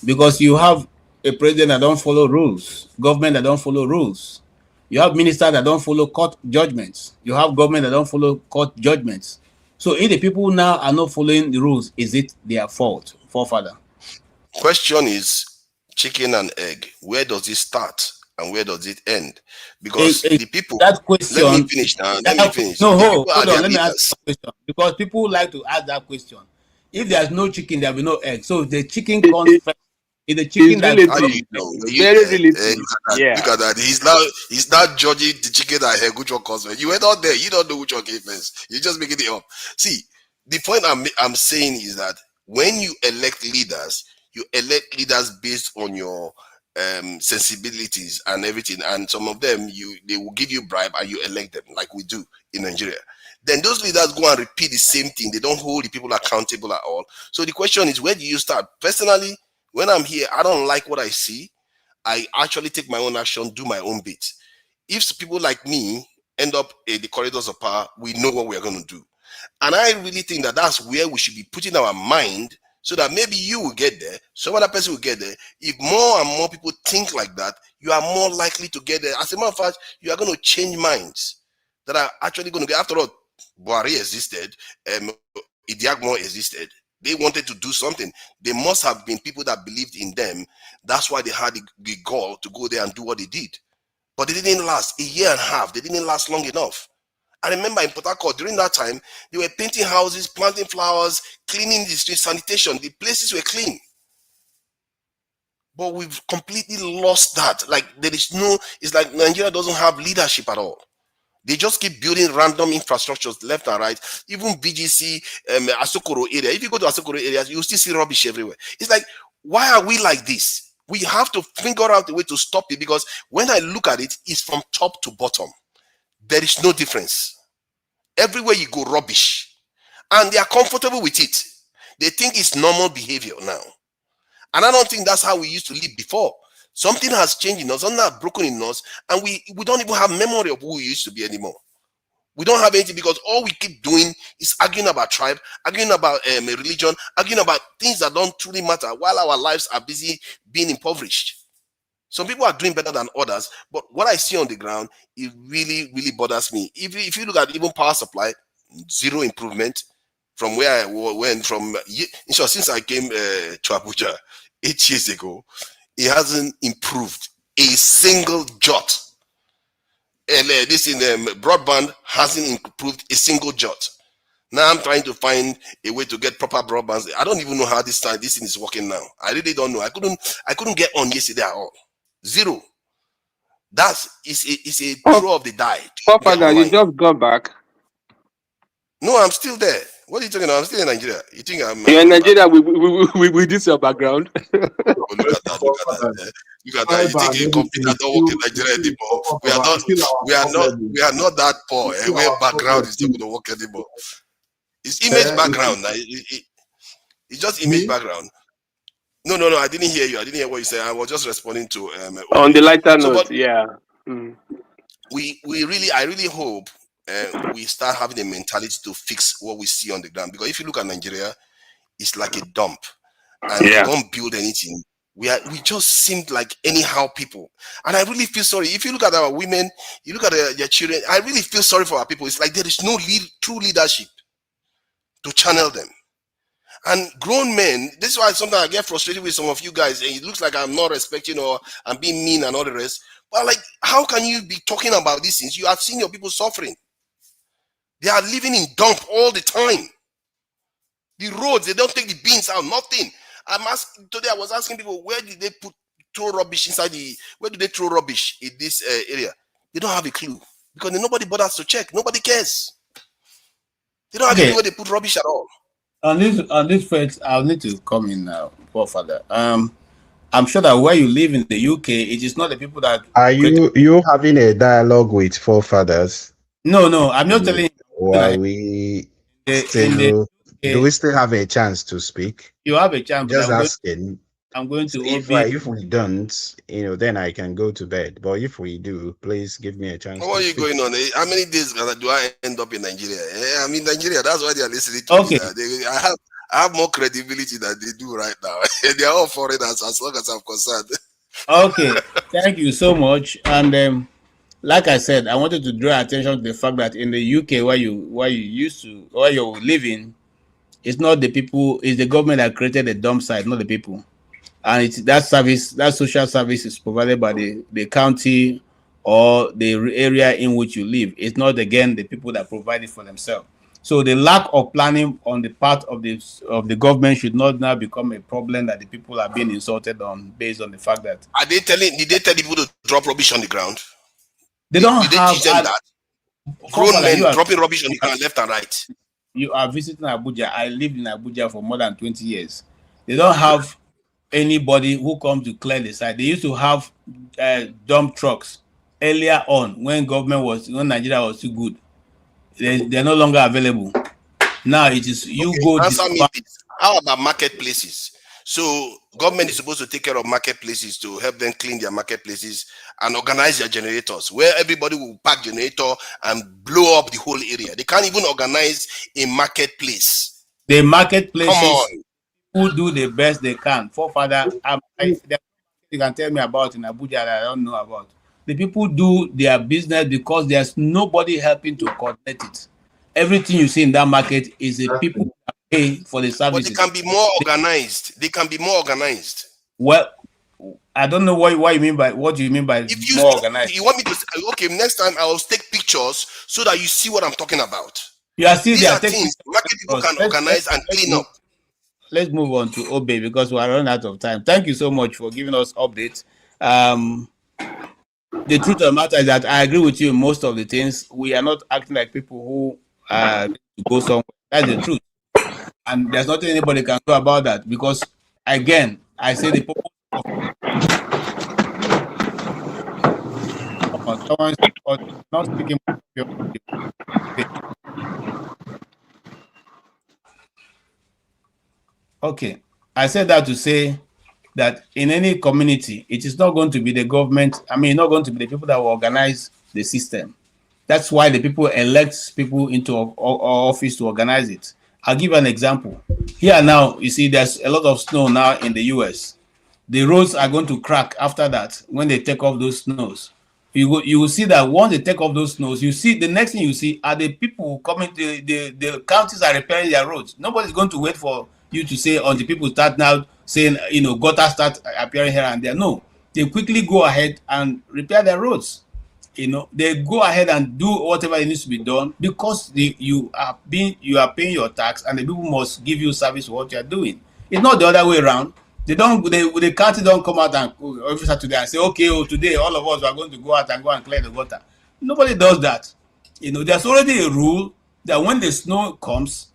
Because you have a president that don't follow rules, government that don't follow rules. You have ministers that don't follow court judgments. You have government that don't follow court judgments. So if the people now are not following the rules, is it their fault, Forefather?
Question is chicken and egg. Where does it start and where does it end? Because the people.
That question.
Let me finish now. Let me finish.
No, hold on. Let me ask a question. Because people like to ask that question. If there's no chicken, there will be no egg. So if the chicken comes first, if the chicken
that's very relative.
Look at that. He's now judging the chicken and egg, which one comes first. You were not there. You don't know which one came first. You're just making it up. See, the point I'm saying is that when you elect leaders, you elect leaders based on your sensibilities and everything, and some of them they will give you bribe and you elect them like we do in Nigeria. Then those leaders go and repeat the same thing. They don't hold the people accountable at all. So the question is, where do you start? Personally, when I'm here, I don't like what I see. I actually take my own action, do my own bit. If people like me end up in the corridors of power, we know what we're going to do. And I really think that that's where we should be putting our mind, so that maybe you will get there, some other person will get there. If more and more people think like that, you are more likely to get there. As a matter of fact, you are going to change minds that are actually going to get, after all, Buhari existed, Idiagmo existed. They wanted to do something. There must have been people that believed in them. That's why they had the gall to go there and do what they did. But they didn't last a year and a half. They didn't last long enough. I remember in Port Harcourt, during that time, they were painting houses, planting flowers, cleaning the streets, sanitation. The places were clean. But we've completely lost that. Like, there is no, it's like Nigeria doesn't have leadership at all. They just keep building random infrastructures left and right. Even BGC, Asokoro area. If you go to Asokoro areas, you'll still see rubbish everywhere. It's like, why are we like this? We have to figure out a way to stop it, because when I look at it, it's from top to bottom. There is no difference. Everywhere you go, rubbish. And they are comfortable with it. They think it's normal behavior now. And I don't think that's how we used to live before. Something has changed in us, something has broken in us, and we don't even have memory of who we used to be anymore. We don't have anything, because all we keep doing is arguing about tribe, arguing about religion, arguing about things that don't truly matter, while our lives are busy being impoverished. Some people are doing better than others, but what I see on the ground, it really, really bothers me. If you look at even power supply, zero improvement from where I went from. Since I came to Abuja 8 years ago, it hasn't improved a single jot. And this in broadband hasn't improved a single jot. Now I'm trying to find a way to get proper broadband. I don't even know how this thing is working now. I really don't know. I couldn't get on yesterday at all. Zero. It's a throw of the die.
Father, you just got back.
No, I'm still there. What are you talking about? I'm still in Nigeria. You think
You're in Nigeria with this your background?
Oh, look at that. Look at that. Look at that. You think a computer don't work in Nigeria anymore? We are not that poor. Where background is not going to work anymore. It's image background. It's just image background. No. I didn't hear you. I didn't hear what you said. I was just responding to
on the lighter note. Yeah.
I really hope we start having a mentality to fix what we see on the ground. Because if you look at Nigeria, it's like a dump, and we don't build anything. We just seem like anyhow people, and I really feel sorry. If you look at our women, you look at their children, I really feel sorry for our people. It's like there is no true leadership to channel them. And grown men, this is why sometimes I get frustrated with some of you guys, and it looks like I'm not respecting or I'm being mean and all the rest. But like, how can you be talking about these things? You have seen your people suffering. They are living in dump all the time. The roads, they don't take the bins out, nothing. Today I was asking people, where did they throw rubbish where do they throw rubbish in this area? They don't have a clue, because nobody bothers to check. Nobody cares. They don't have a clue where they put rubbish at all.
On this fact, I'll need to come in now, Father. I'm sure that where you live in the UK, it is not the people that
are you having a dialogue with forefathers?
No, I'm not telling you.
Why we still do we still have a chance to speak?
You have a chance.
Just asking.
I'm going to
if we don't, then I can go to bed. But if we do, please give me a chance.
What are you going on? How many days do I end up in Nigeria? I'm in Nigeria. That's why they are listening to me. I have more credibility than they do right now. They are all foreigners, as long as I'm concerned.
Okay, thank you so much. And like I said, I wanted to draw attention to the fact that in the UK, where you're living, it's not the people, it's the government that created the dump site, not the people. And that social service is provided by the county or the area in which you live. It's not, again, the people that provide it for themselves. So the lack of planning on the part of the government should not now become a problem that the people are being insulted on, based on the fact that.
Did they tell people to drop rubbish on the ground?
They don't
Did they teach them that? Grown men dropping rubbish on the ground left and right.
You are visiting Abuja. I lived in Abuja for more than 20 years. They don't have anybody who comes to clear the site. They used to have dump trucks earlier on when Nigeria was too good. They're no longer available. Now it is go.
Answer me this. How about marketplaces? So government is supposed to take care of marketplaces to help them clean their marketplaces and organize their generators, where everybody will pack generator and blow up the whole area. They can't even organize a marketplace.
The marketplaces who do the best they can. Forefather, you can tell me about in Abuja that I don't know about. The people do their business because there's nobody helping to coordinate it. Everything you see in that market is the people that pay for the services.
But they can be more organized. They can be more organized.
Well, I don't know what you mean by more organized.
You want me to say, okay, next time I will take pictures so that you see what I'm talking about.
You are still there.
Things market people can organize and clean up.
Let's move on to Obe because we are running out of time. Thank you so much for giving us updates. the truth of the matter is that I agree with you in most of the things. We are not acting like people who go somewhere. That's the truth. And there's nothing anybody can do about that, because, again, I say the purpose of someone not speaking. Okay, I said that to say that in any community, it is not going to be the government. I mean, not going to be the people that will organize the system. That's why the people elect people into office to organize it. I'll give you an example. Here now, you see, there's a lot of snow now in the US. The roads are going to crack after that when they take off those snows. You will see that once they take off those snows, you see the next thing you see are the people coming. The counties are repairing their roads. Nobody's going to wait for you to say until people start now saying, gutters start appearing here and there. No, they quickly go ahead and repair their roads. They go ahead and do whatever it needs to be done, because you are paying your tax, and the people must give you service for what you are doing. It's not the other way around. The county don't come out and every Saturday and say, okay, today all of us are going to go out and go and clear the gutter. Nobody does that. There's already a rule that when the snow comes,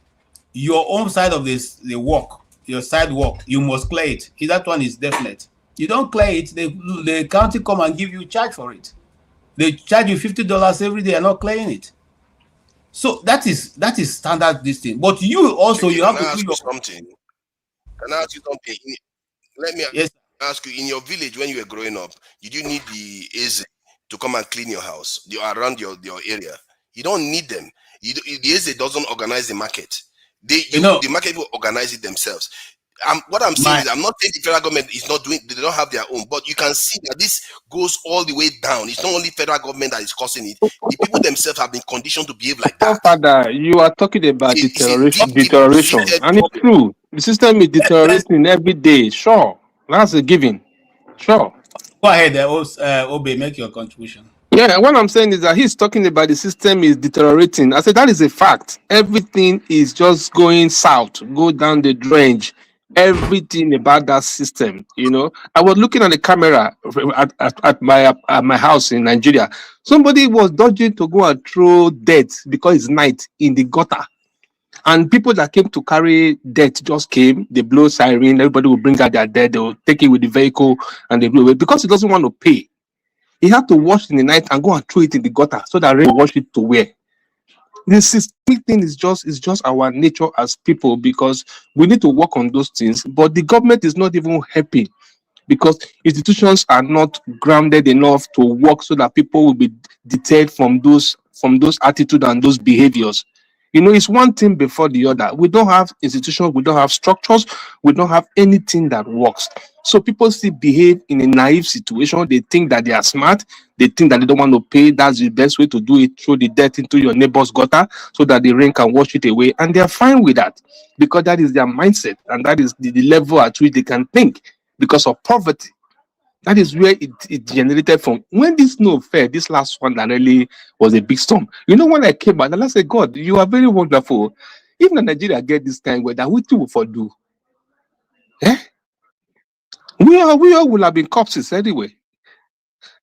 your own side of your sidewalk, you must clear it. That one is definite. You don't clear it, the county come and give you charge for it. They charge you $50 every day and not clearing it. So that is standard this thing. But you also you have to do your
something. Can I ask you something? Let me ask you, in your village when you were growing up, did you need the AZ to come and clean your house, around your area? You don't need them. The AZ doesn't organize the market. The market will organize it themselves. What I'm saying is, I'm not saying the federal government is not doing, they don't have their own, but you can see that this goes all the way down. It's not only federal government that is causing it. The people themselves have been conditioned to behave like that.
Father, you are talking about deterioration, and it's true. The system is deteriorating every day. Sure, that's a given. Sure.
Go ahead, Obe, make your contribution.
Yeah, what I'm saying is that he's talking about the system is deteriorating. I said that is a fact. Everything is just going south, go down the drain. Everything about that system, I was looking at the camera at my house in Nigeria. Somebody was dodging to go and throw dirt because it's night in the gutter, and people that came to carry dirt just came. They blow siren. Everybody will bring out their dirt. They will take it with the vehicle and they blow it because he doesn't want to pay. He had to wash in the night and go and throw it in the gutter so that rain will wash it to where. This systemic thing is just our nature as people, because we need to work on those things. But the government is not even helping, because institutions are not grounded enough to work so that people will be deterred from those attitudes and those behaviors. It's one thing before the other. We don't have institutions, we don't have structures, we don't have anything that works. So people still behave in a naive situation. They think that they are smart. They think that they don't want to pay. That's the best way to do it. Throw the dirt into your neighbor's gutter so that the rain can wash it away. And they're fine with that, because that is their mindset, and that is the level at which they can think, because of poverty. That is where it generated from. When this snow fell, this last one that really was a big storm. When I came back, and I said, God, you are very wonderful. Even in Nigeria get this kind of weather, what will for do? We all will have been corpses anyway.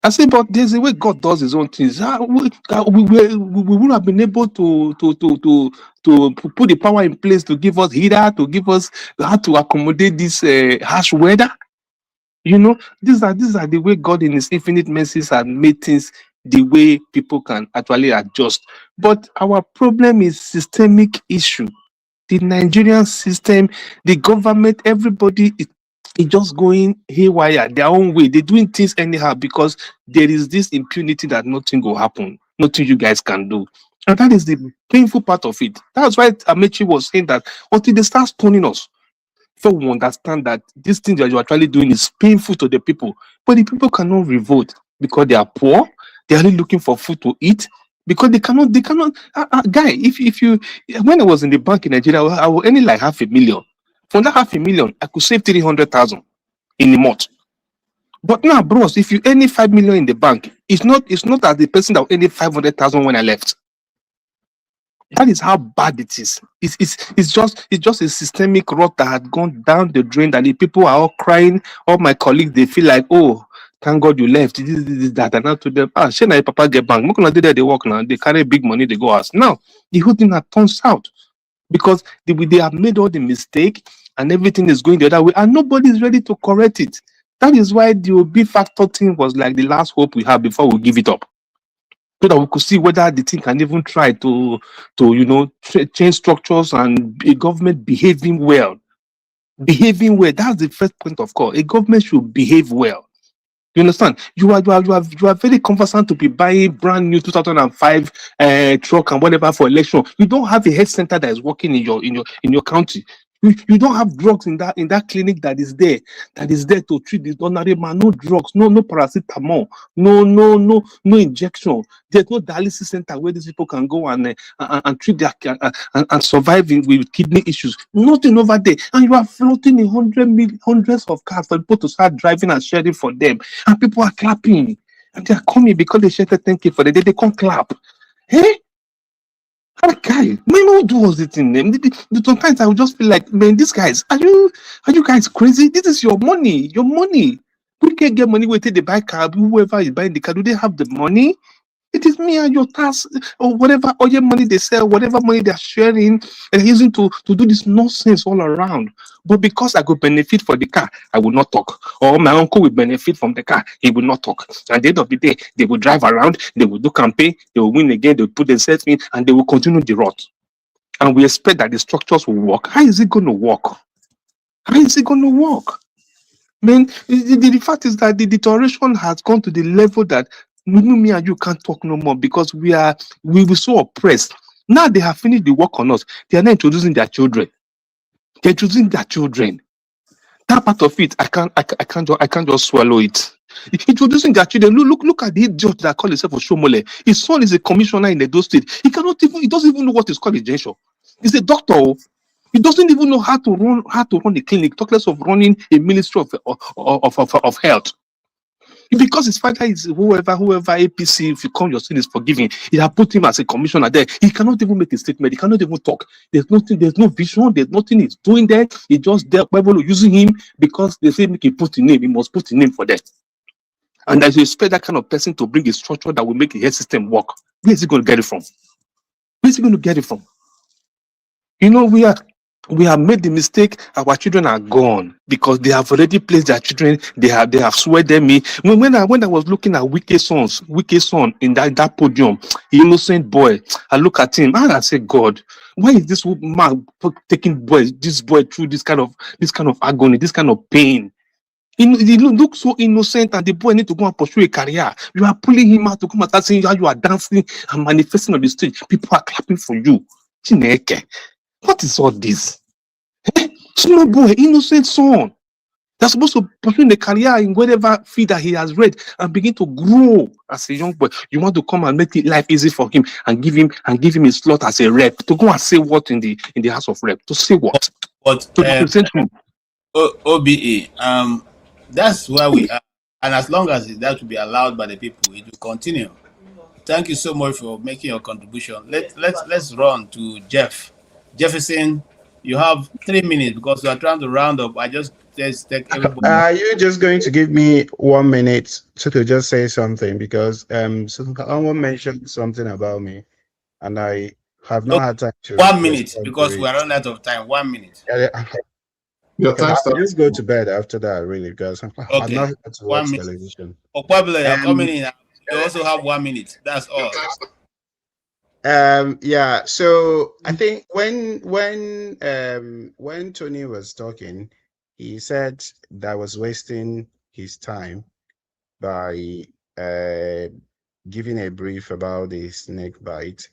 I said, but there's a way God does his own things. We would have been able to put the power in place to give us heater, to give us how to accommodate this harsh weather. These are the way God in his infinite mercies has made things the way people can actually adjust. But our problem is systemic issue. The Nigerian system, the government, everybody is just going haywire their own way. They're doing things anyhow because there is this impunity that nothing will happen, nothing you guys can do. And that is the painful part of it. That's why Amechi was saying that until they start stoning us, so we understand that this thing that you're actually doing is painful to the people. But the people cannot revolt because they are poor. They're only looking for food to eat. Because they cannot, guy, if you, when I was in the bank in Nigeria, I was earning like 500,000. From that 500,000, I could save 300,000 in a month. But now, bros, if you earn 5 million in the bank, it's not as the person that earned 500,000 when I left. That is how bad it is. It's just a systemic rot that had gone down the drain, that the people are all crying. All my colleagues, they feel like, oh, Thank God you left. This, that. And now to them, shey na your papa get bank. Make una dey there, they work now. They carry big money, they go house. Now, the whole thing has turned south because they have made all the mistake and everything is going the other way and nobody is ready to correct it. That is why the OB factor thing was like the last hope we have before we give it up. So that we could see whether the thing can even try to change structures and a government behaving well. Behaving well. That's the first point of call. A government should behave well. You understand? You are very conversant to be buying brand new 2005 truck and whatever for election. You don't have a health center that is working in your county. You don't have drugs in that clinic that is there to treat this ordinary man. No drugs, no paracetamol, no injection. There's no dialysis center where these people can go and treat their and survive with kidney issues. Nothing over there, and you are floating in hundreds of cars for people to start driving and sharing for them, and people are clapping, and they are coming because they shared 10K for the day. They can't clap. Hey. Guy, man, do all the thing. Sometimes I would just feel like, man, these guys, are you guys crazy? This is your money. We can't get money with the buy car. Whoever is buying the car, do they have the money? It is me and your task or whatever oil money they sell, whatever money they're sharing and using to do this nonsense all around. But because I could benefit for the car, I will not talk. Or my uncle will benefit from the car, he will not talk. At the end of the day, they will drive around, they will do campaign, they will win again, they will put themselves in, and they will continue the rot. And we expect that the structures will work. How is it going to work? How is it going to work? Man, the fact is that the deterioration has gone to the level that me and you can't talk no more because we were so oppressed. Now they have finished the work on us. They are not introducing their children. They're introducing their children. That part of it, I can't just swallow it. Introducing their children. Look at the idiot that call himself Oshomole. His son is a commissioner in Edo State. He doesn't even know what is called a genshaw. He's a doctor. He doesn't even know how to run a clinic, talk less of running a ministry of health. Because his father is whoever APC, if you come, your sin is forgiven. He have put him as a commissioner there. He cannot even make a statement. He cannot even talk. There's no vision. There's nothing he's doing there. He just there. People are using him because they say make he put in name. He must put in name for that. And as you expect that kind of person to bring a structure that will make the health system work, where is he going to get it from? Where is he going to get it from? You know, we have made the mistake. Our children are gone because they have already placed their children. They have swayed them. When I was looking at Wike's son in that podium, innocent boy, I look at him and I say, God, why is this man taking this boy through this kind of agony, this kind of pain? He looks so innocent, and the boy need to go and pursue a career. You are pulling him out to come and start saying how you are dancing and manifesting on the stage. People are clapping for you. Chineke. What is all this? Small boy, innocent son. They're supposed to pursue a career in whatever field that he has read and begin to grow as a young boy. You want to come and make life easy for him and give him a slot as a rep to go and say what in the House of Rep? To say what?
But
to represent him.
OBE, that's where we are, and as long as that will be allowed by the people, it will continue. Thank you so much for making your contribution. Let's run to Jeff. Jefferson, you have 3 minutes because we are trying to round up. I just take everybody.
Are you just going to give me 1 minute to just say something? Because someone mentioned something about me, and I have not had time to.
1 minute because we are running out of time. 1 minute.
I'll just go to bed after that, really, because I'm not going to watch television.
Pablo, you're coming in. You also have 1 minute. That's all.
Yeah. So I think when Tony was talking, he said that I was wasting his time by giving a brief about the snake bite,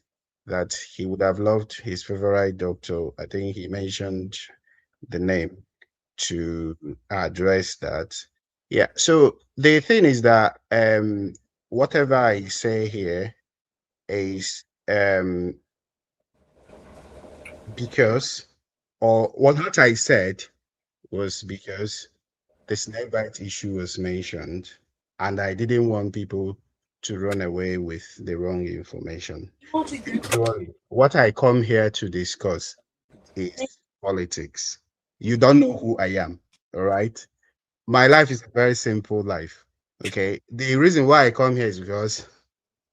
that he would have loved his favorite doctor. I think he mentioned the name to address that. Yeah. So the thing is that whatever I say here is because, or what I said was because the snake bite issue was mentioned, and I didn't want people to run away with the wrong information. What I come here to discuss is politics. You don't know who I am, all right? My life is a very simple life. Okay. The reason why I come here is because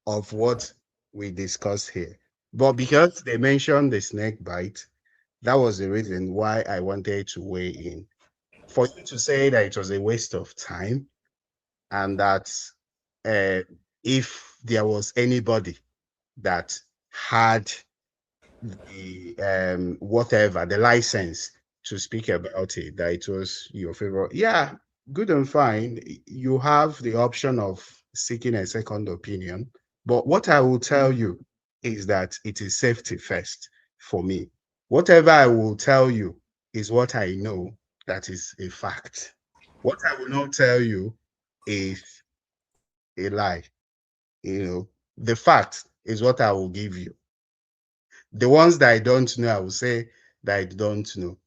of what we discussed here. But because they mentioned the snake bite, that was the reason why I wanted to weigh in. For you to say that it was a waste of time and that if there was anybody that had the whatever, the license to speak about it, that it was your favorite. Yeah, good and fine. You have the option of seeking a second opinion. But what I will tell you is that it is safety first for me. Whatever I will tell you is what I know that is a fact. What I will not tell you is a lie. You know, the fact is what I will give you. The ones that I don't know, I will say that I don't know.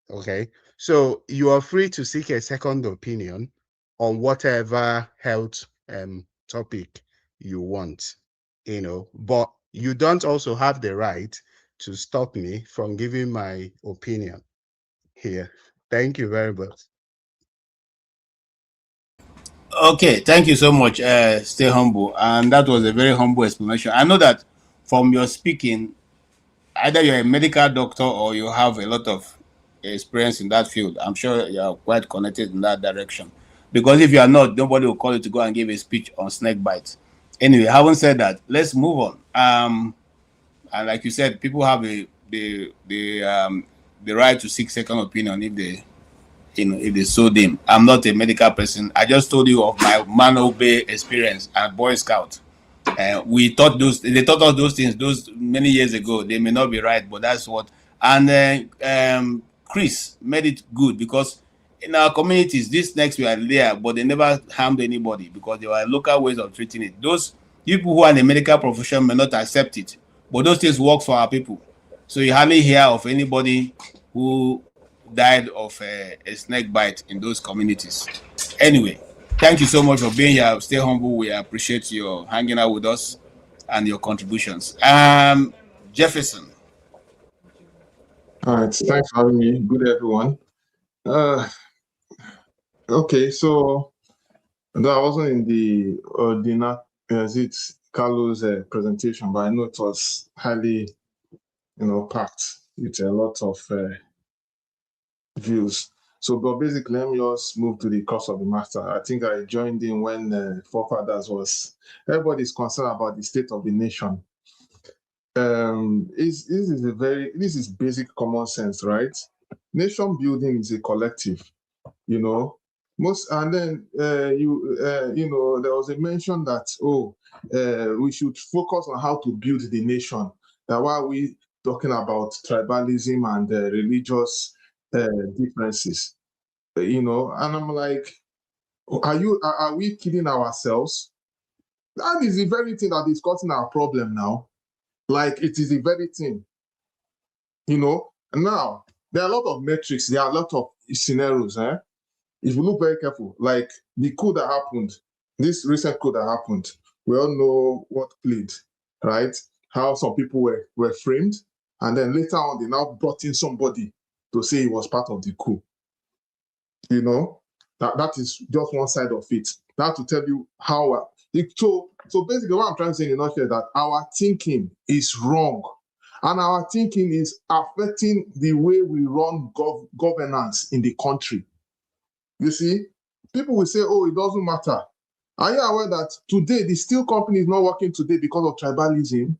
Okay. So you are free to seek a second opinion on whatever health topic you want, but you don't also have the right to stop me from giving my opinion here. Thank you very much.
Okay, thank you so much. Stay humble, and that was a very humble explanation. I know that from your speaking, either you're a medical doctor or you have a lot of experience in that field. I'm sure you're quite connected in that direction. Because if you are not, nobody will call you to go and give a speech on snake bites. Anyway, having said that, let's move on. And like you said, people have the right to seek second opinion if they if they so deem. I'm not a medical person. I just told you of my Mano Bay experience at Boy Scout. We taught they taught us those things those many years ago. They may not be right, but that's what. And Chris made it good because in our communities, these snakes were there, but they never harmed anybody because there were local ways of treating it. Those people who are in the medical profession may not accept it, but those things work for our people. So you hardly hear of anybody who died of a snake bite in those communities. Anyway, thank you so much for being here. Stay humble. We appreciate your hanging out with us and your contributions. Jefferson.
All right, thanks for having me. Good everyone. Okay, so I wasn't in the Carlos presentation, but I know it was highly, packed with a lot of views. So, but basically, let me just move to the course of the matter. I think I joined in when forefathers everybody's concerned about the state of the nation. This is basic common sense, right? Nation building is a collective, and then there was a mention that we should focus on how to build the nation. That why we talking about tribalism and religious differences, and I'm like, are we kidding ourselves? That is the very thing that is causing our problem now. Like it is the very thing, Now there are a lot of metrics, there are a lot of scenarios, If you look very careful, like the coup that happened, this recent coup that happened, we all know what played, right? How some people were framed, and then later on they now brought in somebody to say he was part of the coup. That is just one side of it. That to tell you how. So basically, what I'm trying to say in a nutshell is that our thinking is wrong, and our thinking is affecting the way we run governance in the country. You see, people will say, "Oh, it doesn't matter." Are you aware that today the steel company is not working today because of tribalism?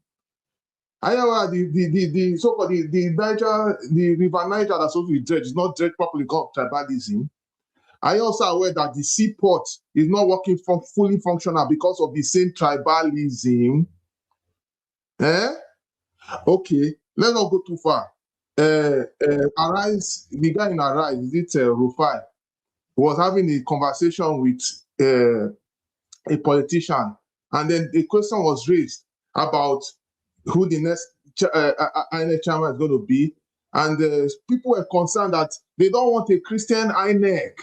Are you aware the so-called the river Niger that's supposed to be dredged is not dredged properly because of tribalism? Are you also aware that the seaport is not working fully functional because of the same tribalism? Okay, let's not go too far. Arise, the guy in Arise, is it Rufai, was having a conversation with a politician, and then the question was raised about who the next INEC chairman is going to be, and people were concerned that they don't want a Christian INEC.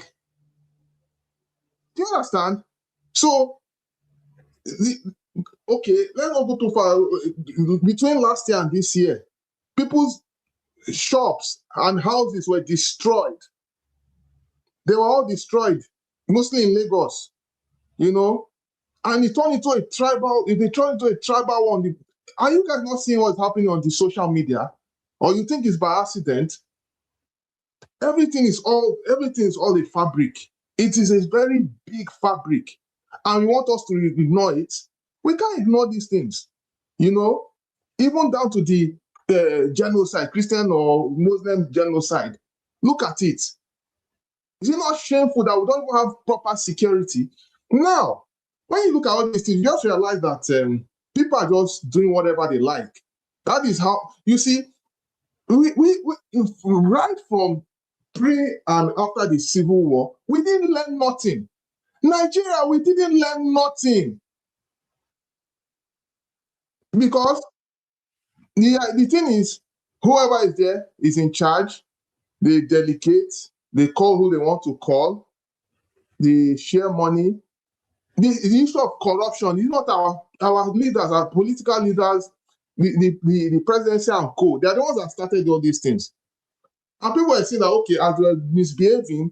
Do you understand? So, okay, let's not go too far. Between last year and this year, people's shops and houses were destroyed. They were all destroyed mostly in Lagos, you know, and it turned into a tribal, they turned into a tribal one. Are you guys not seeing what's happening on the social media? Or you think it's by accident? Everything is all a fabric. It is a very big fabric. And you want us to ignore it? We can't ignore these things. You know, even down to the genocide, Christian or Muslim genocide. Look at it. Is it not shameful that we don't even have proper security? Now, when you look at all these things, you just realize that people are just doing whatever they like. That is how, you see, we right from pre and after the Civil War, we didn't learn nothing. Nigeria, we didn't learn nothing. Because the thing is, whoever is there is in charge, they delegate, they call who they want to call, they share money. The issue of corruption is not our leaders, our political leaders, the presidency and co. They are the ones that started all these things. And people are saying that, okay, as they're misbehaving,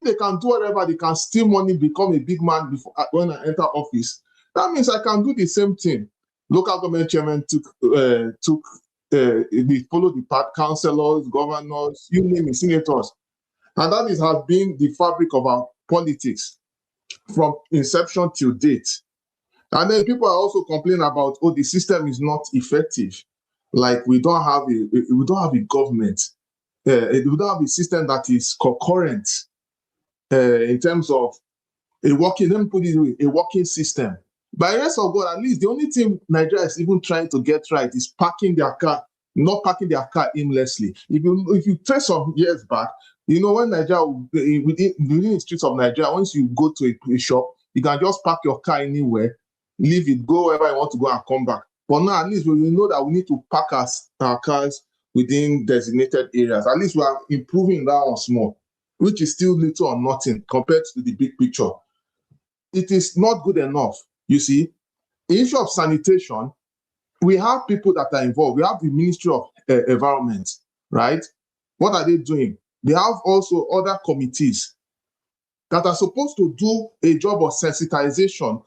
they can do whatever, they can steal money, become a big man before when I enter office. That means I can do the same thing. Local government chairman they followed the part, councillors, governors, you name it, senators. And that has been the fabric of our politics from inception till date. And then people are also complaining about, oh, the system is not effective. Like we don't have a government. We don't have a system that is concurrent in terms of a working, let me put it away, a working system. By the rest of God, at least the only thing Nigeria is even trying to get right is parking their car, not parking their car aimlessly. If you trace some years back, you know, when Nigeria, within the streets of Nigeria, once you go to a shop, you can just park your car anywhere, leave it, go wherever you want to go and come back. But now, at least we know that we need to park our cars within designated areas. At least we are improving that one small, which is still little or nothing compared to the big picture. It is not good enough. You see, the issue of sanitation, we have people that are involved. We have the Ministry of Environment, right? What are they doing? They have also other committees that are supposed to do a job of sensitization,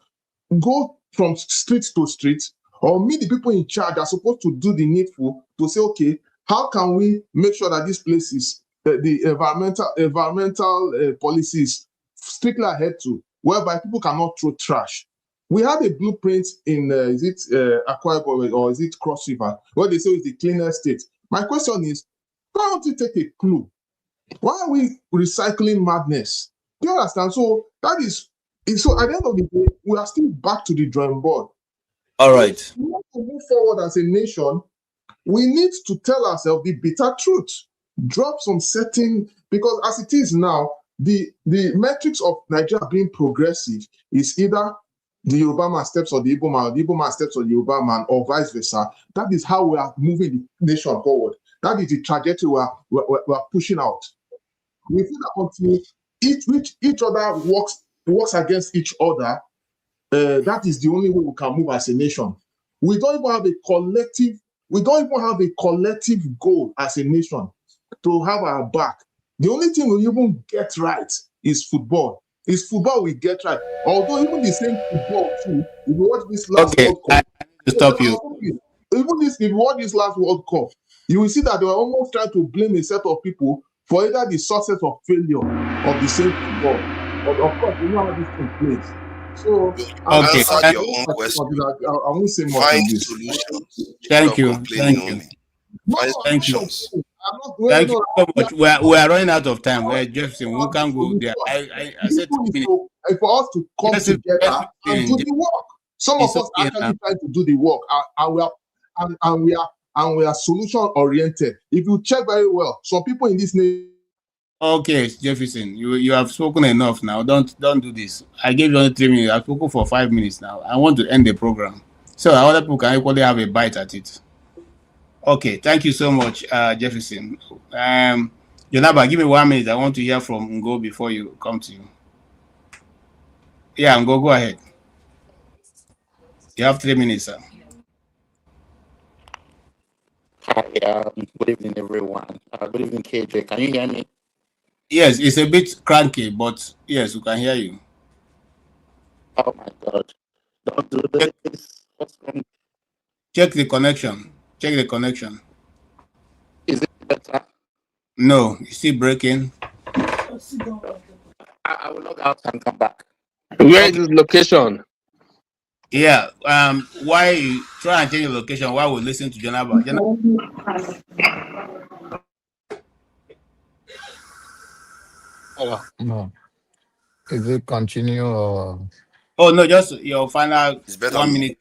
go from street to street, or meet the people in charge that are supposed to do the needful to say, okay, how can we make sure that this place is, the environmental policies strictly adhered to, whereby people cannot throw trash. We have a blueprint in, is it Akwa Ibom or is it Cross River, where they say it's the cleanest state. My question is, why don't you take a clue? Why are we recycling madness? Do you understand? So that is, so at the end of the day, we are still back to the drawing board.
All right.
If we want to move forward as a nation, we need to tell ourselves the bitter truth. Drop some certain, because as it is now, the metrics of Nigeria being progressive is either the Yoruba man steps on the Igbo man, or the Igbo man steps on the Yoruba man, or vice versa. That is how we are moving the nation forward. That is the trajectory we are pushing out. We feel that until each other works against each other, that is the only way we can move as a nation. We don't even have a collective goal as a nation to have our back. The only thing we even get right is football. It's football we get right. Although even the same football too, if you watch this last World Cup,
I need to stop you.
If you watch this last World Cup, you will see that they were almost trying to blame a set of people for either the success or failure of the same football. But of course, we know how this thing plays. So,
answer your own question.
I won't say more
Find
on this.
solutions.
Thank you.
Complaining
Thank you.
only. Find
Thank you.
solutions.
Thank you so much. We are running out of time. Jefferson, we can't go there. I said 2 minutes.
For us to come together and do the work. Some of us actually try to do the work, and we are solution oriented. If you check very well, some people in this nation.
Okay, Jefferson, you have spoken enough now. Don't do this. I gave you only 3 minutes. I've spoken for 5 minutes now. I want to end the program so other people can equally have a bite at it. Okay, thank you so much, Jefferson. Jonaba, give me 1 minute. I want to hear from Ngo before you come to you. Yeah, Ngo, go ahead. You have 3 minutes, sir.
Hi, good evening, everyone. Good evening, KJ. Can you hear me?
Yes, it's a bit cranky, but yes, we can hear you.
Oh my God. Don't do this. What's going
Check the connection. Check the connection.
Is it better?
No, it's still breaking.
I will log out and come back.
Where is
Okay.
this location?
Yeah. Why you try and change the location while we listen to Janaba?
No. Is it continue or?
Oh no, just your final
It's better
1
now.
minute.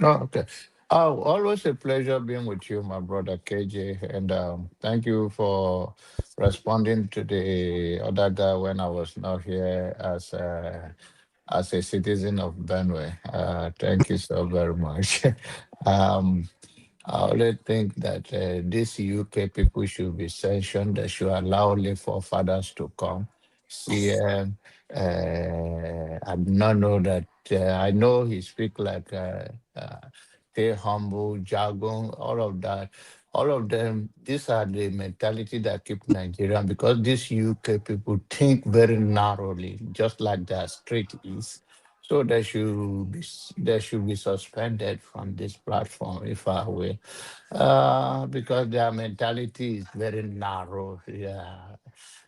Oh, okay. Oh, always a pleasure being with you, my brother KJ, and thank you for responding to the other guy when I was not here as a citizen of Benue. Thank you so very much. um, I always think that these UK people should be sanctioned. They should allow only forefathers to come. See, I do not know that. I know he speak like stay humble, jargon, all of that. All of them, these are the mentality that keep Nigerian because these UK people think very narrowly, just like their street is. So they should be suspended from this platform, if I will, because their mentality is very narrow. Yeah,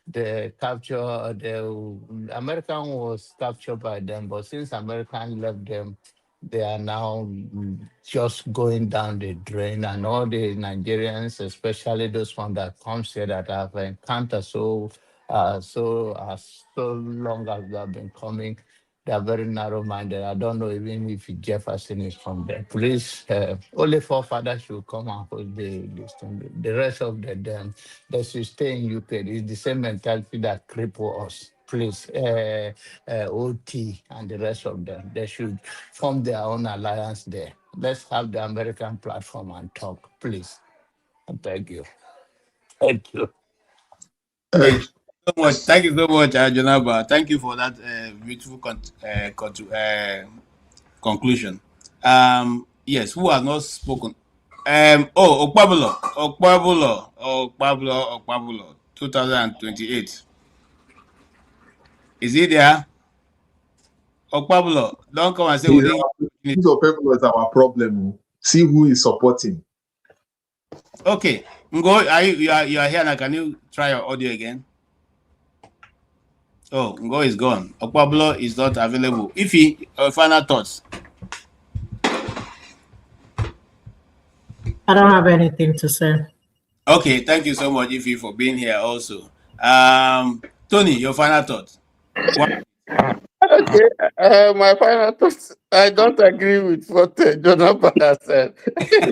the capture the American was captured by them, but since American left them, they are now just going down the drain, and all the Nigerians, especially those ones that comes here that have encountered so long as they have been coming. They are very narrow-minded. I don't know even if Jefferson is from there. Please, only forefathers should come and hold this thing. The rest of them, they should stay in UK. It's the same mentality that cripple us. Please, OT and the rest of them, they should form their own alliance there. Let's have the American platform and talk, please. Thank you. Thank you.
Thank you so much. Thank you so much, Janaba. Thank you for that beautiful conclusion. Yes, who has not spoken? Okpabulo, 2028. Is he there? Okpabulo, don't come and say we
Yeah,
didn't.
this of people is our problem. See who is supporting.
Okay, Ngo, you are here now. Can you try your audio again? Oh, Ngo is gone. Okpabulo is not available. If he final thoughts.
I don't have anything to say.
Okay, thank you so much, Ify, for being here also. Tony, your final thoughts.
Okay, my final thoughts. I don't agree with what Jonathan has said.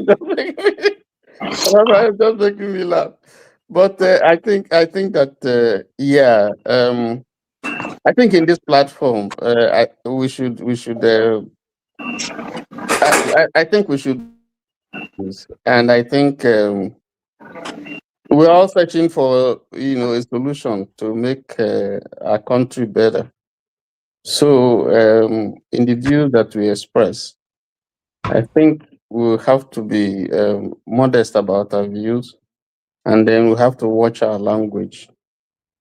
Don't make me laugh. But I think that yeah, I think in this platform, we should I think we should, and I think we're all searching for a solution to make our country better. So in the view that we express, I think we'll have to be modest about our views, and then we have to watch our language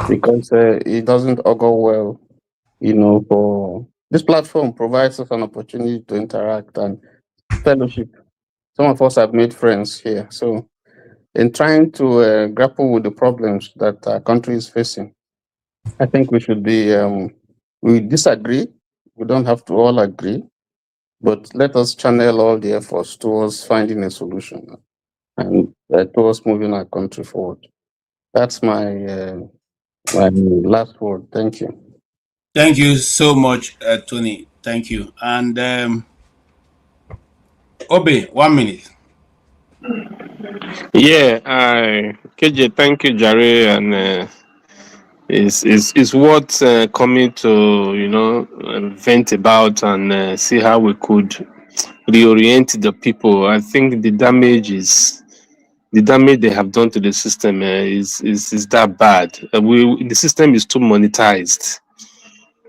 because it doesn't augur well, for this platform provides us an opportunity to interact and fellowship. Some of us have made friends here. So in trying to grapple with the problems that our country is facing, I think we should be, we disagree. We don't have to all agree, but let us channel all the efforts towards finding a solution and towards moving our country forward. That's my last word. Thank you.
Thank you so much, Tony. Thank you. And Obe, 1 minute.
Yeah, KJ, thank you, Jare, and it's worth coming to vent about and see how we could reorient the people. I think the damage they have done to the system is that bad. The system is too monetized.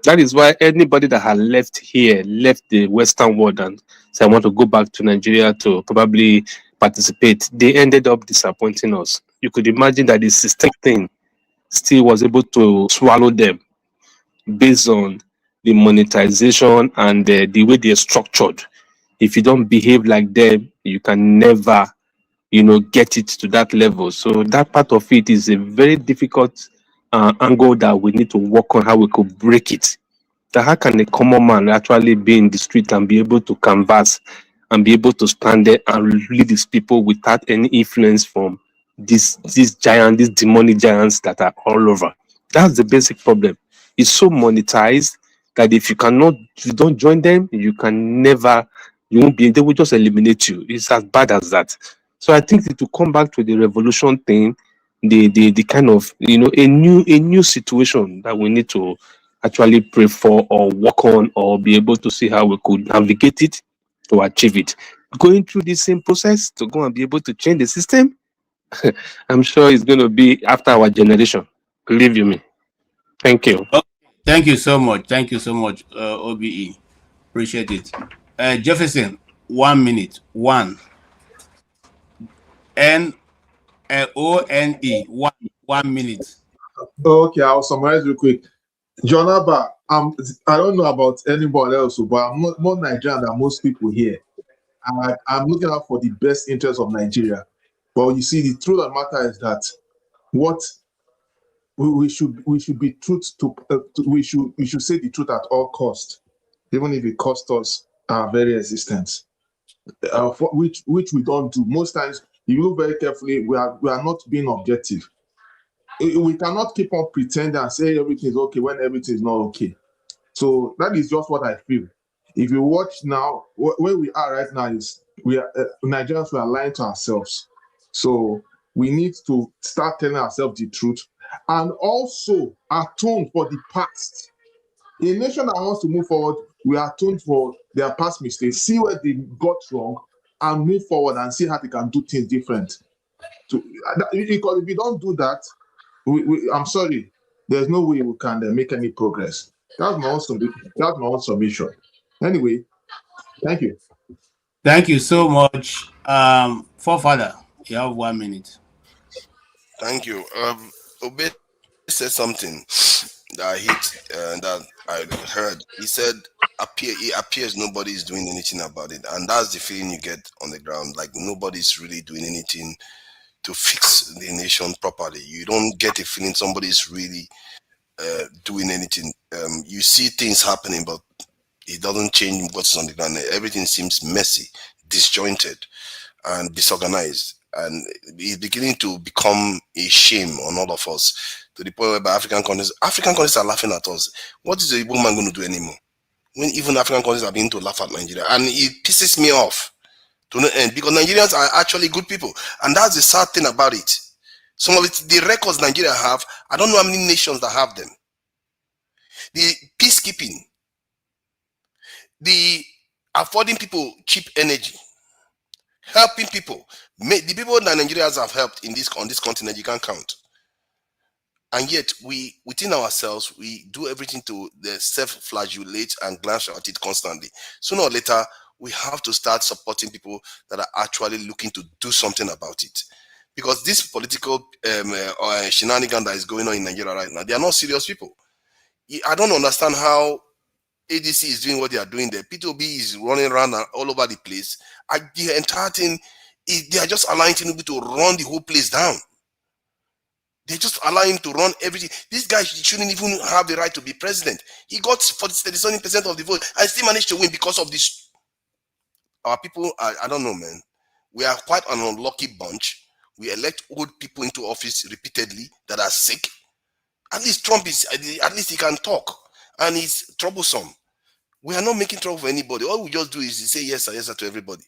That is why anybody that had left the Western world and said, I want to go back to Nigeria to probably participate, they ended up disappointing us. You could imagine that the systemic thing still was able to swallow them based on the monetization and the way they're structured. If you don't behave like them, you can never, get it to that level. So that part of it is a very difficult angle that we need to work on, how we could break it. That how can a common man actually be in the street and be able to canvass and be able to stand there and lead these people without any influence from these demonic giants that are all over? That's the basic problem. It's so monetized that if you don't join them, you won't be, they will just eliminate you. It's as bad as that. So I think to come back to the revolution thing, the kind of, a new situation that we need to actually pray for or work on or be able to see how we could navigate it to achieve it. Going through the same process to go and be able to change the system, I'm sure it's going to be after our generation. Believe you me. Thank you.
Okay. Thank you so much. Thank you so much, OBE. Appreciate it. Jefferson, 1 minute. One. N-O-N-E. 1 minute.
Okay, I'll summarize real quick. Jonaba, I don't know about anybody else, but I'm more Nigerian than most people here. I'm looking out for the best interest of Nigeria. But you see, the truth of the matter is that what we should be truth to we should say the truth at all costs, even if it costs us our very existence, which we don't do most times. If you look very carefully, we are not being objective. We cannot keep on pretending and say everything is okay when everything is not okay. So that is just what I feel. If you watch now, where we are right now is Nigerians, we are lying to ourselves. So we need to start telling ourselves the truth and also atone for the past. A nation that wants to move forward, we atone for their past mistakes, see where they got wrong, and move forward and see how they can do things different. So, because if we don't do that, I'm sorry, there's no way we can make any progress. That's my own submission. Anyway, thank you.
Thank you so much. Forefather, you have 1 minute.
Thank you. Obe said something that that I heard. He said, it appears nobody is doing anything about it. And that's the feeling you get on the ground. Like nobody's really doing anything to fix the nation properly. You don't get a feeling somebody's really doing anything. You see things happening, but it doesn't change what's on the ground. Everything seems messy, disjointed, and disorganized. And it's beginning to become a shame on all of us, to the point where African countries are laughing at us. What is a woman going to do anymore? When even African countries are beginning to laugh at Nigeria. And it pisses me off to no end, because Nigerians are actually good people. And that's the sad thing about it. Some of it, the records Nigeria have, I don't know how many nations that have them. The peacekeeping, the affording people cheap energy, helping people. The people that Nigerians have helped on this continent, you can't count. And yet, we within ourselves, we do everything to self-flagellate and glance at it constantly. Sooner or later, we have to start supporting people that are actually looking to do something about it. Because this political shenanigan that is going on in Nigeria right now, they are not serious people. I don't understand how ADC is doing what they are doing there. P2B is running around all over the place. The entire thing, they are just allowing Tinubu to run the whole place down. They're just allowing him to run everything. This guy shouldn't even have the right to be president. He got 37% of the vote and still managed to win because of this. Our people, I don't know, man. We are quite an unlucky bunch. We elect old people into office repeatedly that are sick. At least Trump at least he can talk. And he's troublesome. We are not making trouble for anybody. All we just do is say yes sir to everybody.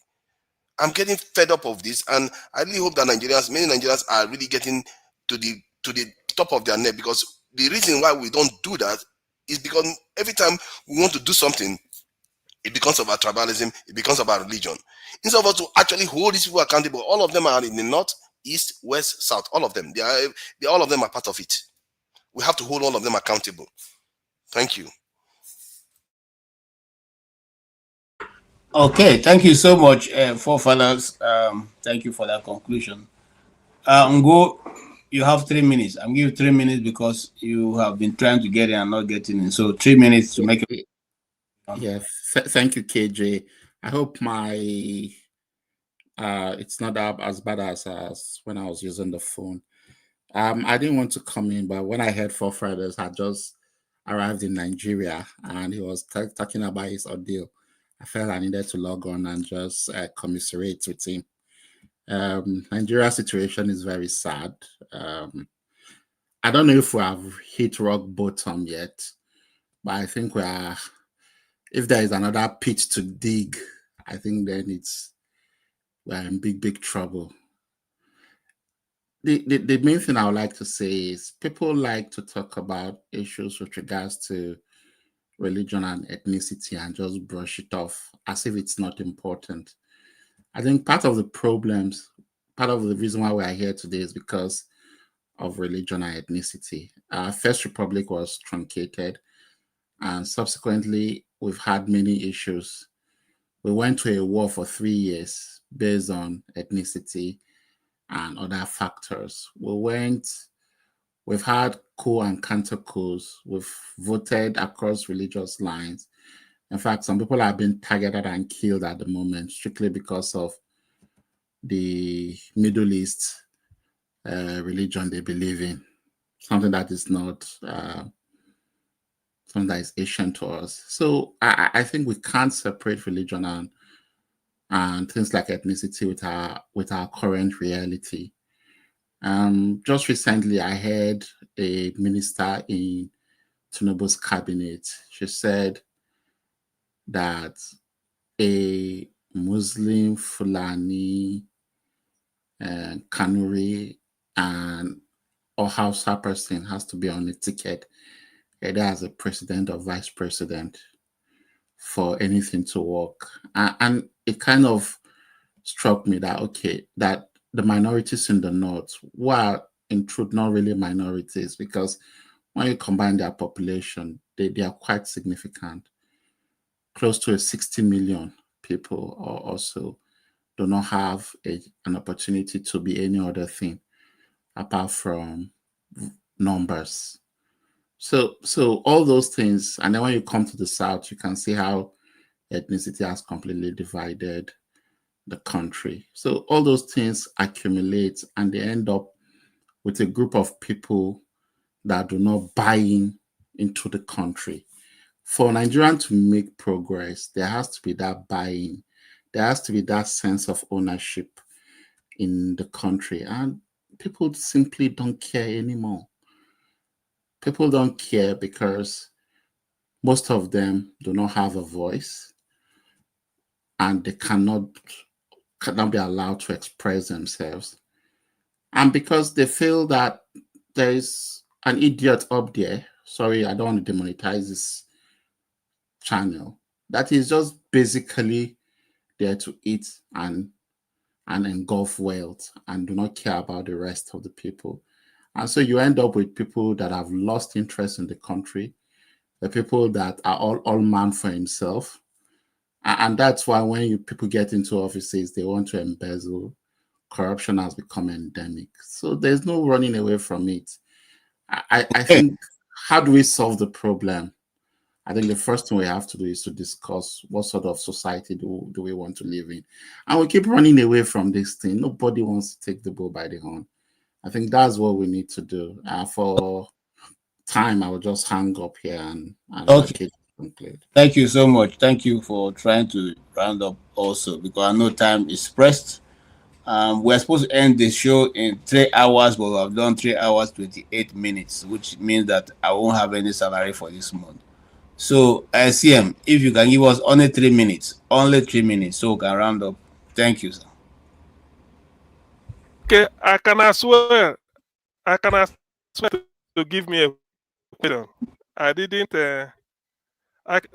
I'm getting fed up of this, and I really hope that many Nigerians are really getting to the top of their neck, because the reason why we don't do that is because every time we want to do something, it becomes about tribalism, it becomes about religion. Instead of us to actually hold these people accountable, all of them are in the north, east, west, south. All of them. All of them are part of it. We have to hold all of them accountable. Thank you.
Okay, thank you so much, forefathers. Thank you for that conclusion. Ngo, You have 3 minutes. I'm giving you 3 minutes because you have been trying to get in and not getting in. So 3 minutes to make it.
Yeah, thank you, KJ. I hope my it's not as bad as when I was using the phone. I didn't want to come in, but when I heard Four Fridays had just arrived in Nigeria and he was talking about his ordeal, I felt I needed to log on and just commiserate with him. Nigeria's situation is very sad. I don't know if we have hit rock bottom yet, but I think we are. If there is another pit to dig, I think then we're in big trouble. The main thing I would like to say is people like to talk about issues with regards to religion and ethnicity and just brush it off as if it's not important. I think part of the problems, part of the reason why we are here today is because of religion and ethnicity. First Republic was truncated, and subsequently we've had many issues. We went to a war for 3 years based on ethnicity and other factors. We've had coup and counter coups. We've voted across religious lines. In fact, some people have been targeted and killed at the moment strictly because of the Middle East religion they believe in, something that is not something that is Asian to us. So I think we can't separate religion and things like ethnicity with our current reality. Just recently, I heard a minister in Tinubu's cabinet. She said that a Muslim, Fulani, Kanuri, and or Hausa person has to be on a ticket, either as a president or vice president, for anything to work. And it kind of struck me that, okay, that the minorities in the north were in truth not really minorities, because when you combine their population, they are quite significant. Close to 60 million people or so do not have an opportunity to be any other thing apart from numbers. So all those things, and then when you come to the south, you can see how ethnicity has completely divided the country. So all those things accumulate and they end up with a group of people that do not buy into the country. For Nigerian to make progress, there has to be that buy-in. There has to be that sense of ownership in the country. And people simply don't care anymore. People don't care because most of them do not have a voice and they cannot be allowed to express themselves. And because they feel that there is an idiot up there, sorry, I don't want to demonetize this channel, that is just basically there to eat and engulf wealth and do not care about the rest of the people. And so you end up with people that have lost interest in the country, the people that are all man for himself. And that's why when people get into offices, they want to embezzle. Corruption has become endemic. So there's no running away from it. I think, how do we solve the problem? I think the first thing we have to do is to discuss what sort of society do we want to live in. And we keep running away from this thing. Nobody wants to take the bull by the horn. I think that's what we need to do. For time, I will just hang up here and
okay. Thank you so much. Thank you for trying to round up also, because I know time is pressed. We're supposed to end the show in 3 hours, but we have done 3 hours 28 minutes, which means that I won't have any salary for this month. So, CM, if you can give us only 3 minutes, so we can round up. Thank you, sir.
Okay, I can swear to give me a question. I didn't.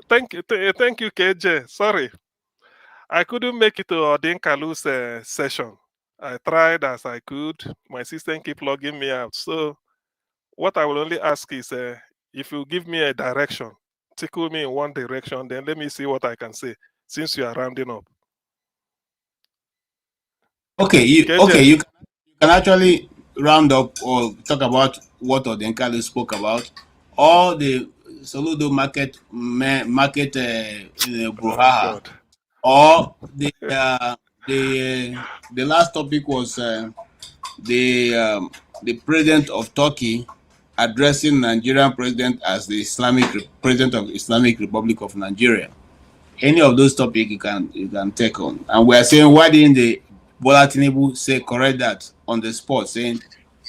Thank you, KJ. Sorry, I couldn't make it to Odinkalu's session. I tried as I could. My system keep logging me out. So, what I will only ask is, if you give me a direction, tickle me in one direction, then let me see what I can say. Since you are rounding up.
Okay, you can actually round up or talk about what Odinkalu spoke about, or the Soludo market brouhaha,
God.
or the last topic was the president of Turkey addressing Nigerian president as the president of Islamic Republic of Nigeria. Any of those topics you can take on. And we are saying, why didn't the Bola Tinubu say correct that on the spot, saying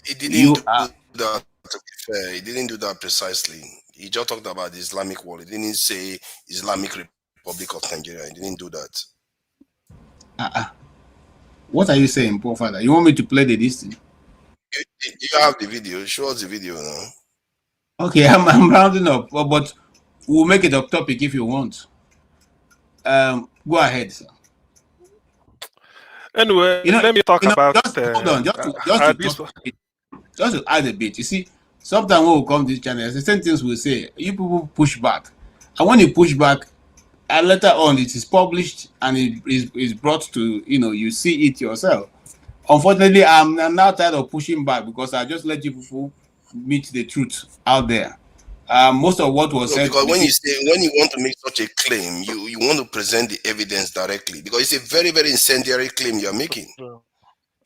He didn't
you
do
are
that, to be fair. He didn't do that precisely. He just talked about the Islamic world. He didn't say Islamic Republic of Nigeria. He didn't do that.
What are you saying, poor father? You want me to play the listing?
You have the video. Show us the video now.
Okay, I'm rounding up, but we'll make it a topic if you want. Go ahead, sir.
Anyway, let me talk about.
Hold on, just to add a bit. You see, sometimes when we come to this channel, the same things we say. You people push back, and when you push back, and later on it is published and it is brought to you see it yourself. Unfortunately, I'm now tired of pushing back because I just let you people meet the truth out there. Most of what was said,
because when you want to make such a claim, you want to present the evidence directly, because it's a very, very incendiary claim you are making.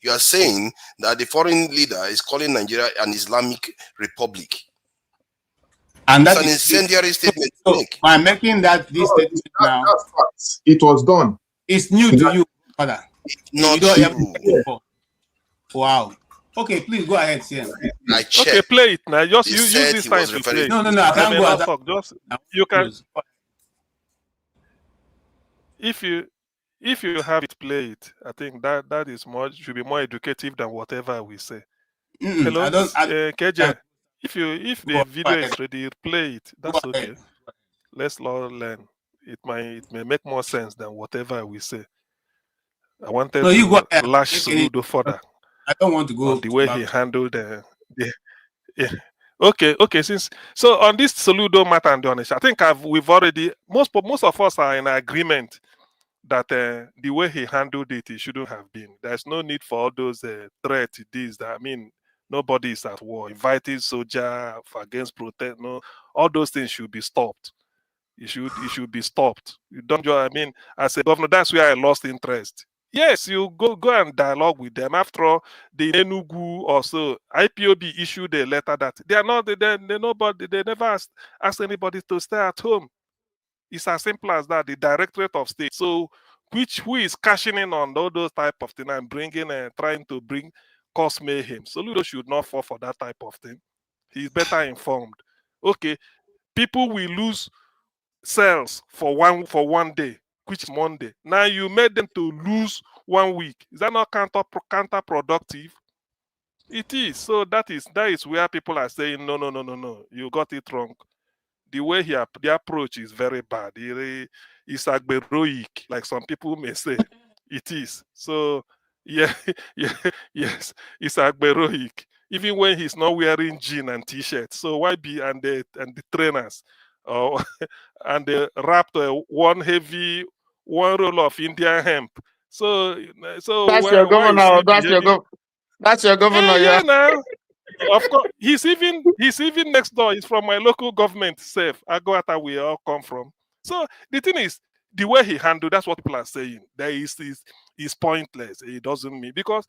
You are saying that the foreign leader is calling Nigeria an Islamic Republic.
And
that's an incendiary statement.
So by making this statement now,
it was done.
It's new to you, father.
Not
true. Wow. Okay, please go ahead, Sian.
Okay, play it now. Just use this time to play.
No, I can't go ahead.
Talk. Just you can. If you have it played, I think that is should be more educative than whatever we say. Hello, KJ. If the video is ready, play it. That's okay. Let's learn. It may make more sense than whatever we say. I wanted to lash Soludo further.
I don't want to go
on the way he handled yeah. Okay. So on this Soludo matter and the honest, I think we've already most of us are in agreement that the way he handled it shouldn't have been. There's no need for all those threats. Nobody is at war. Inviting soldier against protest. No, all those things should be stopped. It should be stopped. You don't. As a governor, that's where I lost interest. Yes, you go and dialogue with them. After all, the Enugu or so, IPOB issued a letter that they never asked anybody to stay at home. It's as simple as that. The Directorate of State. So, who is cashing in on all those type of things and trying to cause mayhem. Soludo should not fall for that type of thing. He's better informed. Okay, people will lose cells for one day, which is Monday. Now you made them to lose 1 week. Is that not counterproductive? It is. So that is where people are saying no. You got it wrong. The way the approach is very bad. It's agberoic, like some people may say. It is. So yes, it's agberoic. Even when he's not wearing jeans and t-shirt. So why be and the trainers? And they wrapped one roll of Indian hemp. So
that's your governor. That's your governor.
Yeah. Now, of course, he's even next door. He's from my local government. Safe. Agwata, we all come from. So the thing is, the way he handled, that's what people are saying. That is pointless. It doesn't mean, because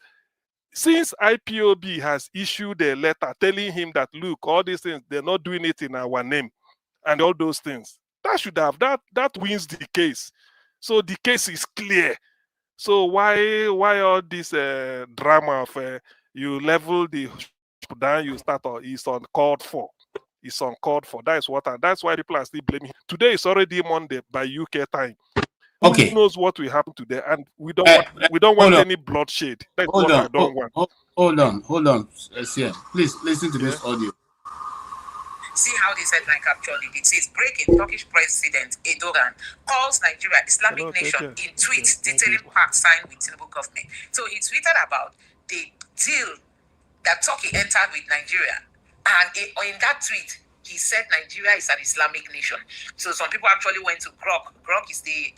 since IPOB has issued a letter telling him that, look, all these things, they're not doing it in our name. And all those things, that wins the case. So the case is clear. So why all this drama of you level the down, you start is uncalled for. It's uncalled for. That's why people are still blaming. Today is already Monday by UK time.
Okay.
Who knows what will happen today? And we don't want any bloodshed. That's what I don't want.
Hold on. Please listen to this audio.
See how this headline captured it. It says, breaking Turkish President Erdogan calls Nigeria Islamic nation in tweet detailing pact signed with Tinubu government. So he tweeted about the deal that Turkey entered with Nigeria. And in that tweet, he said Nigeria is an Islamic nation. So some people actually went to Grok. Grok is the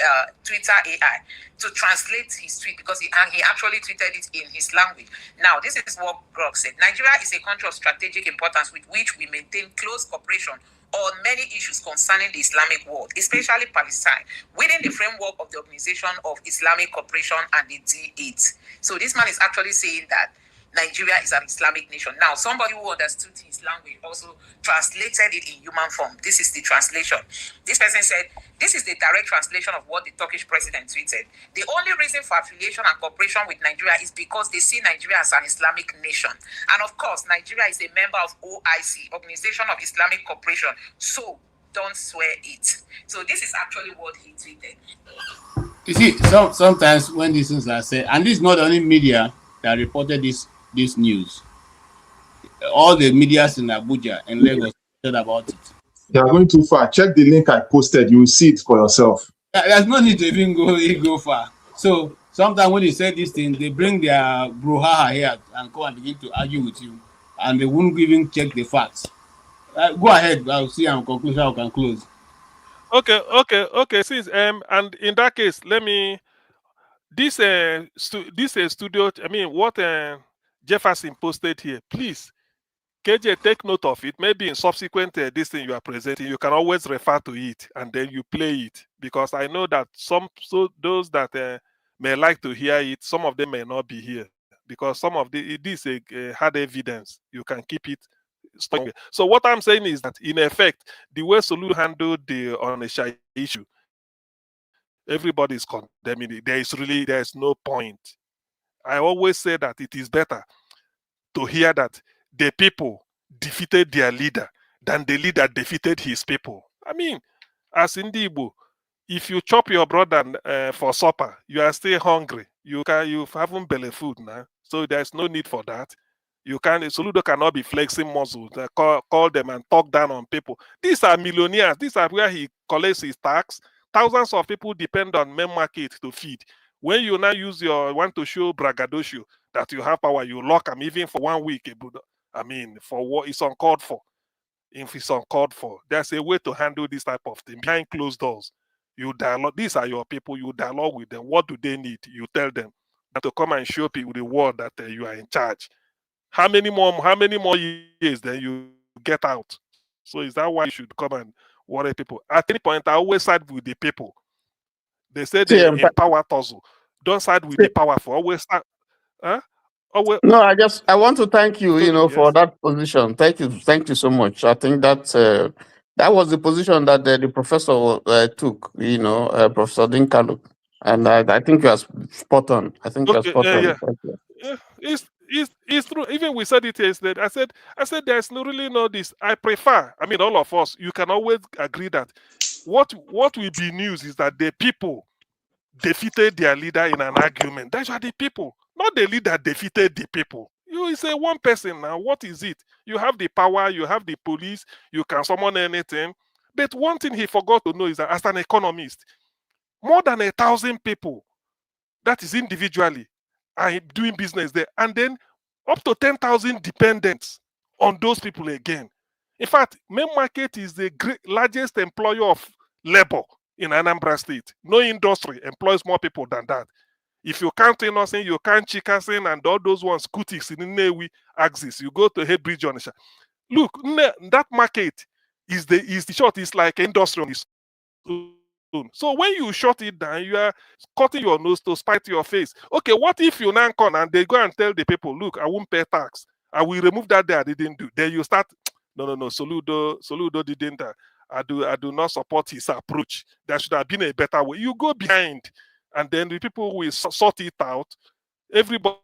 Twitter AI to translate his tweet because he actually tweeted it in his language. Now, this is what Grok said. Nigeria is a country of strategic importance with which we maintain close cooperation on many issues concerning the Islamic world, especially Palestine, within the framework of the Organization of Islamic Cooperation and the D8. So this man is actually saying that Nigeria is an Islamic nation. Now, somebody who understood his language also translated it in human form. This is the translation. This person said, this is the direct translation of what the Turkish president tweeted. The only reason for affiliation and cooperation with Nigeria is because they see Nigeria as an Islamic nation. And of course, Nigeria is a member of OIC, Organization of Islamic Cooperation. So don't swear it. So this is actually what he tweeted.
You see, sometimes when these things are said, and this is not the only media that reported this news. All the medias in Abuja and Lagos said about it.
You are going too far. Check the link I posted. You will see it for yourself.
There's no need to even go far. So sometimes when they say these things, they bring their brouhaha here and come and begin to argue with you, and they won't even check the facts. Go ahead. I'll see and conclusion I can close.
Okay. Since and in that case, let me this studio. I mean, what Jefferson posted here. Please, KJ, take note of it. Maybe in subsequent this thing you are presenting, you can always refer to it and then you play it, because I know that those that may like to hear it, some of them may not be here because some of this hard evidence. You can keep it. So what I'm saying is that in effect, the way Soludo handled the Onitsha issue, everybody is condemning it. There is no point. I always say that it is better to hear that the people defeated their leader than the leader defeated his people. I mean, as in the Igbo, if you chop your brother for supper, you are still hungry. You haven't belly food now, so there's no need for that. Soludo cannot be flexing muscles, call them and talk down on people. These are millionaires. These are where he collects his tax. Thousands of people depend on main market to feed. When you now want to show braggadocio that you have power, you lock them even for 1 week. I mean, for what is uncalled for. If it's uncalled for, there's a way to handle this type of thing. Behind closed doors, you dialogue. These are your people. You dialogue with them. What do they need? You tell them. And to come and show people the world that you are in charge. How many more years then you get out? So is that why you should come and worry people? At any point, I always side with the people. They say they empower tussle. Don't side with the powerful. Always start. Huh?
No, I want to thank you, for that position. Thank you so much. I think that was the position that the professor took, Professor Odinkalu, and I think you are spot on. I think you are spot on.
Yeah. It's true. Even we said it yesterday. I said there's really no this. I prefer. I mean, all of us. You can always agree that what will be news is that the people defeated their leader in an argument. That's why the people, not the leader defeated the people. You say one person now. What is it? You have the power. You have the police. You can summon anything. But one thing he forgot to know is that as an economist, more than 1,000 people, that is individually, are doing business there, and then up to 10,000 dependents on those people again. In fact, main market is the largest employer of labor in Anambra State. No industry employs more people than that. If you count Innocent, you count Chikasin and all those ones, Kutix in Nnewi, Axis, you go to Headbridge Onitsha. Look, that market is the short. It's like industry on its own. So when you shut it down, you are cutting your nose to spite your face. Okay, what if you now come and they go and tell the people, look, I won't pay tax. I will remove that day I didn't do. Then you start, no, Soludo didn't. I do not support his approach. There should have been a better way. You go behind, and then the people will sort it out. Everybody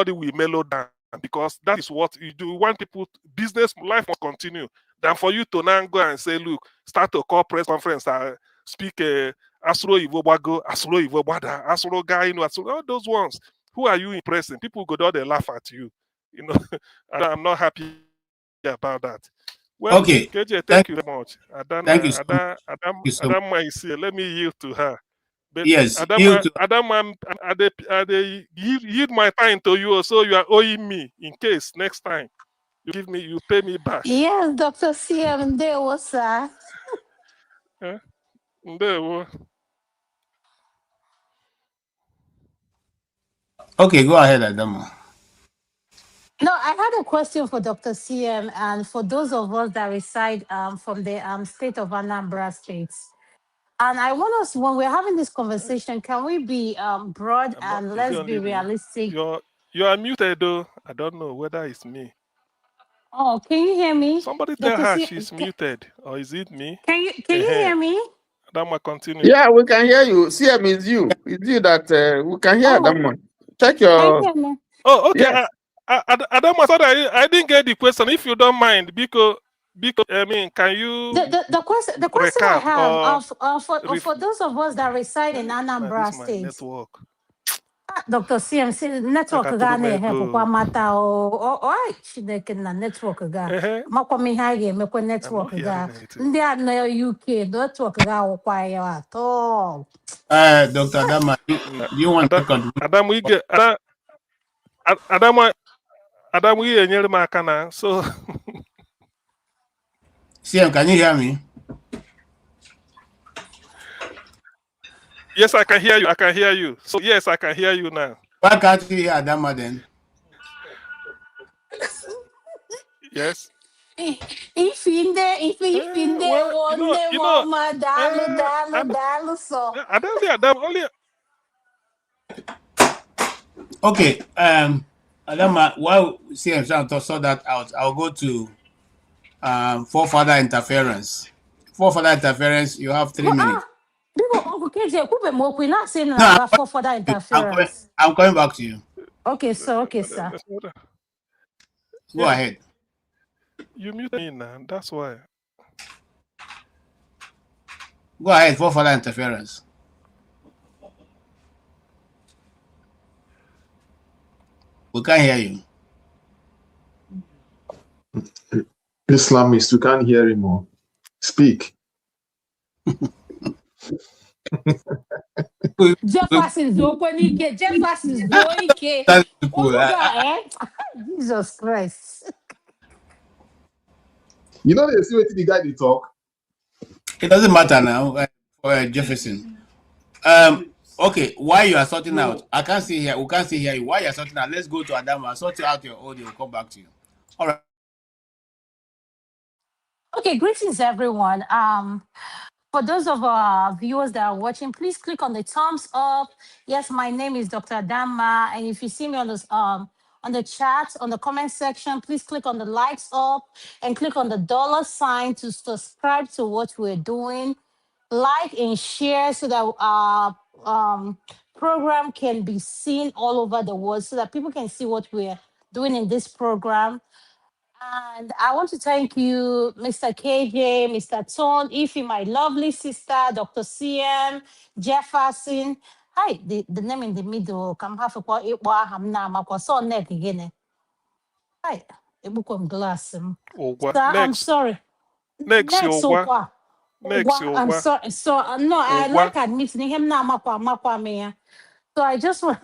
will mellow down, because that is what you do. You want people, business life must continue. Than for you to now go and say, look, start a call press conference, speak Asuro Ivobago, Asuro Ivobada, Asuro Guy, all those ones. Who are you impressing? People go down, they laugh at you. I'm not happy about that. Well,
okay.
KJ, thank you very much.
Thank you so much.
Adam is here. Let me yield to her. But
yes,
Adam, I yield my time to you, so you are owing me in case next time you pay me back.
Yes, Dr. CM, there was
There was.
Okay, go ahead, Adama.
No, I had a question for Dr. CM and for those of us that reside from the state of Anambra States. And I want us, when we're having this conversation, can we be broad
I'm not.
and
Is it
let's be
only me?
realistic?
You are muted though. I don't know whether it's me.
Oh, can you hear me?
Somebody tell
Dr.
her
CM,
she's muted, or is it me?
can you hear me?
Adama, continue.
Yeah, we can hear you. CM is you. It's you that we can hear
Oh,
that one. Check
can you
your
hear me?
Oh, okay.
yes.
Adama, sorry, I didn't get the question. If you don't mind, because I mean, can you
The question I
recap
have
or
for those of us that reside in
man,
Anambra
this my
State,
network.
Dr. CMC network ga na-ehepụ kwa mata o Chineke na network ga makwa m ihe a ga-emekwa network ga ndị a nọ UK network ga awụkwa ya atọ.
Dr. Adama, do you want to contribute?
Adamu enyere m aka na so
CM, can you hear me?
Yes, I can hear you. I can hear you. So yes, I can hear you now.
Why can't you hear Adama then?
Yes.
If in there, one day, mama, dalu, so.
I don't see Adam only.
Okay, Adama, while CM trying to sort that out, I'll go to forefather interference. Forefather interference, you have 3 minutes.
Uncle KJ, we're not saying about forefather interference.
I'm coming back to you.
Okay, sir.
Go ahead.
You mute me now. That's why.
Go ahead, forefather interference. We can't hear you.
Islamist, we can't hear him more. Speak.
Jefferson's Zokonike. Jesus Christ.
You know they see what the guy they talk.
It doesn't matter now for Jefferson. Okay, while you are sorting out, I can't see here. We can't see here. While you are sorting out, let's go to Adama. Sort out your audio. We'll come back to you. All right.
Okay, greetings everyone. For those of our viewers that are watching, please click on the thumbs up. Yes, my name is Dr. Adama, and if you see me on the chat, on the comment section, please click on the lights up and click on the $ to subscribe to what we're doing. Like and share so that our program can be seen all over the world, so that people can see what we're doing in this program. And I want to thank you, Mr. KJ, Mr. Ton, Ify, my lovely sister, Dr. CM, Jefferson. Hi, the name in the middle. Come have a kwa so neck again. Hi, a book of glass. Sir, I'm sorry.
Next,
I'm sorry. So no, I like admitting him now. Makwa me. So I just want,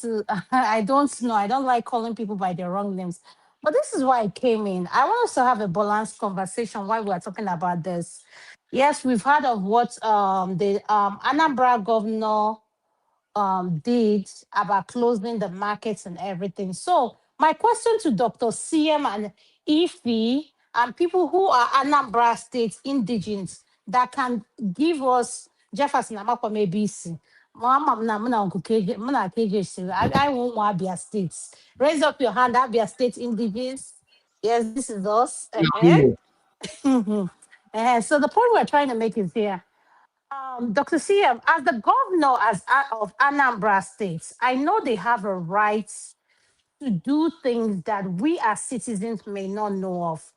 to, I don't know. I don't like calling people by their wrong names. But this is why I came in. I want us to have a balanced conversation while we are talking about this. Yes, we've heard of what the Anambra governor did about closing the markets and everything. So my question to Dr. CM and Ify and people who are Anambra State indigenes that can give us Jefferson Amakwa maybe I won't want Abia states. Raise up your hand, Abia State indigenes. Yes, this is us. So the point we're trying to make is here. Dr. CM, as the governor of Anambra State, I know they have a right to do things that we as citizens may not know of.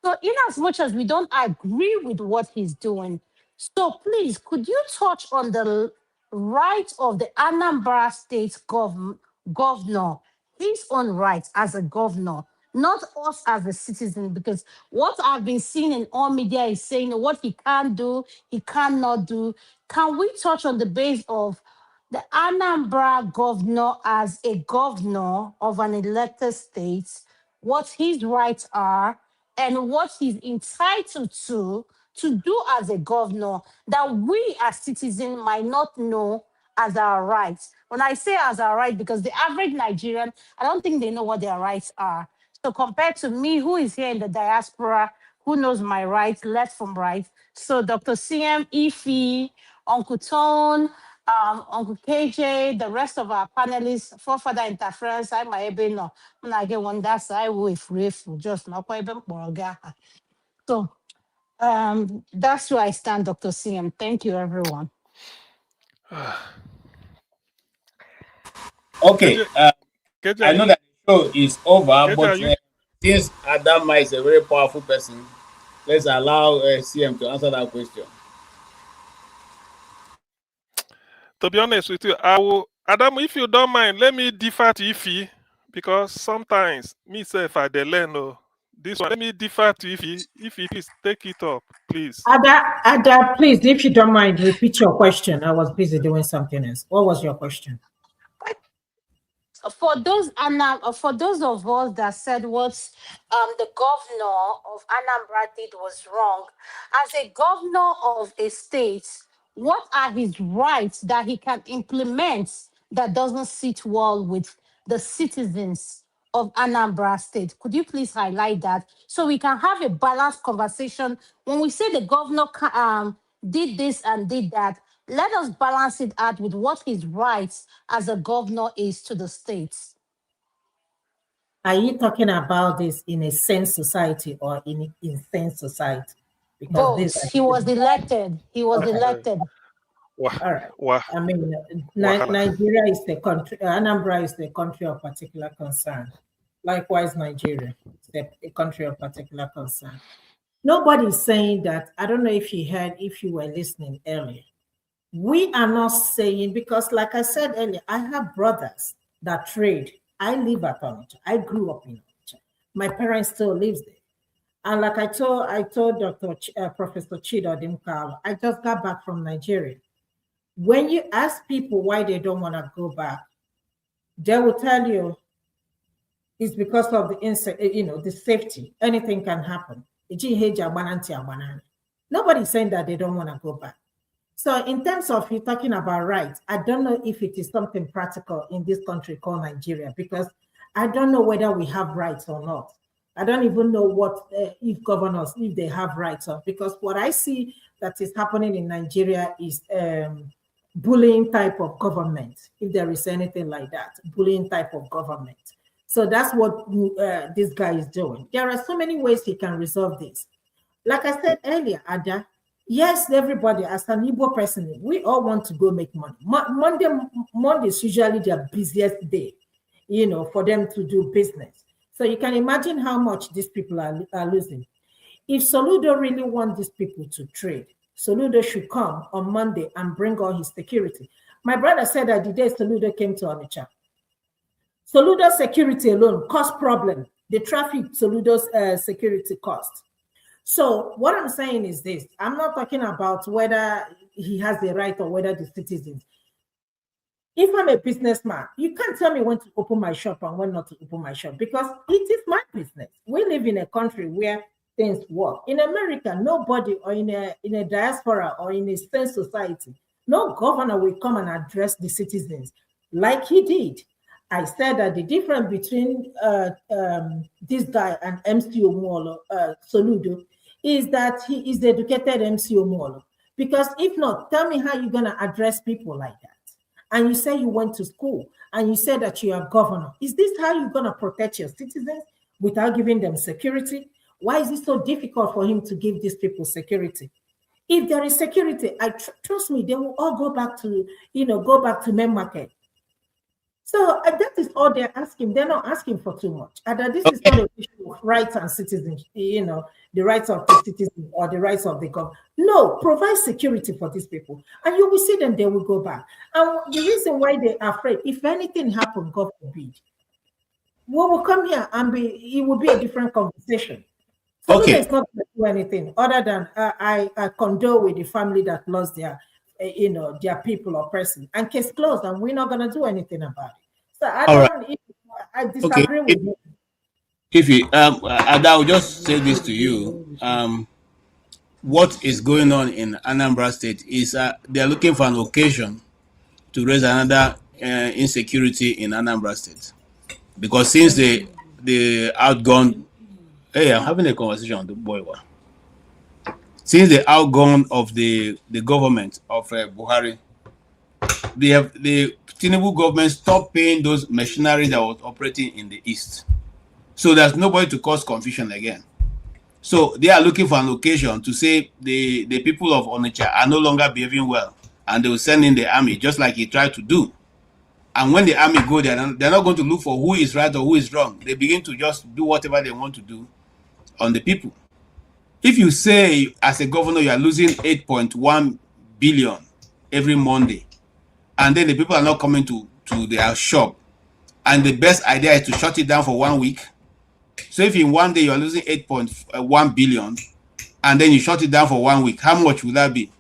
So, in as much as we don't agree with what he's doing, so please, could you touch on the right of the Anambra State governor, his own rights as a governor, not us as a citizen? Because what I've been seeing in all media is saying what he can do, he cannot do. Can we touch on the base of the Anambra governor as a governor of an elected state? what his rights are and what he's entitled to do as a governor that we as citizens might not know as our rights. When I say as our right, because the average Nigerian, I don't think they know what their rights are. So compared to me, who is here in the diaspora, who knows my rights, left from right. So Dr. CM, Ify, Uncle Tone, Uncle KJ, the rest of our panelists, for further interference, I might be no. When I get one that's I will if just not quite even. So that's where I stand, Dr. CM. Thank you, everyone.
Okay, I know that the show is over, but since Adama is a very powerful person, let's allow CM to answer that question.
To be honest with you, I will, Adam, if you don't mind, let me defer to Ify, because sometimes myself I learn this one. Let me defer to Ify. Ify, please take it up, please.
Ada, please, if you don't mind, repeat your question. I was busy doing something else. What was your question?
For those of us that said what the governor of Anambra did was wrong, as a governor of a state, what are his rights that he can implement that doesn't sit well with the citizens of Anambra State? Could you please highlight that so we can have a balanced conversation? When we say the governor did this and did that, let us balance it out with what his rights as a governor is to the states.
Are you talking about this in a sane society or in an insane society?
Because he was elected. He was elected.
All right. I mean, Nigeria is the country, Anambra is the country of particular concern. Likewise, Nigeria is a country of particular concern. Nobody is saying that. I don't know if you were listening earlier. We are not saying, because like I said earlier, I have brothers that trade. I live at Onitsha. I grew up in Onitsha. My parents still live there. And like I told Professor Chidi Odinkalu, I just got back from Nigeria. When you ask people why they don't want to go back, they will tell you it's because of the safety. Anything can happen. Nobody's saying that they don't want to go back. So in terms of you talking about rights, I don't know if it is something practical in this country called Nigeria, because I don't know whether we have rights or not. I don't even know what if governors, if they have rights or, because what I see that is happening in Nigeria is bullying type of government, if there is anything like that, bullying type of government. So that's what this guy is doing. There are so many ways he can resolve this. Like I said earlier, Ada, yes, everybody, as an Igbo person, we all want to go make money. Monday is usually their busiest day, for them to do business. So you can imagine how much these people are losing. If Soludo really wants these people to trade, Soludo should come on Monday and bring all his security. My brother said that the day Soludo came to Onitsha, Soludo's security alone caused problem. The traffic Soludo's security cost. So what I'm saying is this. I'm not talking about whether he has the right or whether the citizens. If I'm a businessman, you can't tell me when to open my shop and when not to open my shop, because it is my business. We live in a country where things work. In America, nobody, or in a diaspora or in a state society, no governor will come and address the citizens like he did. I said that the difference between this guy and MC Omolo, Soludo, is that he is the educated MC Omolo. Because if not, tell me how you're going to address people like that. And you say you went to school and you say that you are governor. Is this how you're going to protect your citizens without giving them security? Why is it so difficult for him to give these people security? If there is security, trust me, they will all go back to main market. So that is all they're asking. They're not asking for too much. And this is not an issue of rights and citizens, the rights of the citizen or the rights of the government. No, provide security for these people. And you will see them, they will go back. And the reason why they're afraid, if anything happens, God forbid, we will come here and it will be a different conversation. So it's not going to do anything other than I condole with the family that lost their people or person, and case closed, and we're not going to do anything about it. So I disagree with you.
If you, Ada, I will just say this to you. What is going on in Anambra State is they are looking for an occasion to raise another insecurity in Anambra State, because since the outgone, hey, I'm having a conversation with the boy. Since the outgone of the government of Buhari, the Tinubu government stopped paying those machinery that was operating in the east. So there's nobody to cause confusion again. So they are looking for an occasion to say the people of Onitsha are no longer behaving well, and they will send in the army, just like he tried to do. And when the army go there, they're not going to look for who is right or who is wrong. They begin to just do whatever they want to do on the people. If you say as a governor you are losing 8.1 billion every Monday, and then the people are not coming to their shop, and the best idea is to shut it down for 1 week. So if in one day you are losing 8.1 billion, and then you shut it down for 1 week, how much will that be?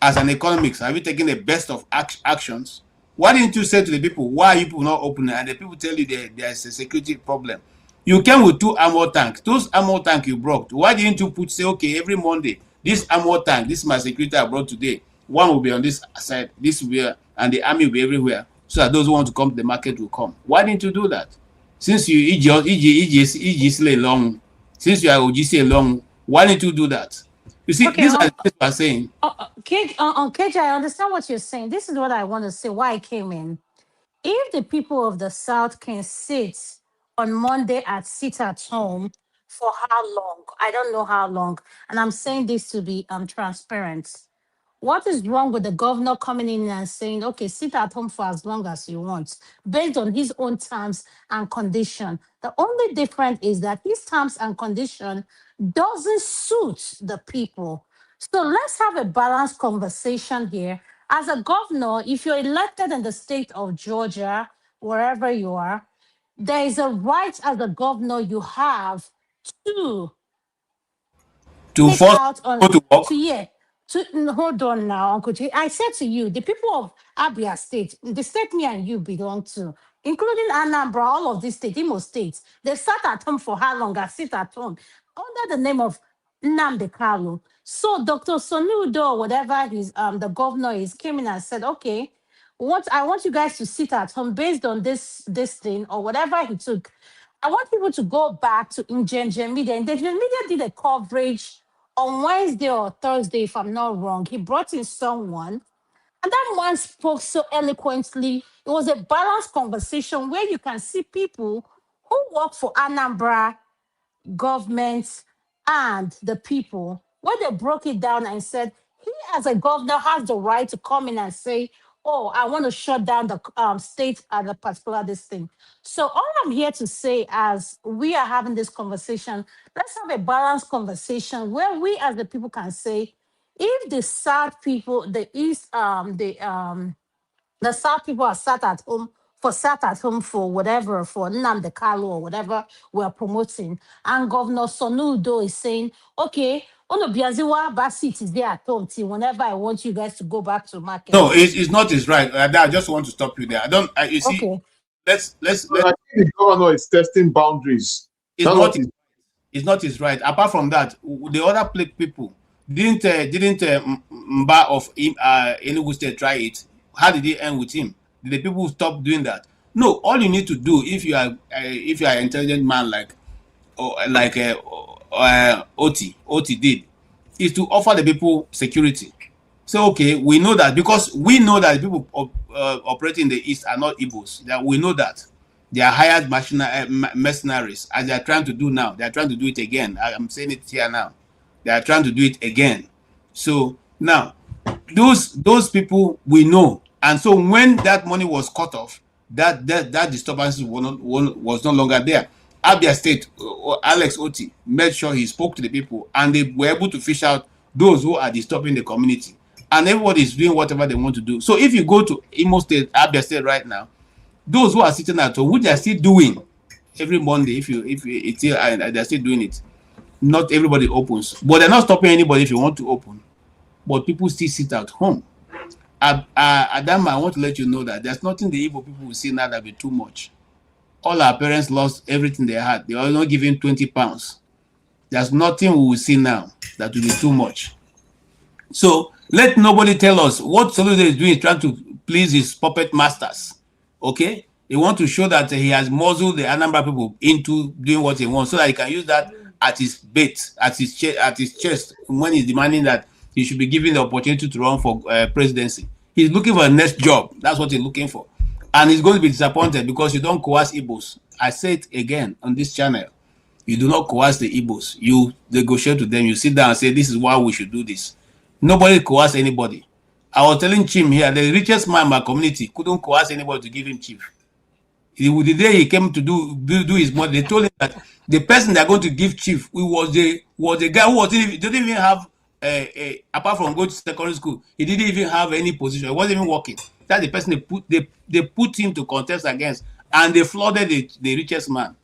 As an economics, have you taken the best of actions? Why didn't you say to the people, why are you people not opening? And the people tell you there's a security problem. You came with 2 armor tanks. Those armor tanks you brought, why didn't you say, okay, every Monday, this armor tank, this is my security I brought today. One will be on this side, this will be, and the army will be everywhere, so that those who want to come to the market will come. Why didn't you do that? Since you EGC along, since you are OGC along, why didn't you do that? You see,
Okay,
these are the things we are saying.
KJ, I understand what you're saying. This is what I want to say, why I came in. If the people of the South can sit on Monday sit at home for how long? I don't know how long. And I'm saying this to be transparent. What is wrong with the governor coming in and saying, okay, sit at home for as long as you want, based on his own terms and condition? The only difference is that his terms and condition doesn't suit the people. So let's have a balanced conversation here. As a governor, if you're elected in the state of Georgia, wherever you are, there is a right as a governor you have to
To
take
force
out on
people to work.
hold on now, Uncle J. I said to you, the people of Abia State, the state me and you belong to, including Anambra, all of these states, Imo states, they sat at home for how long? I sit at home under the name of Nnamdi Kalu. So Dr. Soludo, whatever his the governor is, came in and said, okay, what I want you guys to sit at home based on this thing or whatever he took. I want people to go back to Ingengen Media. Ingengen Media did a coverage on Wednesday or Thursday, if I'm not wrong. He brought in someone, and that man spoke so eloquently. It was a balanced conversation where you can see people who work for Anambra government and the people, where they broke it down and said, he as a governor has the right to come in and say, oh, I want to shut down the state at a particular this thing. So all I'm here to say, as we are having this conversation, let's have a balanced conversation where we as the people can say, if the South people, the East, the South people are sat at home for whatever, for Nnamdi Kalu or whatever we're promoting. And Governor Soludo is saying, okay, Onobiaziwa Basit is there at home till whenever I want you guys to go back to market.
No, it's not his right. I just want to stop you there. I don't. You see,
Okay.
let's.
I think the governor is testing boundaries.
It's not. It's not his right. Apart from that, the other people didn't Mba of Enugu State try it. How did it end with him? Did the people stop doing that? No. All you need to do, if you are an intelligent man like Oti did, is to offer the people security. So okay, we know that, because we know that the people operating in the east are not Igbos. That we know that they are hired mercenaries, as they are trying to do now. They are trying to do it again. I'm saying it here now. They are trying to do it again. So now, those people we know, and so when that money was cut off, that disturbance was no longer there. Abia State, Alex Oti made sure he spoke to the people, and they were able to fish out those who are disturbing the community. And everybody is doing whatever they want to do. So if you go to Imo State, Abia State right now, those who are sitting at home, which they are still doing every Monday, they're still doing it. Not everybody opens, but they're not stopping anybody if you want to open. But people still sit at home. Adama, I want to let you know that there's nothing the Igbo people will see now that will be too much. All our parents lost everything they had. They were not giving 20 pounds. There's nothing we will see now that will be too much. So let nobody tell us what Soludo is doing is trying to please his puppet masters. Okay? He wants to show that he has muzzled the Anambra people into doing what he wants so that he can use that at his bait, at his chest when he's demanding that he should be given the opportunity to run for presidency. He's looking for a next job. That's what he's looking for. And he's going to be disappointed because you don't coerce Igbos. I say it again on this channel. You do not coerce the Igbos. You negotiate with them. You sit down and say, this is why we should do this. Nobody coerce anybody. I was telling Chim here, the richest man in my community couldn't coerce anybody to give him chief. The day he came to do his money, they told him that the person they're going to give chief was the guy who didn't even have apart from going to secondary school, he didn't even have any position. He wasn't even working. That's the person they put him to contest against, and they flooded the richest man.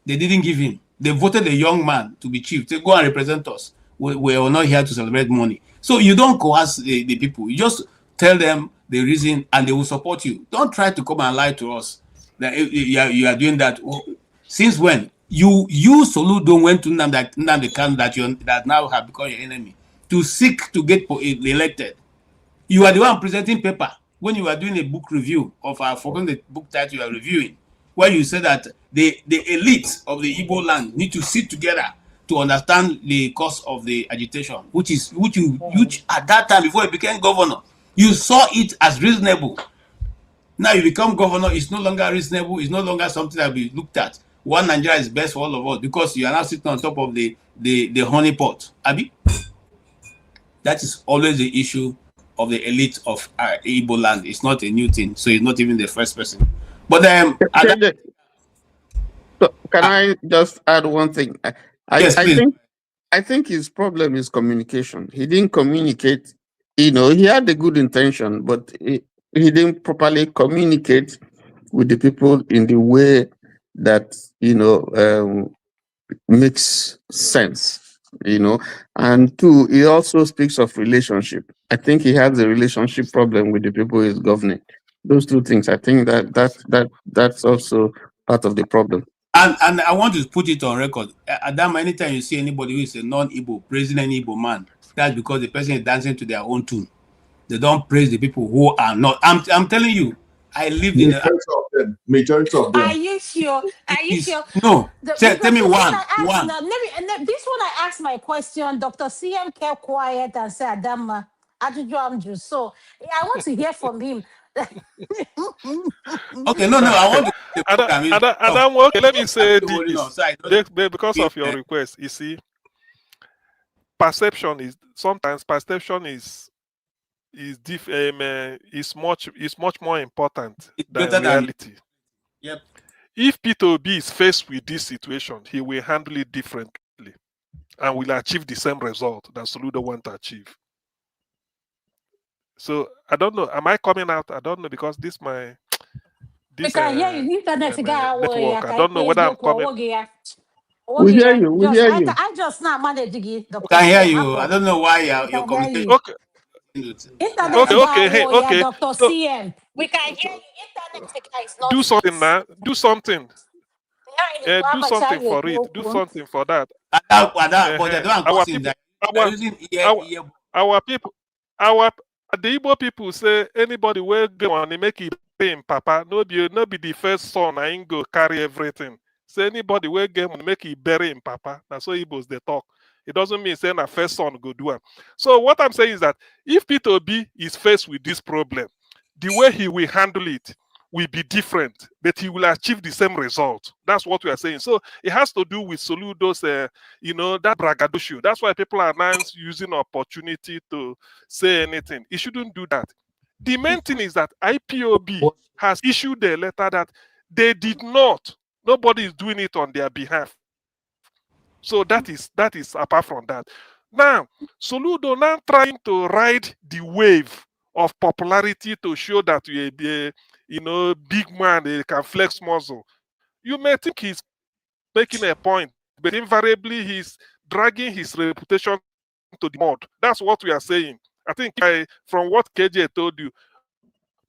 They didn't give him. They voted a young man to be chief to go and represent us. We are not here to celebrate money. So you don't coerce the people. You just tell them the reason and they will support you. Don't try to come and lie to us that you are doing that. Since when? You Soludo went to Nnamdi Kanu that now have become your enemy to seek to get elected. You are the one presenting paper when you are doing a book review of I forgot the book title you are reviewing, where you say that the elite of the Igbo land need to sit together to understand the cause of the agitation, which at that time before you became governor, you saw it as reasonable. Now you become governor, it's no longer reasonable, it's no longer something that will be looked at. One Nigeria is best for all of us because you are now sitting on top of the honey pot. Abi? That is always the issue of the elite of Igbo land. It's not a new thing, so it's not even the first person. But
can I just add one thing?
Yes, please.
I think his problem is communication. He didn't communicate. You know, he had a good intention, but he didn't properly communicate with the people in the way that makes sense. And two, he also speaks of relationship. I think he has a relationship problem with the people he's governing. Those two things, I think that's also part of the problem.
And I want to put it on record. Adam, anytime you see anybody who is a non-Igbo praising an Igbo man, that's because the person is dancing to their own tune. They don't praise the people who are not. I'm telling you, I lived
majority of them.
Are you sure? Are you sure?
No. Tell me one.
This one I asked my question. Dr. CM kept quiet and said, Adama, so I want to hear from him.
Okay, no, I want to.
Adam, okay, let me say this. Because of your request, you see, perception is much more important than reality.
Yep.
If Peter Obi is faced with this situation, he will handle it differently and will achieve the same result that Soludo want to achieve. So I don't know. Am I coming out? I don't know because this network. I don't know whether I'm coming.
We hear you. We hear you.
I just not managed to get the.
I hear you. I don't know why you're communicating.
Okay. Okay.
Dr. CM, we can hear you. Internet is not.
Do something now. Do something. Do something for it. Do something for that. Our people, the Igbo people say anybody will go on and make it pay papa. No be the first son. I ain't go carry everything. Say anybody will get on make it bury him papa. That's how Igbos they talk. It doesn't mean saying a first son go do it. So what I'm saying is that if Peter Obi is faced with this problem, the way he will handle it will be different, but he will achieve the same result. That's what we are saying. So it has to do with Soludo's, that braggadocio. That's why people are now using opportunity to say anything. He shouldn't do that. The main thing is that IPOB has issued a letter that they did not. Nobody is doing it on their behalf. So that is apart from that. Now, Soludo now trying to ride the wave of popularity to show that you're big man, they can flex muscle. You may think he's making a point, but invariably he's dragging his reputation to the mud. That's what we are saying. I think from what KJ told you,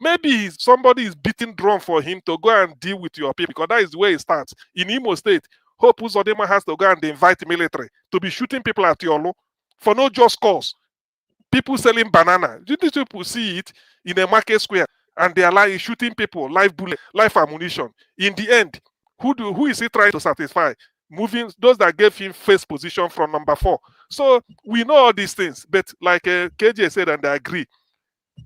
Maybe somebody is beating drum for him to go and deal with your people, because that is where it starts. In Imo State, Hope Uzodinma has to go and invite military to be shooting people at Yolo for no just cause. People selling banana. These people see it in a market square and they are shooting people, live bullet, live ammunition. In the end, who is he trying to satisfy? Moving those that gave him first position from number 4. So we know all these things, but like KJ said, and I agree.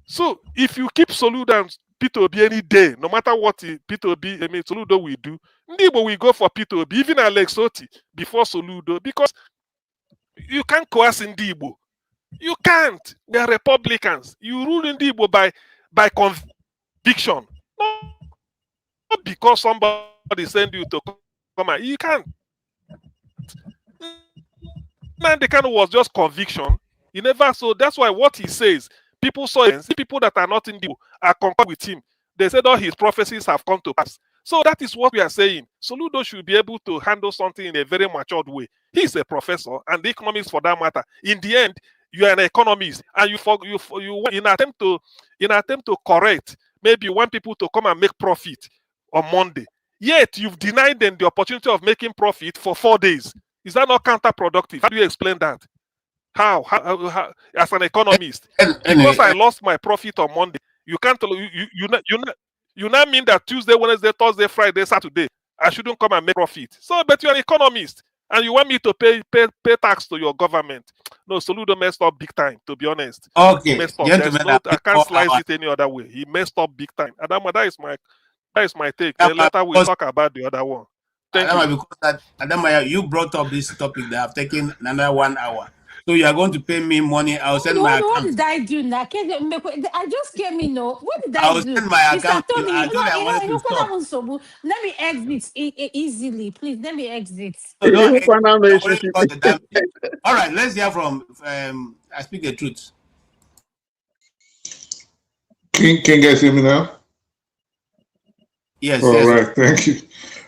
So if you keep Soludo and P2B any day, no matter what P2B, I mean Soludo will do, Ndibo will go for P2B, even Alex Oti before Soludo, because you can't coerce Ndibo. You can't. They are Republicans. You rule Ndibo by conviction, not because somebody send you to come out. You can't. Nandekano was just conviction. He never saw. That's why what he says, people saw it. People that are not in the are concord with him. They said all his prophecies have come to pass. So that is what we are saying. Soludo should be able to handle something in a very matured way. He's a professor and the economics for that matter. In the end, you are an economist, and you in attempt to correct, maybe you want people to come and make profit on Monday. Yet you've denied them the opportunity of making profit for 4 days. Is that not counterproductive? How do you explain that? How as an economist? Because I lost my profit on Monday, you can't. You now mean that Tuesday, Wednesday, Thursday, Friday, Saturday, I shouldn't come and make profit. So, but you're an economist, and you want me to pay tax to your government. No, Soludo messed up big time, to be honest.
Okay,
He messed up.
gentlemen,
I can't slice it any other way. He messed up big time. Adama, that is my take. Then later we'll talk about the other one. Thank you.
Because Adama, you brought up this topic that have taken another 1 hour. So you are going to pay me money. I'll send my account.
What did I do now? I just came in. No, what did I
I'll
do?
send my account.
Tony,
I wanted to stop.
Let me exit easily, please. Let me exit.
No, don't all right, let's hear from. I speak the truth.
Can you guys hear me now?
Yes.
All
yes.
right, thank you.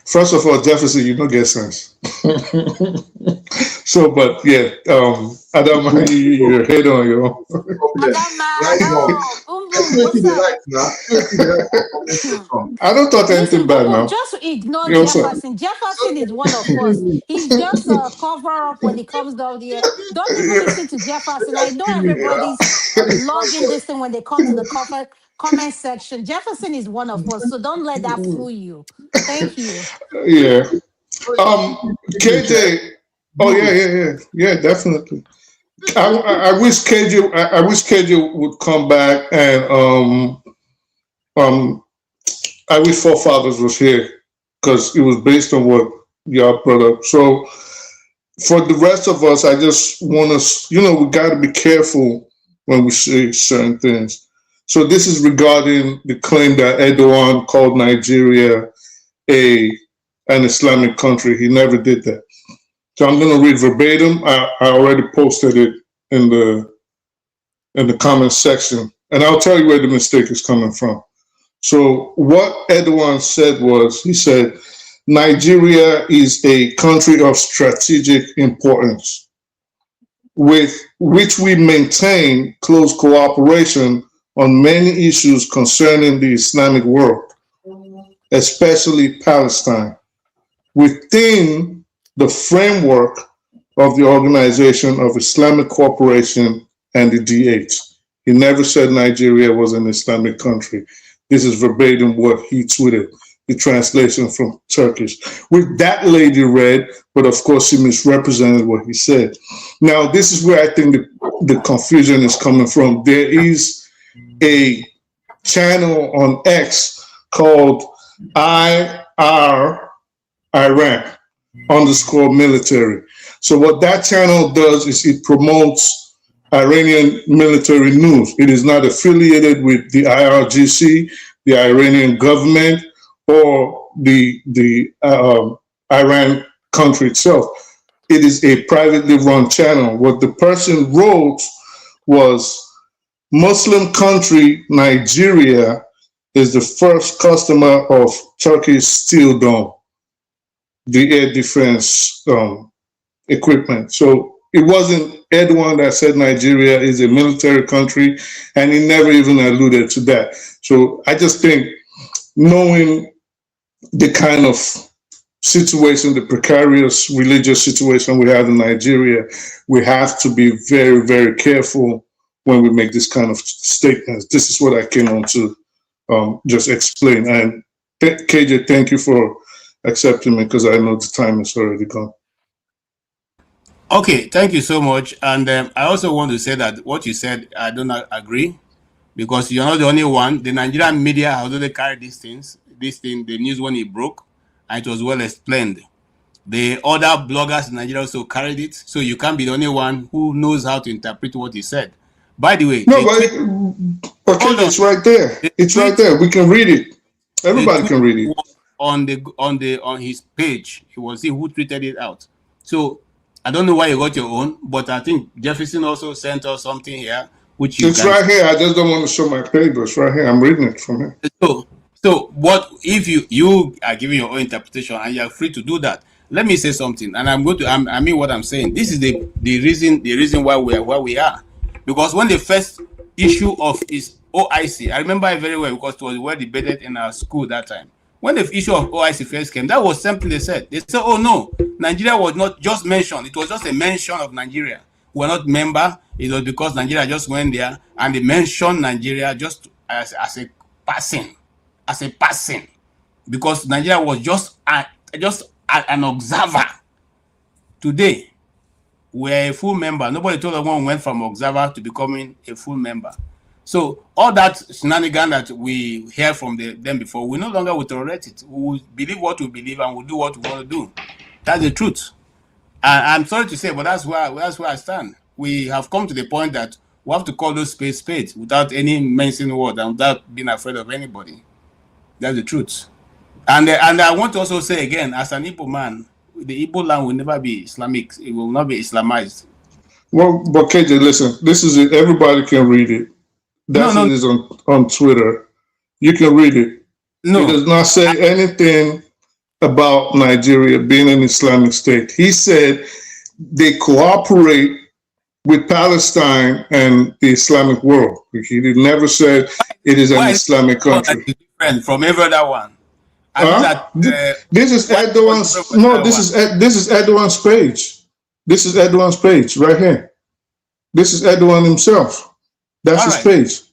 First of all, Jefferson, you don't get sense. So, but yeah, Adama, your head on your own. I don't thought anything bad now.
Just ignore Jefferson. Jefferson is one of us. He's just a cover up when it comes down here. Don't even listen to Jefferson. I know everybody's logging this thing when they come to the comment section. Jefferson is one of us, so don't let that fool you. Thank you.
Yeah. KJ. Oh yeah, definitely. I wish KJ would come back, and I wish Forefathers was here because it was based on what y'all brought up. So for the rest of us, I just want to, we got to be careful when we say certain things. So this is regarding the claim that Erdogan called Nigeria an Islamic country. He never did that. So I'm going to read verbatim. I already posted it in the comment section, and I'll tell you where the mistake is coming from. So what Erdogan said was, he said, Nigeria is a country of strategic importance with which we maintain close cooperation on many issues concerning the Islamic world, especially Palestine, within the framework of the Organization of Islamic Cooperation and the G8. He never said Nigeria was an Islamic country. This is verbatim what he tweeted, the translation from Turkish, which that lady read, but of course she misrepresented what he said. Now, this is where I think the confusion is coming from. There is a channel on X called IR_military. So what that channel does is it promotes Iranian military news. It is not affiliated with the IRGC, the Iranian government, or the Iran country itself. It is a privately run channel. What the person wrote was, Muslim country Nigeria is the first customer of Turkey's Steel Dome, the air defense equipment. So it wasn't Erdogan that said Nigeria is a military country, and he never even alluded to that. So I just think knowing the kind of situation, the precarious religious situation we have in Nigeria, we have to be very, very careful when we make this kind of statements. This is what I came on to just explain. And KJ, thank you for accepting me, because I know the time is already gone.
Okay, thank you so much. And I also want to say that what you said, I do not agree, because you're not the only one. The Nigerian media has already carried these things. This thing, the news when it broke, and it was well explained. The other bloggers in Nigeria also carried it, so you can't be the only one who knows how to interpret what he said. By the way,
no, but it's right there. It's right there. We can read it. Everybody can read it.
On his page, it was he who tweeted it out. So I don't know why you got your own, but I think Jefferson also sent us something here, which you
it's right here. I just don't want to show my page, but it's right here. I'm reading it from here.
So what if you are giving your own interpretation, and you are free to do that? Let me say something, and I'm going to I mean what I'm saying. This is the reason why we are where we are, because when the first issue of is OIC, I remember it very well because it was well debated in our school that time. When the issue of OIC first came, that was something they said. They said, "Oh no, Nigeria was not just mentioned; it was just a mention of Nigeria. We're not member. It was because Nigeria just went there and they mentioned Nigeria just as a passing, because Nigeria was just an observer. Today, we're a full member. Nobody told us when we went from observer to becoming a full member. So all that shenanigan that we hear from them before, we no longer will tolerate it. We will believe what we believe and we'll do what we want to do. That's the truth. And I'm sorry to say, but that's where I stand. We have come to the point that we have to call those spades without any mentioning word and without being afraid of anybody. That's the truth. And I want to also say again, as an Igbo man, the Igbo land will never be Islamic. It will not be Islamized.
Well, but KJ, listen, this is it. Everybody can read it. It is on Twitter. You can read it.
No.
He does not say anything about Nigeria being an Islamic state. He said they cooperate with Palestine and the Islamic world. He never said it is an Islamic country.
Different from every other one.
This is Erdogan's. No, this is Erdogan's page. This is Erdogan's page right here. This is Erdogan himself. That's his page.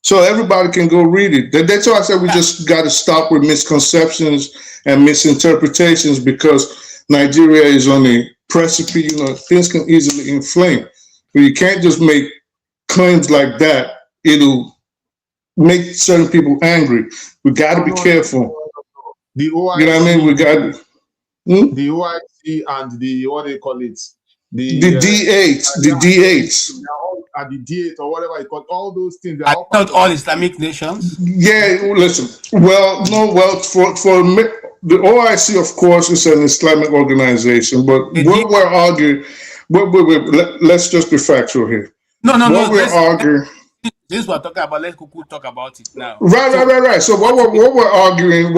So everybody can go read it. That's why I said we just got to stop with misconceptions and misinterpretations, because Nigeria is on a precipice. You know, things can easily inflame. But you can't just make claims like that. It'll make certain people angry. We got to be careful.
The OIC,
you know what I mean? We got
the OIC and the what they call it,
the D8, the D8.
At the D8 or whatever you call it, all those things.
Are not all Islamic nations?
Yeah, listen. Well, no, well, for the OIC, of course, is an Islamic organization, but what we're arguing, let's just be factual here.
No.
We're arguing.
This is what we're talking about. Let's talk about it now.
Right. So what we're arguing,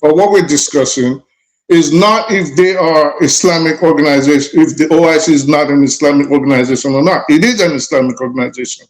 or what we're discussing is not if they are Islamic organization, if the OIC is not an Islamic organization or not. It is an Islamic organization.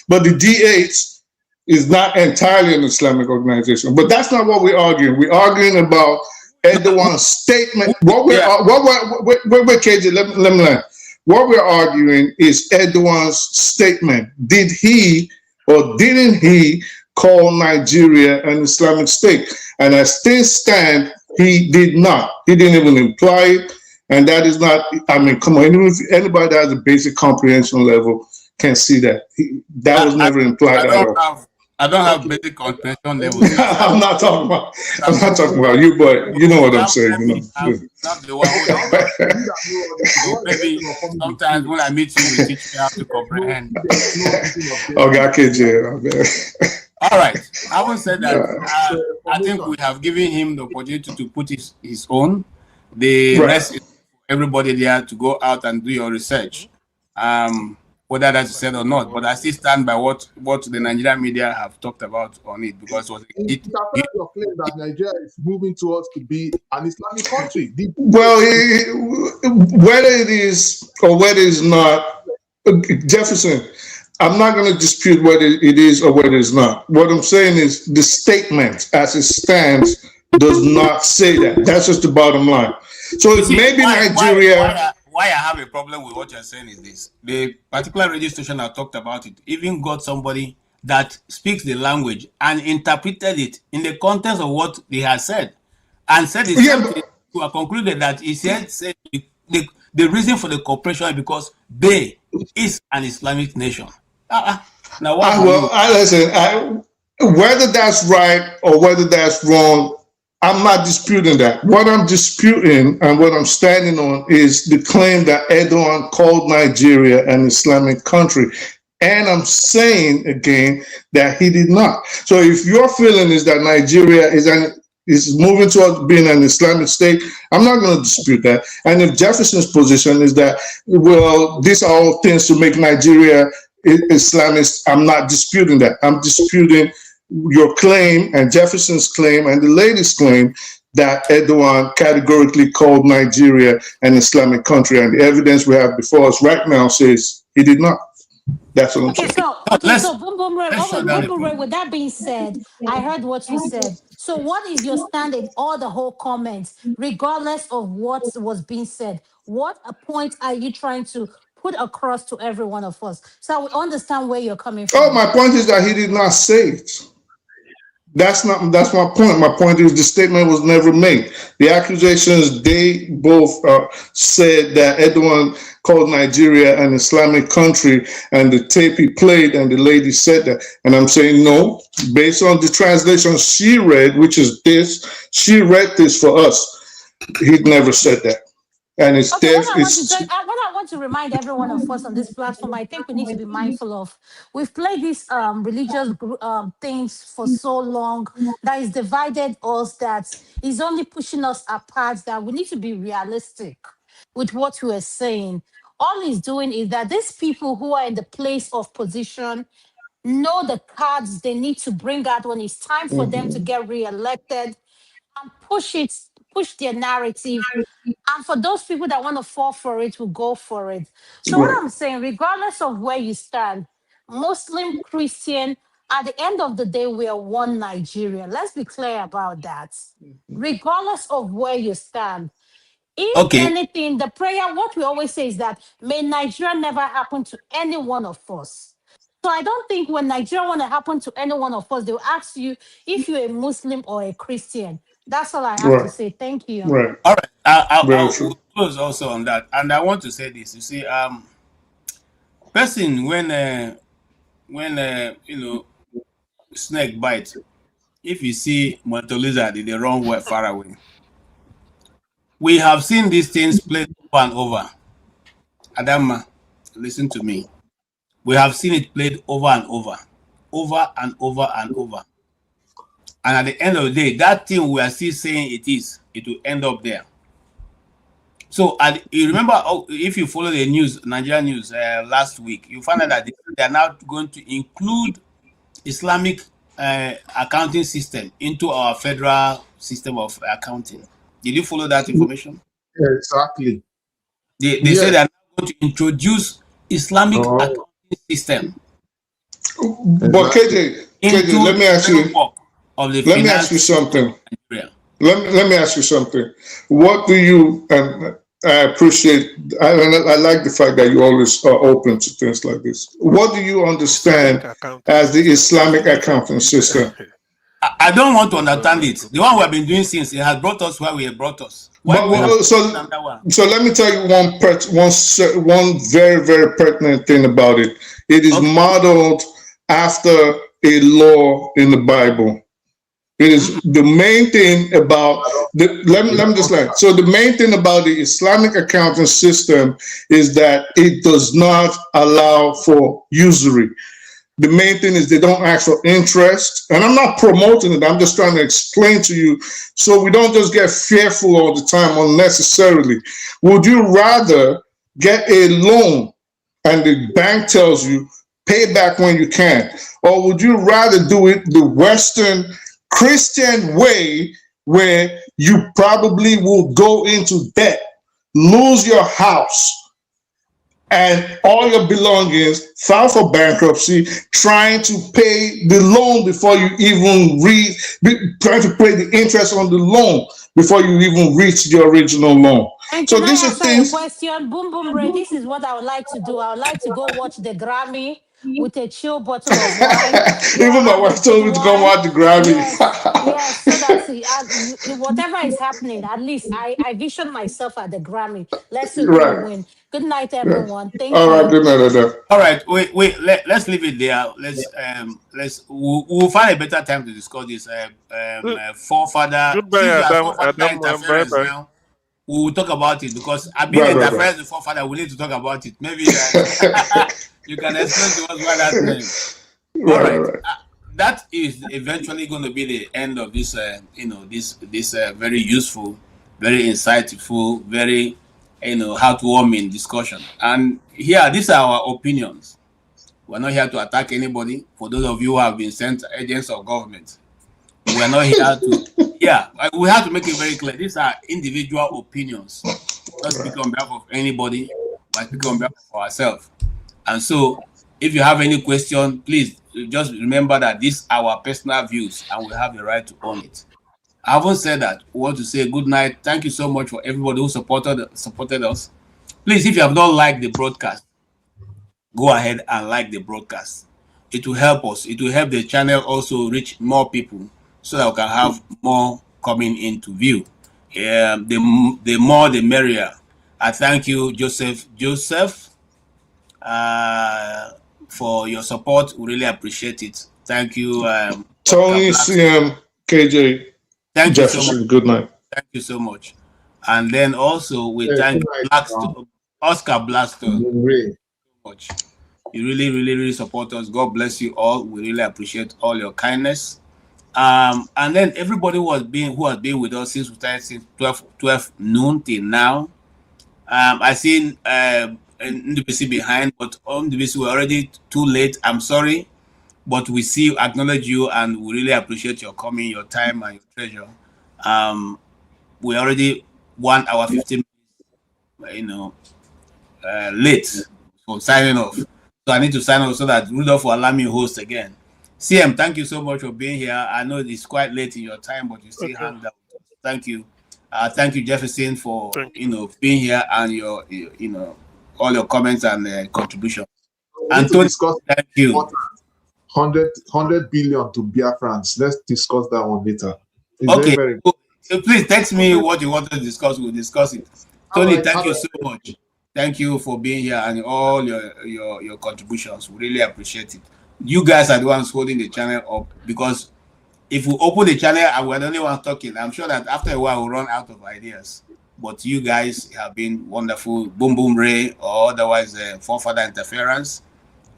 But the D8 is not entirely an Islamic organization. But that's not what we're arguing. We're arguing about Erdogan's statement. KJ, let me learn. What we're arguing is Erdogan's statement. Did he or didn't he call Nigeria an Islamic state? And as things stand, he did not. He didn't even imply it. And that is not, I mean, come on, anybody that has a basic comprehension level can see that. That was never implied at all.
I don't have basic comprehension level.
I'm not talking about you, but you know what I'm saying. You know.
I'm not the one who maybe sometimes when I meet you, you teach me how to comprehend.
Okay, KJ.
All right. Having said that, I think we have given him the opportunity to put his own. The rest is for everybody there to go out and do your research. whether that's said or not. But I still stand by what the Nigerian media have talked about on it, because
it affects your claim that Nigeria is moving towards to be an Islamic country.
Well, whether it is or whether it's not, Jefferson, I'm not going to dispute whether it is or whether it's not. What I'm saying is the statement as it stands does not say that. That's just the bottom line. So it may be Nigeria.
Why I have a problem with what you're saying is this. The particular registration I talked about it even got somebody that speaks the language and interpreted it in the context of what they had said, and said the same thing. We concluded that he said the reason for the cooperation is because they is an Islamic nation. Now,
listen, whether that's right or whether that's wrong, I'm not disputing that. What I'm disputing and what I'm standing on is the claim that Erdogan called Nigeria an Islamic country. And I'm saying again that he did not. So if your feeling is that Nigeria is moving towards being an Islamic state, I'm not going to dispute that. And if Jefferson's position is that, well, these are all things to make Nigeria Islamist, I'm not disputing that. I'm disputing your claim and Jefferson's claim and the lady's claim that Erdogan categorically called Nigeria an Islamic country. And the evidence we have before us right now says he did not. That's what I'm saying.
So with that being said, I heard what you said. So what is your stand in all the whole comments, regardless of what was being said? What a point are you trying to put across to every one of us, so we understand where you're coming from?
Oh, my point is that he did not say it. That's my point. My point is the statement was never made. The accusations, they both said that Erdogan called Nigeria an Islamic country, and the tape he played and the lady said that. And I'm saying no, based on the translation she read, which is this, she read this for us. He never said that. And it's
okay, what I want to remind every one of us on this platform, I think we need to be mindful of. We've played these religious things for so long that is divided us, that is only pushing us apart, that we need to be realistic with what we are saying. All he's doing is that these people who are in the place of position know the cards they need to bring out when it's time for them to get re-elected, and push their narrative. And for those people that want to fall for it, will go for it. So what I'm saying, regardless of where you stand, Muslim, Christian, at the end of the day, we are one Nigeria. Let's be clear about that. Regardless of where you stand. If anything, the prayer, what we always say is that may Nigeria never happen to any one of us. So I don't think when Nigeria want to happen to any one of us, they'll ask you if you're a Muslim or a Christian. That's all I have to say. Thank you.
Right.
All right. I'll close also on that. And I want to say this. You see, person when snake bite, if you see mosquito lizard, they run way far away. We have seen these things played over and over. Adama, listen to me. We have seen it played over and over and over and over. And at the end of the day, that thing we are still saying it will end up there. So you remember, if you follow the news, Nigerian news last week, you find out that they are now going to include Islamic accounting system into our federal system of accounting. Did you follow that information?
Yeah, exactly.
They say they are now going to introduce Islamic accounting system.
But KJ, let me ask you. Let me ask you something. Let me ask you something. What do you, and I appreciate, I like the fact that you always are open to things like this. What do you understand as the Islamic accounting system?
I don't want to understand it. The one we have been doing since, it has brought us where we have brought us.
So let me tell you one very, very pertinent thing about it. It is modeled after a law in the Bible. It is the main thing about let me just like, so the main thing about the Islamic accounting system is that it does not allow for usury. The main thing is they don't ask for interest. And I'm not promoting it. I'm just trying to explain to you so we don't just get fearful all the time unnecessarily. Would you rather get a loan and the bank tells you pay back when you can? Or would you rather do it the Western Christian way, where you probably will go into debt, lose your house and all your belongings, file for bankruptcy, trying to pay the loan before you even trying to pay the interest on the loan before you even reach the original loan?
And
So
can I
these are
answer a
things.
question? Boom, boom, Ray. This is what I would like to do. I would like to go watch the Grammy with a chill bottle of wine. Yeah,
Even my
have a
wife
good
told me to go
one.
watch the Grammy.
Yes, so that whatever is happening, at least I vision myself at the Grammy. Let's see who will
Right.
win. Good night,
Yeah.
everyone. Thank
All right,
you.
good night.
All right, let's leave it there. We'll find a better time to discuss this. Forefather, since
Goodbye,
we are
Adam.
forefather
Adam, bye
interference
bye.
now, we will talk about it because I've been
Right.
interference with forefather. We need to talk about it. Maybe you can explain to us why that's named. All right,
Right.
that is eventually going to be the end of this. This very useful, very insightful, very heartwarming discussion. And here, these are our opinions. We're not here to attack anybody. For those of you who have been sent agents of government, we're not here to. Yeah, we have to make it very clear. These are individual opinions. We're not speaking on behalf of anybody. We're speaking on behalf of ourselves. And so, if you have any question, please just remember that these are our personal views, and we have the right to own it. I haven't said that. We want to say good night. Thank you so much for everybody who supported us. Please, if you have not liked the broadcast, go ahead and like the broadcast. It will help us. It will help the channel also reach more people so that we can have more coming into view. The more the merrier. I thank you, Joseph, for your support. We really appreciate it. Thank you,
Tony, CM, KJ,
thank you so much.
Jefferson, good night.
Thank you so much. And then also we
Good
thank
night,
Oscar Blaster
Ray.
so much. You really, really, really support us. God bless you all. We really appreciate all your kindness. And then everybody who has been with us since we started since 12 noon till now. I seen NDBC behind, but on NDBC we're already too late. I'm sorry, but we see, acknowledge you, and we really appreciate your coming, your time, and your treasure. We already 1 hour 15 minutes, late for signing off. So I need to sign off so that Rudolph will allow me to host again. CM, thank you so much for being here. I know it's quite late in your time, but you still hang out. Thank you. Thank you, Jefferson, for being here and your all your comments and contributions. And Tony, thank you.
100 billion to Biafrans. Let's discuss that one later. It's
Okay.
very
So please text me what you want to discuss. We'll discuss it. Tony, thank you so much. Thank you for being here and all your contributions. We really appreciate it. You guys are the ones holding the channel up, because if we open the channel and we're the only ones talking, I'm sure that after a while we'll run out of ideas. But you guys have been wonderful. Boom Boom Ray, or otherwise Forefather Interference,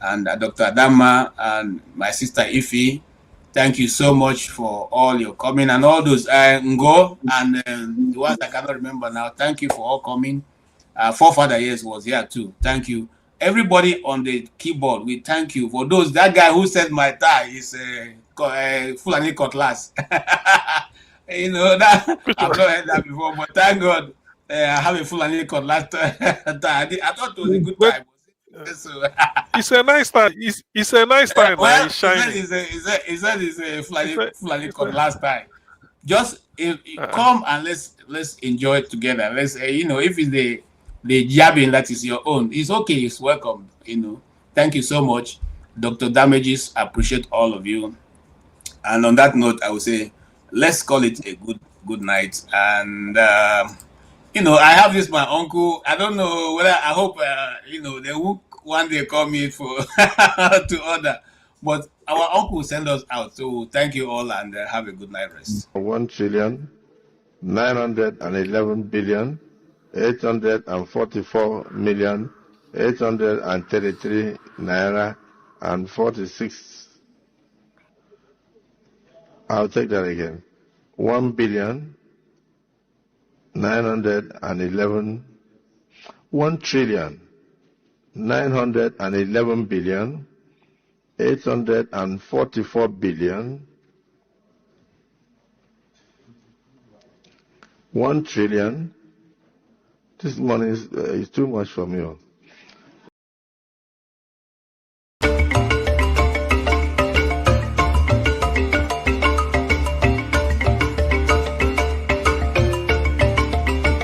and Dr. Adama and my sister Ife. Thank you so much for all your coming, and all those Ngo and the ones I cannot remember now. Thank you for all coming. Forefather, yes, was here too. Thank you. Everybody on the keyboard, we thank you. For those, that guy who said my tie is Fulani Cutlass. That I've not heard that before, but thank God I have a Fulani Cutlass tie. I thought it was a good time. So,
it's a nice time. It's a nice time.
Well,
It's shiny.
he said it's a Fulani Cutlass tie. Just come and let's enjoy it together. Let's if it's the jabbing that is your own, it's okay. It's welcome. Thank you so much, Dr. Damages. I appreciate all of you. And on that note, I would say let's call it a good night. And I have this my uncle. I don't know whether I hope they will one day call me for to order, but our uncle will send us out. So thank you all and have a good night rest.
1,911,844,833 naira and 46. I'll take that again. 1,911,1,000,000,000 911 billion, 844 billion, 1 trillion. This money is too much for me.